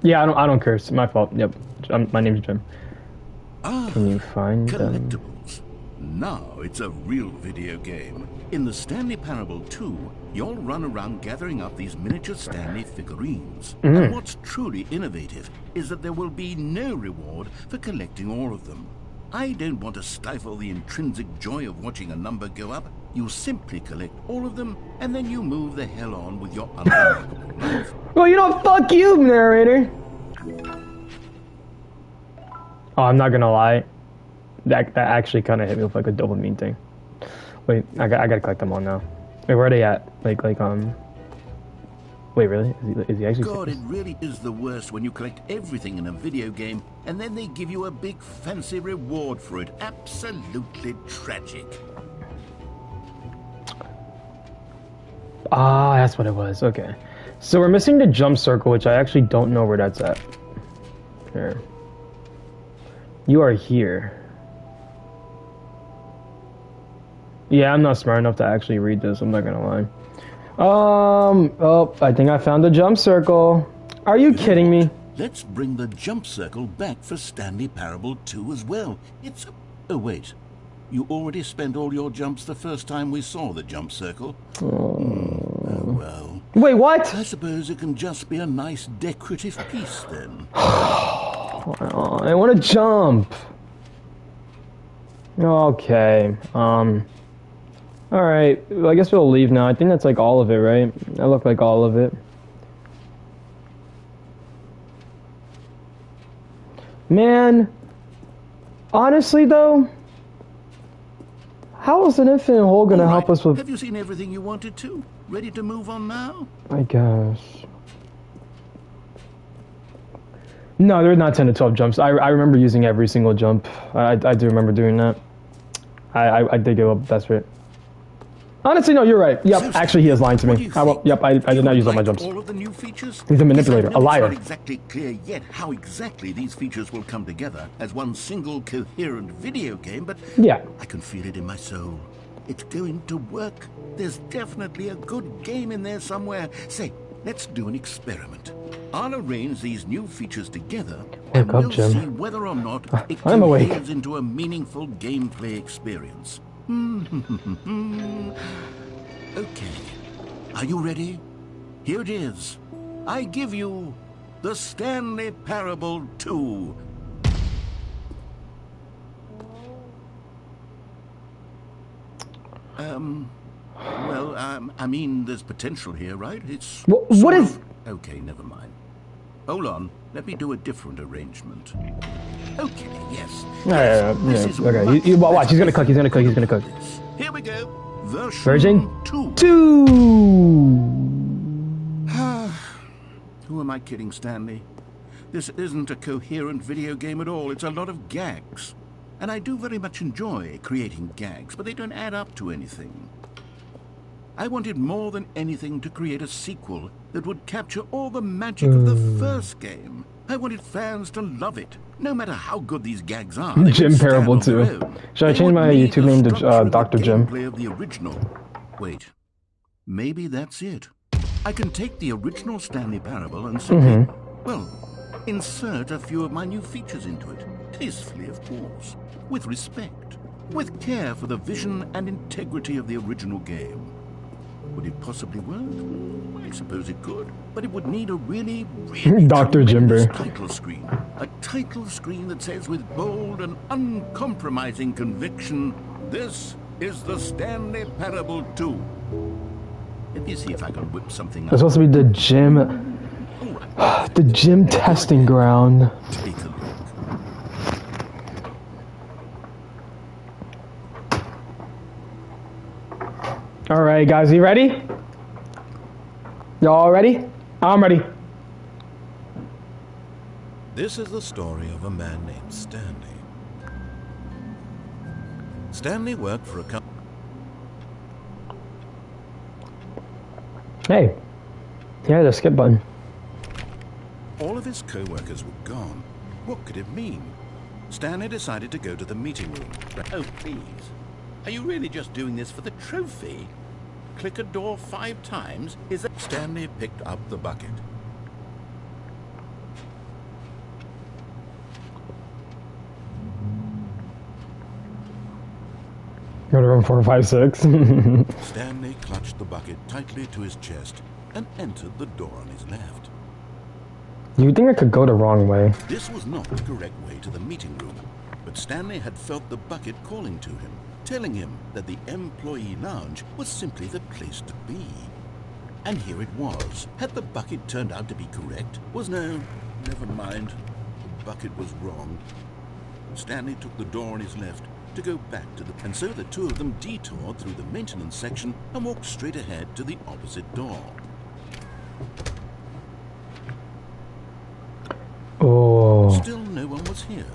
S1: Yeah, I don't curse. My fault. Yep. My name's Jim.
S7: Ah,
S1: Can you find them?
S7: collectibles. Now it's a real video game. In the Stanley Parable 2, you'll run around gathering up these miniature Stanley figurines. And what's truly innovative is that there will be no reward for collecting all of them. I don't want to stifle the intrinsic joy of watching a number go up. You simply collect all of them, and then you move the hell on with your unremarkable life.
S1: Well, you know, fuck you, narrator. Oh, I'm not gonna lie. That actually kind of hit me with like a dopamine thing. Wait, I gotta collect them all now. Wait, where are they at? Like Wait, really? Is he actually?
S7: God, it really is the worst when you collect everything in a video game and then they give you a big fancy reward for it. Absolutely tragic.
S1: Ah, that's what it was. Okay. So we're missing the jump circle, which I actually don't know where that's at. Here. You are here. Yeah, I'm not smart enough to actually read this. I'm not gonna lie. Oh, I think I found the jump circle. Are you kidding me?
S7: Let's bring the jump circle back for Stanley Parable 2 as well. It's... Oh, wait. You already spent all your jumps the first time we saw the jump circle. Oh, well.
S1: Wait, what?
S7: I suppose it can just be a nice decorative piece, then.
S1: Oh, I want to jump. Okay, alright, well, I guess we'll leave now. I think that's like all of it, right? That looked like all of it. Man, honestly though, how is an infinite hole gonna help us with...
S7: Have you seen everything you wanted to? Ready to move on now?
S1: I guess. No, there are not 10 to 12 jumps. I remember using every single jump. I do remember doing that. I did give up, that's right. Honestly, no, you're right. Yep, actually, he is lying to me. I did not use all my jumps.
S7: All of the new features?
S1: He's a manipulator, a liar.
S7: It's not exactly clear yet how exactly these features will come together as one single coherent video game, but
S1: yeah,
S7: I can feel it in my soul. It's going to work. There's definitely a good game in there somewhere. Say, let's do an experiment. I'll arrange these new features together, and we'll see whether or not it coheres into a meaningful gameplay experience. Okay, are you ready? Here it is. I give you the Stanley Parable 2. Well, I mean, there's potential here, right? It's...
S1: What is...
S7: Okay, never mind. Hold on, let me do a different arrangement. Okay, yes.
S1: Okay, watch, he's gonna cook.
S7: Here we go.
S1: Version
S7: 2.
S1: 2.
S7: Who am I kidding, Stanley? This isn't a coherent video game at all. It's a lot of gags. And I do very much enjoy creating gags, but they don't add up to anything. I wanted more than anything to create a sequel that would capture all the magic of the first game. I wanted fans to love it, no matter how good these gags are.
S1: Jim Parable 2. Should I change my YouTube name to Dr. Jim?
S7: Of the original. Wait, maybe that's it. I can take the original Stanley Parable and simply, well, insert a few of my new features into it. Tastefully, of course. With respect. With care for the vision and integrity of the original game. Would it possibly work? I suppose it could, but it would need a really
S1: Dr. Jimber
S7: title screen. A title screen that says with bold and uncompromising conviction, "This is the Stanley Parable 2." Let me see if I can whip something up.
S1: It's supposed to be the gym, the gym testing ground.
S7: Take a look.
S1: Alright guys, you ready? Y'all ready? I'm ready.
S2: This is the story of a man named Stanley. Stanley worked for a company.
S1: Hey, yeah, the skip button.
S2: All of his co-workers were gone. What could it mean? Stanley decided to go to the meeting room.
S7: Oh, please. Are you really just doing this for the trophy? Click a door 5 times? Is that...
S2: Stanley picked up the bucket.
S1: Go to room 456.
S2: Stanley clutched the bucket tightly to his chest and entered the door on his left.
S1: You think I could go the wrong way?
S2: This was not the correct way to the meeting room, but Stanley had felt the bucket calling to him, telling him that the employee lounge was simply the place to be. And here it was. Had the bucket turned out to be correct? Never mind. The bucket was wrong. Stanley took the door on his left to go back to the... And so the two of them detoured through the maintenance section and walked straight ahead to the opposite door.
S1: Oh.
S2: Still no one was here.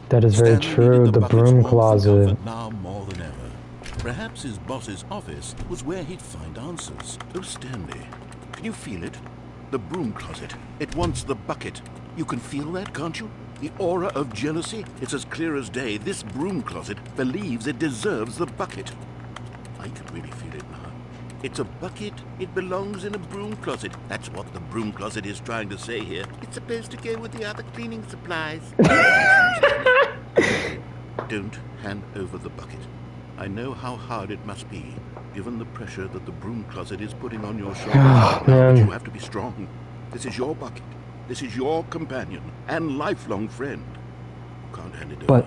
S1: That is very true. The broom closet.
S2: Now more than ever. Perhaps his boss's office was where he'd find answers. Oh, Stanley, can you feel it? The broom closet. It wants the bucket. You can feel that, can't you? The aura of jealousy? It's as clear as day. This broom closet believes it deserves the bucket.
S7: It's a bucket. It belongs in a broom closet. That's what the broom closet is trying to say here. It's supposed to go with the other cleaning supplies. Don't hand over the bucket. I know how hard it must be, given the pressure that the broom closet is putting on your shoulders.
S1: Oh,
S7: But you
S1: man.
S7: have to be strong. This is your bucket. This is your companion and lifelong friend. You can't hand it over.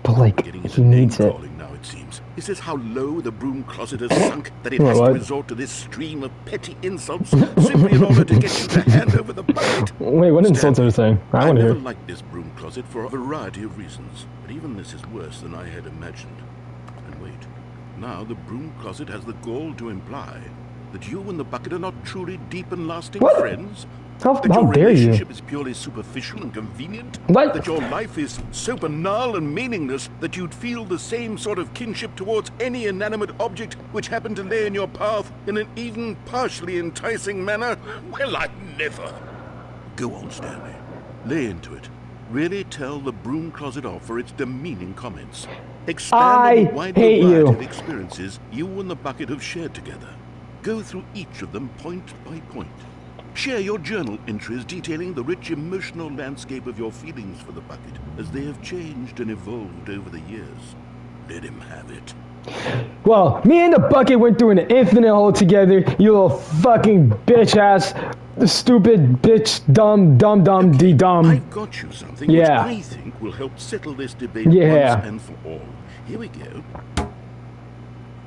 S1: But like,
S7: Getting
S1: he
S7: into
S1: needs it.
S7: name-calling now, it seems. Is this how low the broom closet has sunk that it
S1: Wait,
S7: has
S1: what?
S7: to resort to this stream of petty insults simply in order to get you to hand over the bucket?
S1: Wait, what insults are you saying? I
S7: I
S1: want to
S7: never
S1: hear.
S7: liked this broom closet for a variety of reasons, but even this is worse than I had imagined. And wait, now the broom closet has the gall to imply that you and the bucket are not truly deep and lasting
S1: What?
S7: friends.
S1: How
S7: That
S1: dare
S7: your
S1: you?
S7: relationship is purely superficial and convenient.
S1: What?
S7: That your life is so banal and meaningless that you'd feel the same sort of kinship towards any inanimate object which happened to lay in your path in an even partially enticing manner. Well, I never. Go on, Stanley. Lay into it. Really tell the broom closet off for its demeaning comments. Expand on the
S1: I
S7: wide
S1: hate
S7: variety
S1: you.
S7: of experiences you and the bucket have shared together. Go through each of them point by point. Share your journal entries detailing the rich emotional landscape of your feelings for the bucket as they have changed and evolved over the years. Let him have it.
S1: Well, me and the bucket went through an infinite hole together, you little fucking bitch ass, stupid bitch, dumb, dumb.
S7: I've got you something
S1: Yeah.
S7: which I think will help settle this debate
S1: Yeah.
S7: once and for all. Here we go.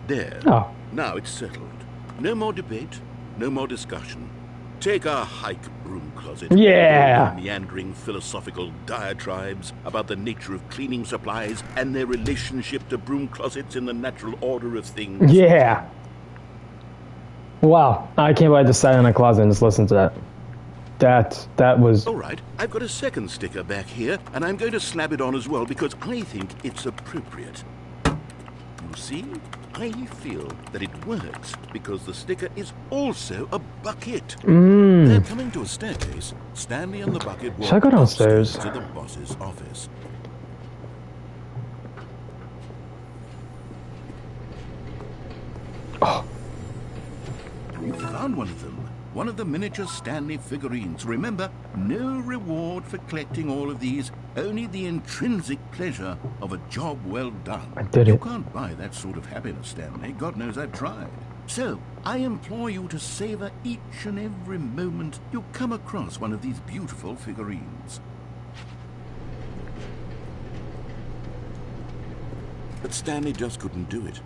S7: There.
S1: Oh.
S7: Now it's settled. No more debate, no more discussion. Take our hike, broom closet.
S1: Yeah.
S7: All your meandering philosophical diatribes about the nature of cleaning supplies and their relationship to broom closets in the natural order of things.
S1: Yeah. Wow, I can't believe I just sat in a closet and just listened to that. That was...
S7: All right, I've got a second sticker back here, and I'm going to slap it on as well because I think it's appropriate. You see? I feel that it works because the sticker is also a bucket. They're coming to a staircase. Stanley and the bucket walk
S1: Should I go downstairs?
S7: upstairs to the boss's office.
S1: Oh.
S7: You found one of them. One of the miniature Stanley figurines. Remember, no reward for collecting all of these, only the intrinsic pleasure of a job well done.
S1: I did
S7: You
S1: it.
S7: can't buy that sort of happiness, Stanley. God knows I've tried. So, I implore you to savor each and every moment you come across one of these beautiful figurines. But Stanley just couldn't do it.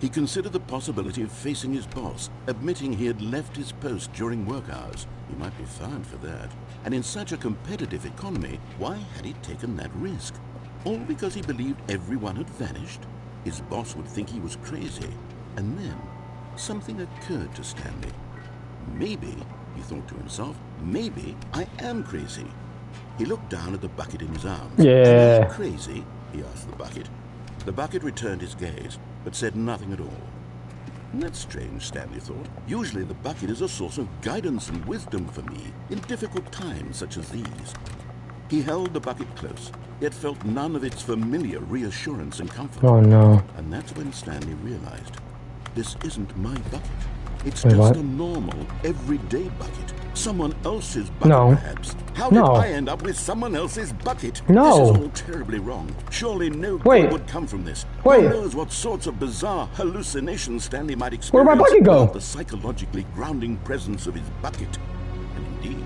S7: He considered the possibility of facing his boss, admitting he had left his post during work hours. He might be fined for that. And in such a competitive economy, why had he taken that risk? All because he believed everyone had vanished? His boss would think he was crazy. And then, something occurred to Stanley. Maybe, he thought to himself, maybe I am crazy. He looked down at the bucket in his arms.
S1: Yeah.
S7: Am I crazy? He asked the bucket. The bucket returned his gaze, but said nothing at all. That's strange, Stanley thought. Usually the bucket is a source of guidance and wisdom for me in difficult times such as these. He held the bucket close, yet felt none of its familiar reassurance and comfort.
S1: Oh no.
S7: And that's when Stanley realized, this isn't my bucket. It's
S1: Wait,
S7: just
S1: what?
S7: a normal, everyday bucket. Someone else's bucket,
S1: No.
S7: perhaps. How did
S1: No.
S7: I end up with someone else's bucket?
S1: No.
S7: This is all terribly wrong. Surely no
S1: Wait.
S7: good would come from this.
S1: Wait.
S7: Who knows what sorts of bizarre hallucinations Stanley might experience
S1: Where'd my bucket go?
S7: without the psychologically grounding presence of his bucket. And indeed,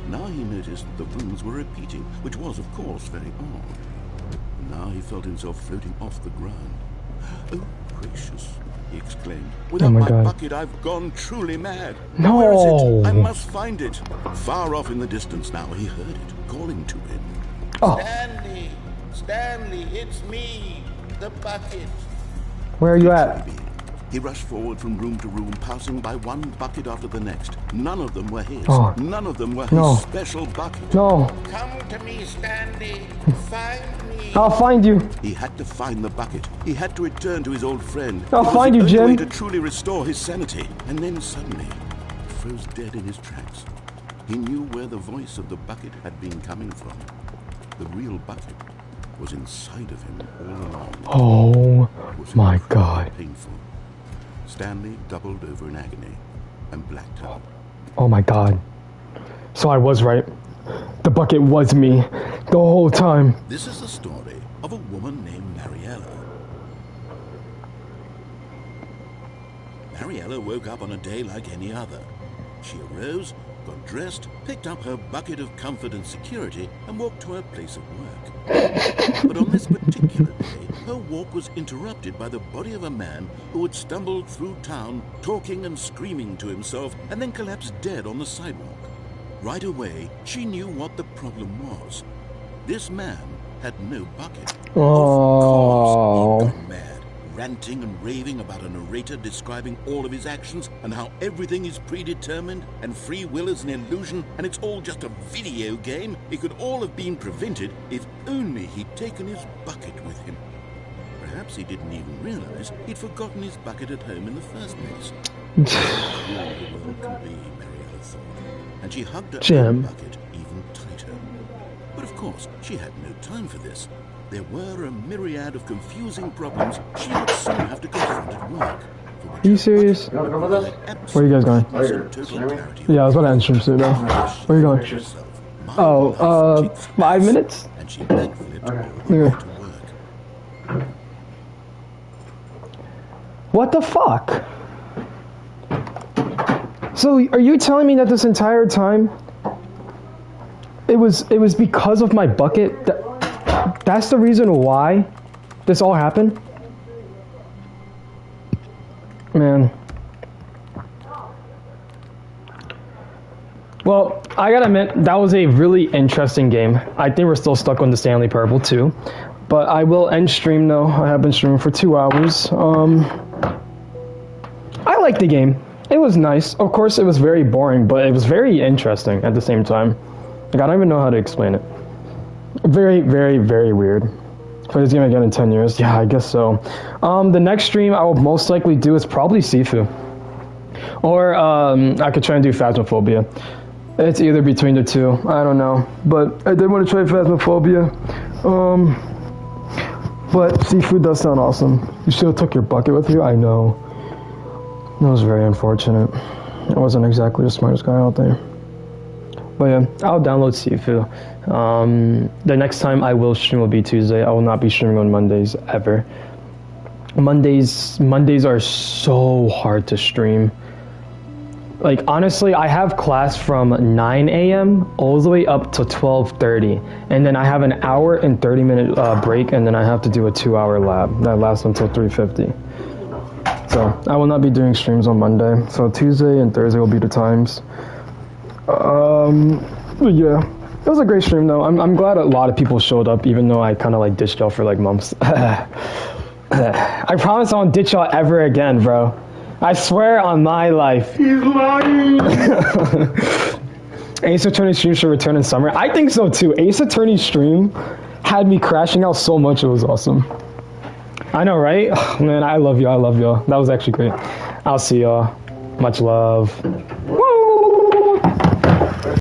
S7: now he noticed that the rooms were repeating, which was, of course, very odd. Now he felt himself floating off the ground. Oh, gracious, he exclaimed. Without
S1: my
S7: my
S1: God.
S7: bucket, I've gone truly mad.
S1: No.
S7: Where is it? I must find it. Far off in the distance now, he heard it, calling to him.
S1: Oh,
S7: Stanley! Stanley, it's me, the bucket.
S1: where are you at?
S7: He rushed forward from room to room, passing by one bucket after the next. None of them were his.
S1: Oh.
S7: None of them were
S1: No.
S7: his special bucket.
S1: No.
S7: Come to me, Stanley. Find me.
S1: I'll find you.
S7: He had to find the bucket. He had to return to his old friend.
S1: I'll
S7: It was
S1: find
S7: the
S1: you,
S7: only
S1: Jim.
S7: way to truly restore his sanity. And then suddenly, he froze dead in his tracks. He knew where the voice of the bucket had been coming from. The real bucket was inside of him all along.
S1: Oh
S7: It was
S1: my
S7: incredibly
S1: God.
S7: Painful. Stanley doubled over in agony and blacked out.
S1: Oh my god. So I was right. The bucket was me the whole time.
S7: This is the story of a woman named Mariella. Mariella woke up on a day like any other. She arose, got dressed, picked up her bucket of comfort and security, and walked to her place of work. But on this particular day, her walk was interrupted by the body of a man who had stumbled through town, talking and screaming to himself, and then collapsed dead on the sidewalk. Right away, she knew what the problem was. This man had no bucket.
S1: Oh.
S7: Of course, he'd gone mad, ranting and raving about a narrator describing all of his actions and how everything is predetermined and free will is an illusion and it's all just a video game. It could all have been prevented if only he'd taken his bucket with him. Perhaps he didn't even realize he'd forgotten his bucket at home in the first place. All the world can be, Mariella thought, and she hugged her own bucket even tighter. But of course, she had no time for this. There were a myriad of confusing problems she would soon have to confront at work.
S1: Are you serious? Where are you guys going? Yeah, I was about to end stream soon though. Where are you going? Oh, 5 minutes?
S7: And she backflipped
S1: Okay.
S7: to work.
S1: What the fuck? So are you telling me that this entire time it was because of my bucket? That's the reason why this all happened? Man. Well, I gotta admit, that was a really interesting game. I think we're still stuck on the Stanley Parable 2. But I will end stream though. I have been streaming for 2 hours. I like the game. It was nice. Of course, it was very boring, but it was very interesting at the same time. Like, I don't even know how to explain it. Very, very, very weird. Play this game again in 10 years? Yeah, I guess so. The next stream I will most likely do is probably Sifu. Or I could try and do Phasmophobia. It's either between the two. I don't know. But I did want to try Phasmophobia. But Sifu does sound awesome. You still took your bucket with you? I know. That was very unfortunate. I wasn't exactly the smartest guy out there. But yeah, I'll download Sifu. The next time I will stream will be Tuesday. I will not be streaming on Mondays ever. Mondays are so hard to stream. Like, honestly, I have class from 9 a.m. all the way up to 12:30. And then I have an hour and 30-minute break, and then I have to do a 2-hour lab. That lasts until 3:50. So, I will not be doing streams on Monday. So, Tuesday and Thursday will be the times. But yeah. It was a great stream, though. I'm glad a lot of people showed up, even though I kind of, like, ditched y'all for, like, months. I promise I won't ditch y'all ever again, bro. I swear on my life.
S8: He's lying!
S1: Ace Attorney stream should return in summer. I think so too. Ace Attorney stream had me crashing out so much. It was awesome. I know, right? Oh, man, I love you. I love y'all. That was actually great. I'll see y'all. Much love.